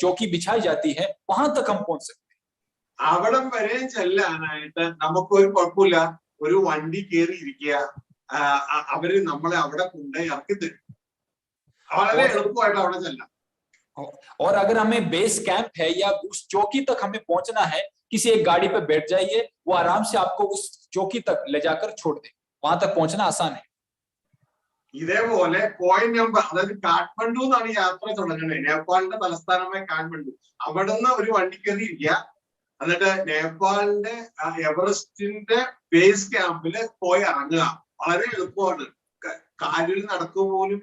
चौकी बिछाई जाती है, वहां तक हम पहुंच सकते हैं। അവിടം വരെ ചെല്ലാനായിട്ട് നമുക്കൊരു കുഴപ്പമില്ല, ഒരു വണ്ടി കയറി ഇരിക്കുക, അവര് നമ്മളെ അവിടെ കൊണ്ടുപോയി ഇറക്കി തരും, വളരെ എളുപ്പമായിട്ട് അവിടെ ചെല്ലാം. और अगर हमें बेस कैंप है या उस चौकी तक हमें पहुंचना है, किसी एक गाड़ी पे बैठ जाइए, वो आराम से आपको उस चौकी तक ले जाकर छोड़ दे, वहां तक पहुंचना आसान है। ഇതേപോലെ പോയിന്റ് നമ്പർ, അതായത് കാഠ്മണ്ഡു എന്നാണ് യാത്ര തുടങ്ങുന്നത്, നേപ്പാളിന്റെ തലസ്ഥാനമായ കാഠ്മണ്ഡു. അവിടുന്ന് ഒരു വണ്ടി കയറി ഇരിക്കുക, എന്നിട്ട് നേപ്പാളിന്റെ എവറസ്റ്റിന്റെ ബേസ് ക്യാമ്പില് പോയി ഇറങ്ങുക. വളരെ എളുപ്പമാണ്, കാലിൽ നടക്കുക പോലും.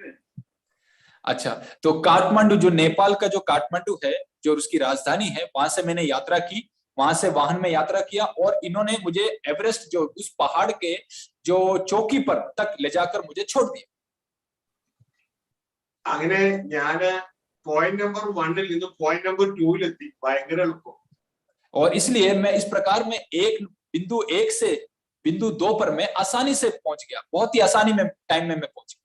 अच्छा, तो काठमांडू, जो नेपाल का जो काठमांडू है, जो उसकी राजधानी है, वहां से मैंने यात्रा की, वहां से वाहन में यात्रा किया और इन्होंने मुझे एवरेस्ट, जो उस पहाड़ के जो चौकी पर तक ले जाकर मुझे छोड़ दिया। അങ്ങനെ ഞാന് പോയിന്റ് നമ്പർ 1 നിന്ന് പോയിന്റ് നമ്പർ 2 എത്തി, ഭയങ്കര എളുപ്പം. और इसलिए मैं इस प्रकार में बिंदु 1 से बिंदु 2 पर मैं आसानी से पहुंच गया, बहुत ही आसानी में टाइम में मैं पहुंच गया।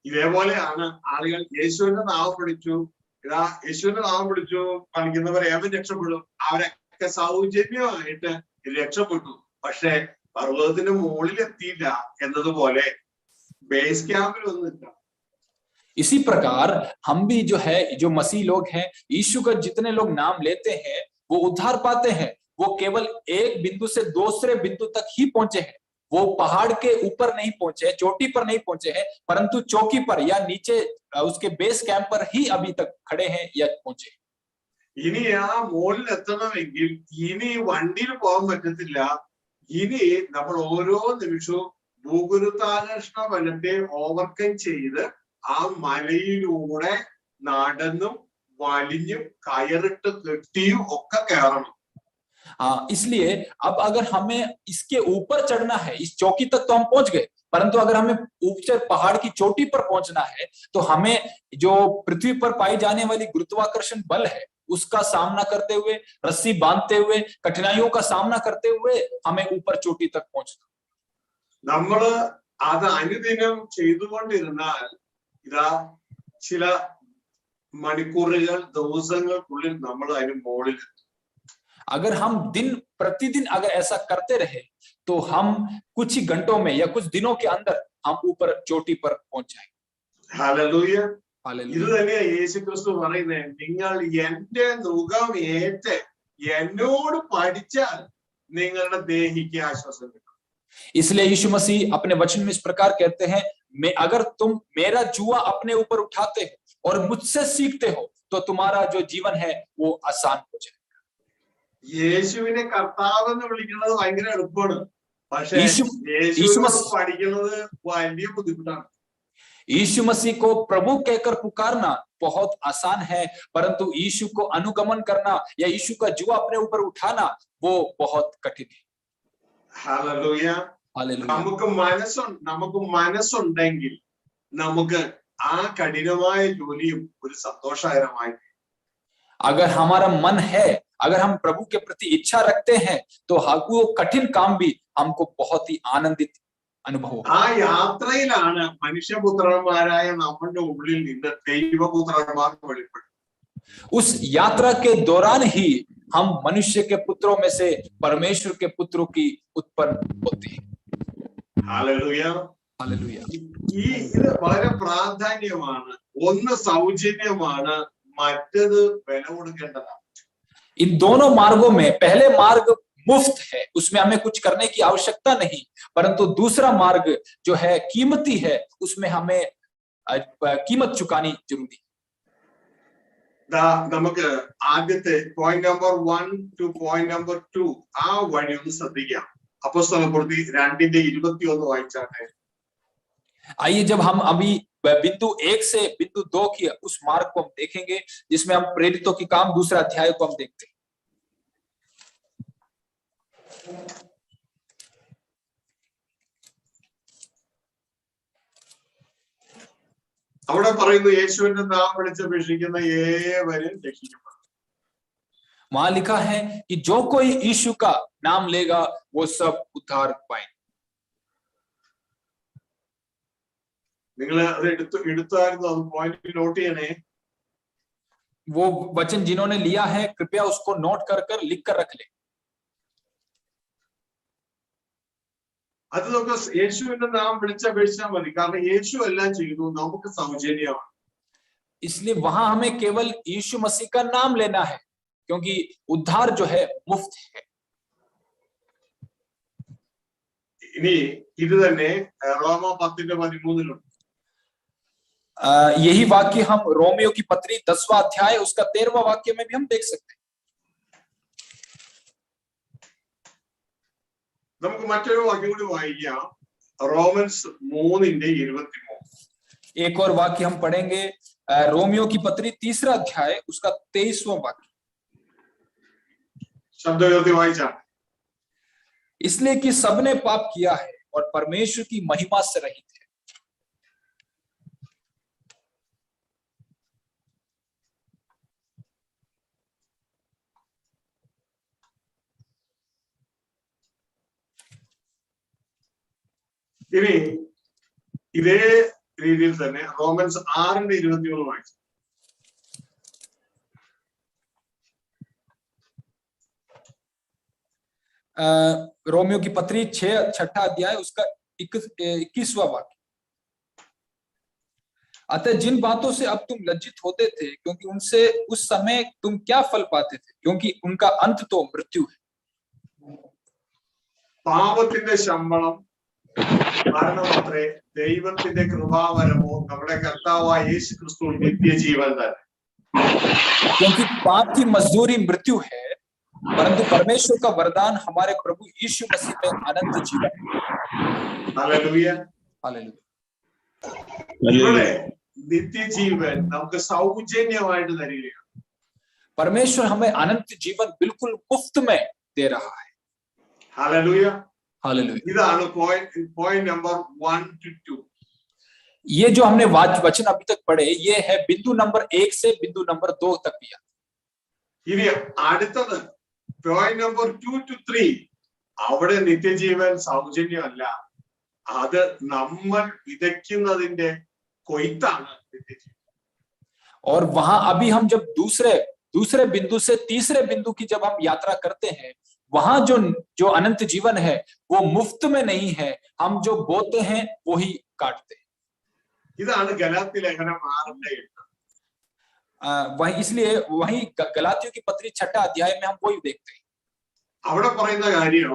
ഇതേപോലെയാണ് ആളുകൾ യേശുവിന്റെ നാമം വിളിച്ചു, യേശുവിന്റെ നാമം വിളിച്ചു പഠിക്കുന്നവർ ഏവൻ രക്ഷപ്പെടും, അവരൊക്കെ സൗജന്യമായിട്ട് രക്ഷപ്പെട്ടു. പക്ഷെ പർവ്വതത്തിന്റെ മുകളിൽ എത്തിയില്ല എന്നതുപോലെ बेस कैंप में। इसी प्रकार हम भी जो है, जो मसीह लोग हैं, यीशु का जितने लोग नाम लेते हैं वो उद्धार पाते हैं, वो केवल एक बिंदु से दूसरे बिंदु तक ही पहुंचे हैं, वो पहाड़ के ऊपर नहीं पहुंचे, चोटी पर नहीं पहुंचे हैं, परंतु चौकी पर या नीचे उसके बेस कैंप पर ही अभी तक खड़े हैं या पहुंचे। ഇനി ആ മുകളിൽ എത്തണമെങ്കിൽ ഇനി വണ്ടിയിൽ പോകാൻ പറ്റത്തില്ല, ഇനി നമ്മൾ ഓരോ നിമിഷവും ഭൂഗുരുത്വാകർഷണ ബലത്തെ ഓവർകം ചെയ്ത് ആ മലയിലൂടെ നടന്നും വലിഞ്ഞും കയറിട്ട് കെട്ടിയും ഒക്കെ കയറണം. हाँ, इसलिए अब अगर हमें इसके ऊपर चढ़ना है, इस चौकी तक तो हम पहुंच गए, परंतु अगर हमें ऊंचे पहाड़ की चोटी पर पहुंचना है तो हमें जो पृथ्वी पर पाई जाने वाली गुरुत्वाकर्षण बल है उसका सामना करते हुए, रस्सी बांधते हुए, कठिनाइयों का सामना करते हुए हमें ऊपर चोटी तक पहुंचना। നമ്മള് അത് അനുദിനം ചെയ്തുകൊണ്ടിരുന്നാൽ ഇതാ ചില മണിക്കൂറുകൾ, ദിവസങ്ങൾക്കുള്ളിൽ നമ്മൾ അതിന് മുകളിൽ. अगर हम दिन प्रतिदिन अगर ऐसा करते रहे तो हम कुछ ही घंटों में या कुछ दिनों के अंदर हम ऊपर चोटी पर पहुंच जाएंगे। ഹല്ലേലൂയ. हालेलुया। ഇത് തന്നെ യേശുക്രിസ്തു പറയുന്നത്, നിങ്ങൾ എന്റെ നുകം ഏറ്റ് എന്നോട് പഠിച്ചാൽ നിങ്ങളുടെ ദേഹിക്ക് ആശ്വാസം കിട്ടും. इसलिए यीशु मसीह अपने वचन में इस प्रकार कहते हैं, अगर तुम मेरा जुआ अपने ऊपर उठाते हो और मुझसे सीखते हो तो तुम्हारा जो जीवन है वो आसान हो जाएगा। യേശുവിനെ കർത്താവ് എന്ന് വിളിക്കുന്നത് ഭയങ്കര എളുപ്പമാണ്, പക്ഷേ यीशु मसीह പഠിക്കുന്നത് വലിയ ബുദ്ധിമുട്ടാണ്. यीशु मसीह को प्रभु कहकर पुकारना बहुत आसान है, परंतु यीशु को अनुगमन करना या यीशु का जुआ अपने ऊपर उठाना वो बहुत कठिन है। ഹല്ലേലൂയ. हालेलुया। നമുക്ക് മനസ്സുണ്ടെങ്കിൽ നമുക്ക് ആ കഠിനമായ ജോലിയും ഒരു സന്തോഷകരമായി. अगर हमारा मन है, अगर हम प्रभु के प्रति इच्छा रखते हैं तो वो कठिन काम भी हमको बहुत ही आनंदित अनुभव होगा। ആ യാത്രയിലാണ് മനുഷ്യപുത്രന്മാരായ നമ്മുടെ ഉള്ളിൽ നിന്ന് ദൈവപുത്രന്മാർ വെളിപ്പെടും. उस यात्रा के दौरान ही हम मनुष्य के पुत्रों में से परमेश्वर के पुत्रों की उत्पन्न होते हैं। ഹല്ലേലൂയ. हालेलुया। ഇത് വളരെ പ്രാധാന്യമാണ്. ഒന്ന് സൗജന്യമാണ്, മറ്റത് വില കൊടുക്കേണ്ടതാണ്. इन दोनों मार्गों में पहले मार्ग मुफ्त है, उसमें हमें कुछ करने की आवश्यकता नहीं, परंतु दूसरा मार्ग जो है कीमती है, उसमें हमें कीमत चुकानी जरूरी है। നമുക്ക് ആദ്യത്തെ point number 1 two point number 2 ആ വഴി ഒന്ന് ശ്രദ്ധിക്കാം. അപ്പോസ്തലപ്രവൃത്തി 2:21 വായിച്ചാട്ടെ. आइए, जब हम अभी बिंदु 1 से बिंदु 2 की उस मार्ग को हम देखेंगे जिसमें हम प्रेरितों की काम 2 अध्याय को हम देखते हैं। അവിടെ പറയുന്നു, യേശുവിന്റെ നാമം വിളിച്ചപേക്ഷിക്കുന്ന ഏവരും രക്ഷിക്കപ്പെടും. वहां लिखा है कि जो कोई यीशु का नाम लेगा वो सब उद्धार पाएंगे। നിങ്ങൾ അത് എടുത്തായിരുന്നു, അത് പോയിന്റ് നോട്ട് ചെയ്യണേ. वो वचन जिन्होंने लिया है कृपया उसको नोट कर कर लिख कर रख ले। അത് നമുക്ക് യേശുവിന്റെ നാം വിളിച്ചപേക്ഷിച്ചാൽ മതി, കാരണം യേശു എല്ലാം ചെയ്തു, നമുക്ക് സൗജന്യമാണ്. इसलिए वहां हमें केवल यीशु मसीह का नाम लेना है, क्योंकि उद्धार जो है मुफ्त है। ഇനി ഇത് തന്നെ റോമ 10:13 यही वाक्य हम रोमियो की पत्री 10वां अध्याय उसका 13वां वाक्य में भी हम देख सकते हैं। നമുക്ക് മറ്റൊരു വാക്യം കൂടി വായിക്കാം, റോമൻസ് 3:23. एक और वाक्य हम पढ़ेंगे, रोमियो की पत्री 3रा अध्याय उसका 23वां वाक्य। ശബ്ദം ഉയർത്തി വായിച്ചാൽ, इसलिए कि सबने पाप किया है और परमेश्वर की महिमा से रहित है। ഇനി ഇതേ രീതിയിൽ തന്നെ റോമൻസ് 6:23 വായിച്ചു. रोमियो की पत्री 6 अध्याय उसका 21वां वाक्य। अतः जिन बातों से अब तुम लज्जित होते थे, क्योंकि उनसे उस समय तुम क्या फल पाते थे, क्योंकि उनका अंत तो मृत्यु है। പാപത്തിന്റെ ശമ്പളം മരണമത്രേ, ദൈവത്തിന്റെ കൃപാവരമോ നമ്മുടെ കർത്താവായ യേശു ക്രിസ്തു നിത്യജീവൻ തന്നെ. क्योंकि पाप की मजदूरी मृत्यु है, परंतु परमेश्वर का वरदान हमारे प्रभु यीशु मसीह में अनंत जीवन है। ഹല്ലേലൂയ. हालेलुया। ഇവിടെ നിത്യജീവൻ നമുക്ക് സൗജന്യമായിട്ട് തരികയാണ്. परमेश्वर हमें अनंत जीवन बिल्कुल मुफ्त में दे रहा है। ഹല്ലേലൂയ. हालेलुया। ഇതാണ് പോയിന്റ് നമ്പർ 1 to 2. ये जो हमने वचन अभी तक पढ़े, ये है बिंदु नंबर 1 से बिंदु नंबर 2 तक भी। ഇനി അടുത്തത് പോയിന്റ് നമ്പർ 2 to 3. അവിടെ നിത്യജീവൻ സൗജന്യമല്ല, അത് നമ്മൾ വിതയ്ക്കുന്നതിന്റെ കൊയ്ത്താണ് നിത്യജീവൻ. और वहां अभी हम जब दूसरे बिंदु से तीसरे बिंदु की जब हम यात्रा करते हैं, वहां जो अनंत जीवन है वो मुफ्त में नहीं है, हम जो बोते हैं वो ही काटते हैं। ഇതാണ് ഗലാത്യ ലേഖനം 6:8. इसलिए वही गलातियों की पत्री 6 अध्याय में हम वही देखते हैं। അവിടെ പറയുന്ന കാര്യം,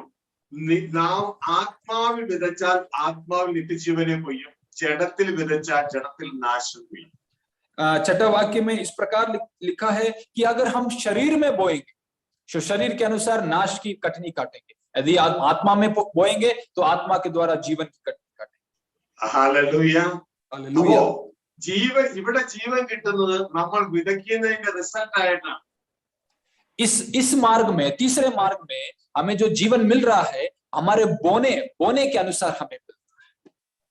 നാം ആത്മാവിൽ വിതച്ചാൽ ആത്മാവിൽ നിത്യജീവനെ കൊയ്യും, ജഡത്തിൽ വിതച്ചാൽ ജഡത്തിൽ നാശം കൊയ്യും. 6 वाक्य में इस प्रकार लिखा है कि अगर हम शरीर में बोएंगे तो शरीर के अनुसार नाश की कटनी काटेंगे, यदि आत्मा में बोएंगे तो आत्मा के द्वारा जीवन की कटनी काटेंगे। ഹല്ലേലൂയ. हालेलुया। ഇവിടെ ജീവൻ കിട്ടുന്നത് നമ്മൾ വിതയ്ക്കുന്നതിന്റെ റിസൾട്ട് ആയിട്ടാണ്. इस मार्ग में, तीसरे मार्ग में हमें जो जीवन मिल रहा है हमारे बोने के अनुसार हमें मिलता है।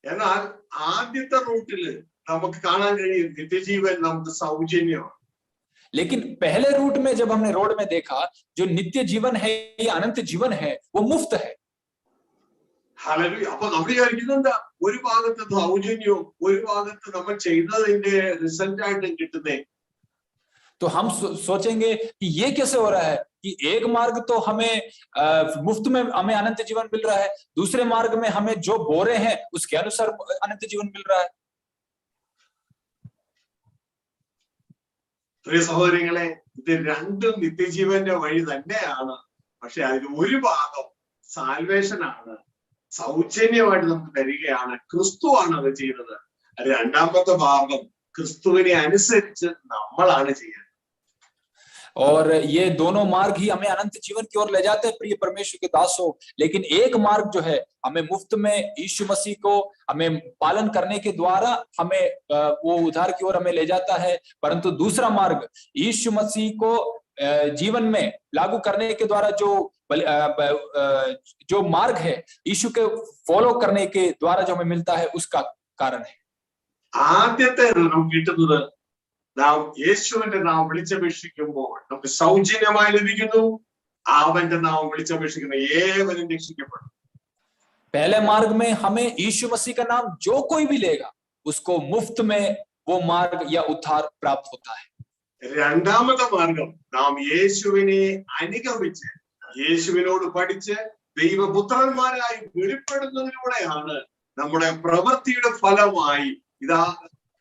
എന്നാൽ ആദ്യത്തെ റൂട്ടില് നമുക്ക് കാണാൻ കഴിയും നിത്യജീവൻ നമുക്ക് സൗജന്യമാണ്. लेकिन पहले रूट में जब हमने रोड में देखा, जो नित्य जीवन है या अनंत जीवन है वो मुफ्त है। ഹല്ലേലൂയ. അപ്പൊ നമ്മൾ വിചാരിക്കുന്നുണ്ട് ഒരു ഭാഗത്ത് സൗജന്യവും ഒരു ഭാഗത്ത് നമ്മൾ ചെയ്തതിന്റെ റിസൾട്ട് ആയിട്ട് കിട്ടുന്നേ. तो हम सोचेंगे कि ये कैसे हो रहा है कि एक मार्ग तो हमें मुफ्त में हमें अनंत जीवन मिल रहा है, दूसरे मार्ग में हमें जो बोरे हैं उसके अनुसार अनंत जीवन मिल रहा है। പ്രിയ സഹോദരങ്ങളെ, ഇത് രണ്ടും നിത്യജീവന്റെ വഴി തന്നെയാണ്. പക്ഷെ അതിൽ ഒരു ഭാഗം സാൽവേഷൻ ആണ്, സൗജന്യമായിട്ട് നമുക്ക് തരികയാണ്, ക്രിസ്തുവാണ് അത് ചെയ്തത്. രണ്ടാമത്തെ ഭാഗം ക്രിസ്തുവിനെ അനുസരിച്ച് നമ്മളാണ് ചെയ്യുന്നത്. और ये दोनों मार्ग ही हमें अनंत जीवन की ओर ले जाते हैं प्रिय परमेश्वर के दासों। लेकिन एक मार्ग जो है हमें मुफ्त में यीशु मसीह को हमें पालन करने के द्वारा हमें वो उद्धार की ओर हमें ले जाता है, परंतु दूसरा मार्ग यीशु मसीह को जीवन में लागू करने के द्वारा जो मार्ग है यीशु के फॉलो करने के द्वारा जो हमें मिलता है उसका कारण है। ആദ്യത്തെ നമുക്ക് കിട്ടുന്നത് നാം യേശുവിന്റെ നാം വിളിച്ചപേക്ഷിക്കുമ്പോൾ നമുക്ക് സൗജന്യമായി ലഭിക്കുന്നു. അവന്റെ നാം വിളിച്ചപേക്ഷിക്കുന്ന ഏവരും രക്ഷിക്കപ്പെടും. पहले मार्ग में हमें यीशु मसीह का नाम जो कोई भी लेगा उसको मुफ्त में वो मार्ग या उद्धार प्राप्त होता है. രണ്ടാമത്തെ മാർഗം നാം യേശുവിനെ അനുഗമിച്ച് യേശുവിനോട് പഠിച്ച് ദൈവപുത്രന്മാരായി വെളിപ്പെടുന്നതിലൂടെയാണ് നമ്മുടെ പ്രവൃത്തിയുടെ ഫലമായി ഇതാ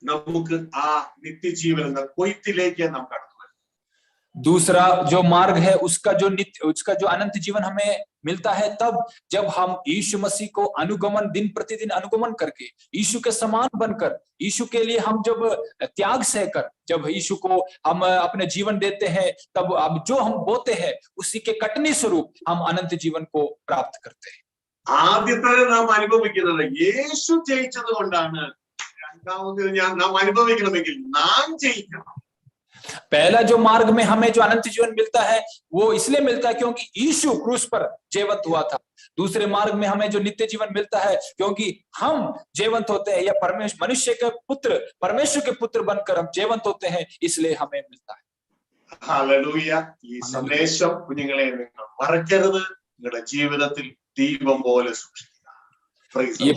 നമുക്ക് ആ നിത്യജീവൻ എന്ന കൊയ്ത്തിലേക്ക് നാം കടന്നു. दूसरा जो मार्ग है उसका जो अनंत जीवन हमें मिलता है तब जब हम यीशु मसीह को अनुगमन दिन प्रतिदिन अनुगमन करके यीशु के समान बनकर यीशु के लिए हम जब त्याग सहकर जब यीशु को हम अपने जीवन देते हैं तब अब जो हम बोते हैं उसी के कटनी स्वरूप हम अनंत जीवन को प्राप्त करते हैं. ആദ്യത്തെ നാം അനുഭവിക്കുന്നത് യേശു ജയിച്ചത് കൊണ്ടാണ്. രണ്ടാമത് നാം അനുഭവിക്കണമെങ്കിൽ നാം ജയിക്കണം. पहला जो मार्ग में हमें जो अनंत जीवन मिलता है वो इसलिए मिलता है क्योंकि यीशु क्रूस पर जीवंत हुआ था. दूसरे मार्ग में हमें जो नित्य जीवन मिलता है क्योंकि हम जीवंत होते हैं या मनुष्य के पुत्र परमेश्वर के पुत्र बनकर हम जीवंत होते हैं इसलिए हमें मिलता है. ഹല്ലേലൂയ. ഈ സന്ദേശം കുഞ്ഞുങ്ങളെ നിങ്ങൾ മറക്കരുത്. നിങ്ങളുടെ ജീവിതത്തിൽ ദീപം പോലെ സൂക്ഷിക്കുക. ये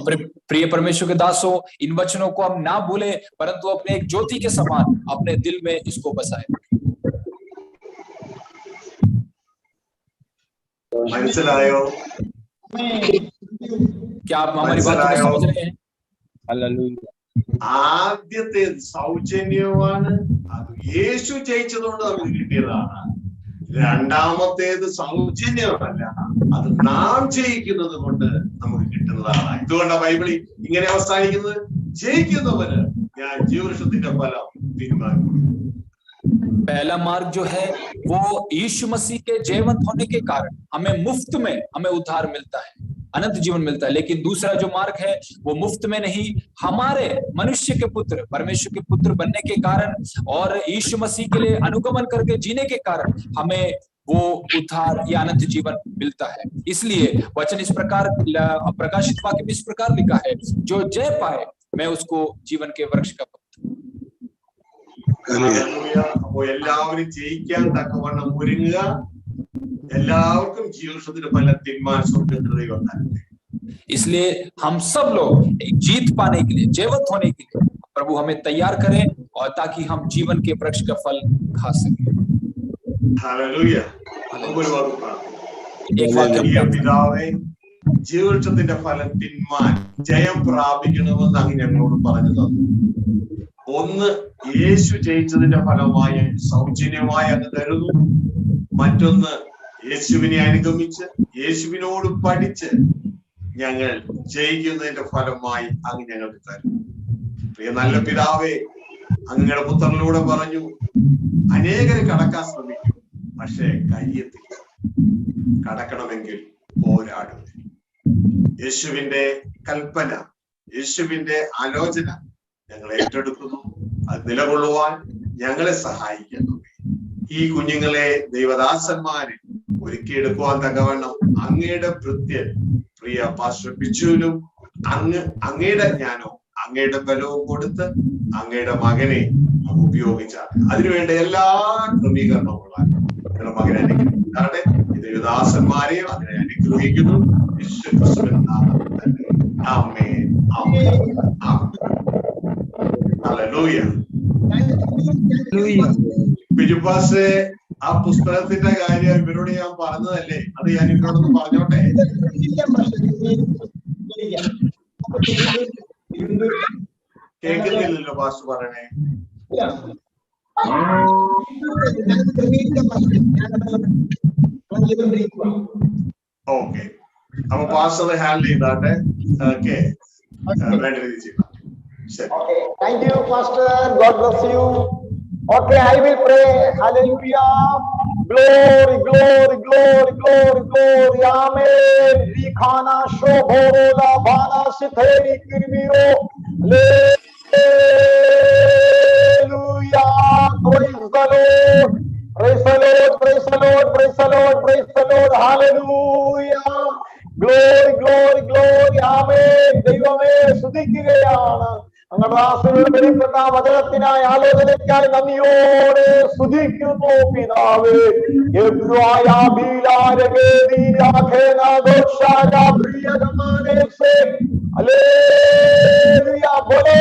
प्रिय परमेश्वर के दासों, इन वचनों को हम ना भूलें परंतु अपने एक ज्योति के समान अपने दिल में इसको बसाएं. മനസ്സിലായോ? क्या आप हमारी बात को समझ रहे हैं? ആദ്യത്തെ സൗജന്യമാണ്. അത് യേശു ജയിച്ചതുകൊണ്ട് നമുക്ക് കിട്ടിയതാണ്. രണ്ടാമത്തേത് സൗജന്യമല്ല, അത് നാം ജയിക്കുന്നത് കൊണ്ട് നമുക്ക് കിട്ടുന്നതാണ്. ഇതുകൊണ്ടാണ് ബൈബിളിൽ ഇങ്ങനെ അവസാനിക്കുന്നത്, ജയിക്കുന്നവന് ഞാൻ ജീവവൃക്ഷത്തിന്റെ ഫലം തീരുമാനിക്കും. पहला मार्ग जो है वो यीशु मसीह के जीवंत होने के कारण हमें मुफ्त में हमें उद्धार मिलता है, अनंत जीवन मिलता है. लेकिन दूसरा जो मार्ग है वो मुफ्त में नहीं, हमारे मनुष्य के पुत्र परमेश्वर के पुत्र बनने के कारण और यीशु मसीह के लिए अनुगमन करके जीने के कारण हमें वो उद्धार या अनंत जीवन मिलता है. इसलिए वचन इस प्रकार प्रकाशित वाक्य में इस प्रकार लिखा है, जो जय पाए मैं उसको जीवन के वृक्ष का അപ്പോ എല്ലാവരും ജയിക്കാൻ തക്കവണ്ണം ഒരുങ്ങുക. എല്ലാവർക്കും ജീവവൃക്ഷത്തിന്റെ ഫലം തിന്മാൻ സ്വർഗ്ഗത്തിൽ ദൈവം നൽകും. इसलिए हम सब लोग जीत पाने के लिए जीवंत होने के लिए प्रभु हमें तैयार करें और ताकि हम जीवन के वृक्ष का फल खा सकें. ഹല്ലേലൂയ. പിതാവേ, ജീവവൃക്ഷത്തിന്റെ ഫലം തിന്മാൻ ജയം പ്രാപിക്കണമെന്ന് അങ്ങ് ഞങ്ങളോട് പറഞ്ഞു തന്നു. ഒന്ന്, യേശു ജയിച്ചതിന്റെ ഫലമായി സൗജന്യമായി അങ്ങ് തരുന്നു. മറ്റൊന്ന്, യേശുവിനെ അനുഗമിച്ച് യേശുവിനോട് പഠിച്ച് ഞങ്ങൾ ജയിക്കുന്നതിന്റെ ഫലമായി അങ്ങ് ഞങ്ങൾക്ക് തരുന്നു. പ്രിയ നല്ല പിതാവേ, അങ്ങയുടെ പുത്രനിലൂടെ പറഞ്ഞു, അനേകരെ കടക്കാൻ ശ്രമിക്കും, പക്ഷേ കയ്യെത്തില്ല. കടക്കണമെങ്കിൽ പോരാടും. യേശുവിന്റെ കൽപ്പന, യേശുവിന്റെ ആലോചന ഞങ്ങൾ ഏറ്റെടുക്കുന്നു. അത് നിലകൊള്ളുവാൻ ഞങ്ങളെ സഹായിക്കുന്നു. ഈ കുഞ്ഞുങ്ങളെ ദൈവദാസന്മാരെ ഒരുക്കിയെടുക്കുവാൻ തക്കവണ്ണം അങ്ങയുടെ ഭൃത്യൻ പ്രിയ പാസ്റ്റർ ബിജുവിനും അങ്ങയുടെ ജ്ഞാനവും അങ്ങയുടെ ബലവും കൊടുത്ത് അങ്ങയുടെ മകനെ ഉപയോഗിച്ചാണ്. അതിനുവേണ്ട എല്ലാ ക്രമീകരണങ്ങളും നിങ്ങളുടെ മകനെ അനുഗ്രഹിക്കാതെ ദൈവദാസന്മാരെയും അതിനെ അനുഗ്രഹിക്കുന്നു. യേശുക്രിസ്തുവിൻ നാമത്തിൽ തന്നെ. ആമേൻ, ആമേൻ, ആമേൻ. ഹല്ലേലൂയ. ബിജുപാസ്, ആ പുസ്തകത്തിന്റെ കാര്യം ഇവരോട് ഞാൻ പറഞ്ഞതല്ലേ, അത് ഞാൻ ഇവരോടൊന്ന് പറഞ്ഞോട്ടെ. കേൾക്കുന്നില്ലല്ലോ പാസ്റ്റർ പറയണേ. ഓക്കെ, അപ്പൊ പാസ്റ്റർ ഹാൻഡിൽ ചെയ്താട്ടെ. ഓക്കെ, വേണ്ട രീതി ചെയ്താൽ. Okay, thank you, Pastor. God bless you. Okay, I will pray. Hallelujah. Glory, glory, glory, glory, glory. Amen. Rikhana shobhora bana sitheri kirmiro. Hallelujah. Praise the Lord. Praise the Lord. Praise the Lord. Praise the Lord. Praise the Lord. Hallelujah. Glory, glory, glory. Amen. ദൈവമേ സ്തുതിക്കുകയാണ്. അങ്ങദാസരുടെ വെളിപ്പെട്ട വചനത്തിനായി ആലോചനയ്ക്കായി നന്ദിയോടെ സ്തുതിക്കുന്നു പിതാവേ. Hallelujah, बोलो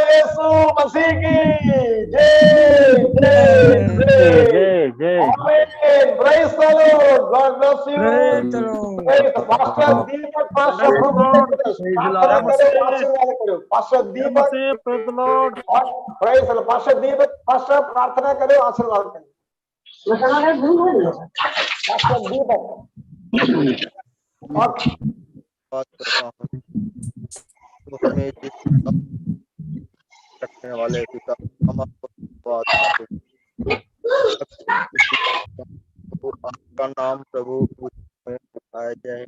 यीशु मसीह की जय जय जय। आमीन। Praise the Lord. God bless you. Pastor Deepak, pastor प्रार्थना करो, आशीर्वाद करो। Pastor Deepak, praise the Lord. Praise the Lord. Pastor Deepak, pastor प्रार्थना करो, आशीर्वाद करो। पास्टर दीपक बात करता हूँ तो हमें जिस रखने वाले पिता हम आपको बात करते हैं। आपका नाम प्रभु में उठाया जाए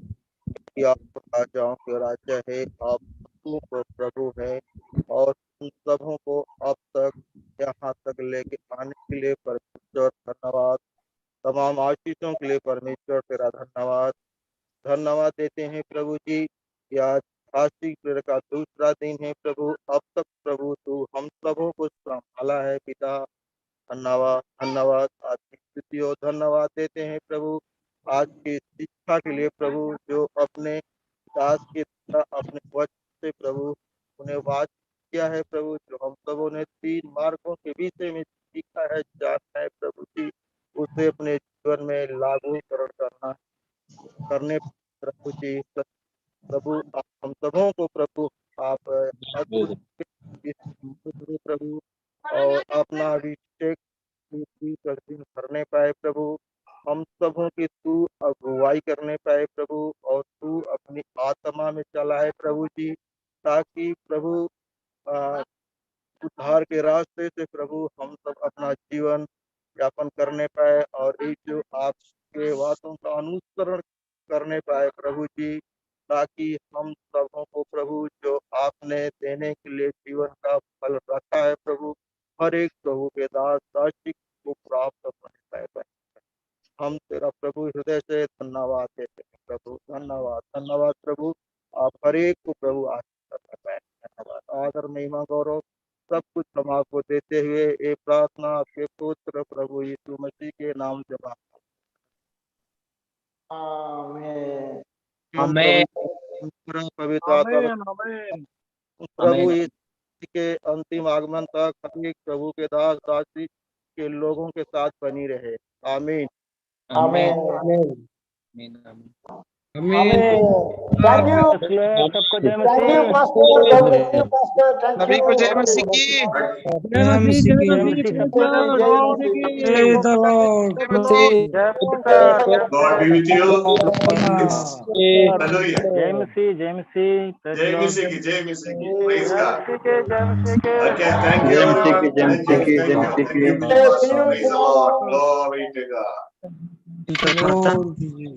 कि आप राजाओं के राजा है, आप प्रभु है और उन सबों को अब तक यहाँ तक लेके आने के लिए परमेश्वर धन्यवाद। तमाम आशीषों के लिए परमेश्वर तेरा धन्यवाद धन्यवाद देते हैं प्रभु जी। आज आशिक का दूसरा दिन है प्रभु, अब तक प्रभु तू हम सबों को संभाला है पिता। धन्यवाद धन्यवाद आज की स्तुति और धन्यवाद देते हैं प्रभु आज की शिक्षा के लिए प्रभु, जो अपने दास के अपने वचन से प्रभु उन्हें वाच किया है प्रभु, जो हम सबों ने 3 मार्गों के विषय में सीखा है जानना है प्रभु जी, उसे अपने जीवन में लागू करने प्रभु जी। प्रभु हम सबों को प्रभु आप अद्भुत प्रभु और अपना अभिषेक करने पाए प्रभु, हम सबों की तू अगुवाई करने पाए प्रभु और तू अपनी आत्मा में चलाए प्रभु जी, ताकि प्रभु उद्धार के रास्ते से प्रभु हम सब अपना जीवन यापन करने पाए और एक जो आपके बातों का अनुसरण करने पाए प्रभु जी, ताकि हम सबों को प्रभु जो आपने देने के लिए जीवन का फल रखा है प्रभु, हर एक प्रभु के दास दासी को प्राप्त करने पाए। हम तेरा प्रभु हृदय से धन्यवाद देते हैं प्रभु, धन्यवाद धन्यवाद प्रभु। आप हर एक को प्रभु आशीष करने पाए। धन्यवाद आदर महिमा गौरव सब कुछ हम आपको देते हुए ये प्रार्थना आपके पुत्र प्रभु यीशु मसीह के नाम से मांगता आमीन। हूं। पवित्र आत्मा प्रभु यीशु के अंतिम आगमन तक हर एक प्रभु के दास दासी के लोगों के साथ बनी रहे। आमीन आमीन। आमीन। आमीन। थैंक यू सबको जय thank you pastor, God bless you pastor, thank सभी को जय यू। मसीह की। जय मसीह सबको जय the Lord. God be with you. Hallelujah. जय मसीह Jai Missy ki, Jai Missy ki. Praise God. जय मसीह। Okay, thank you everyone. Thank you. Praise the Lord. Glory to God.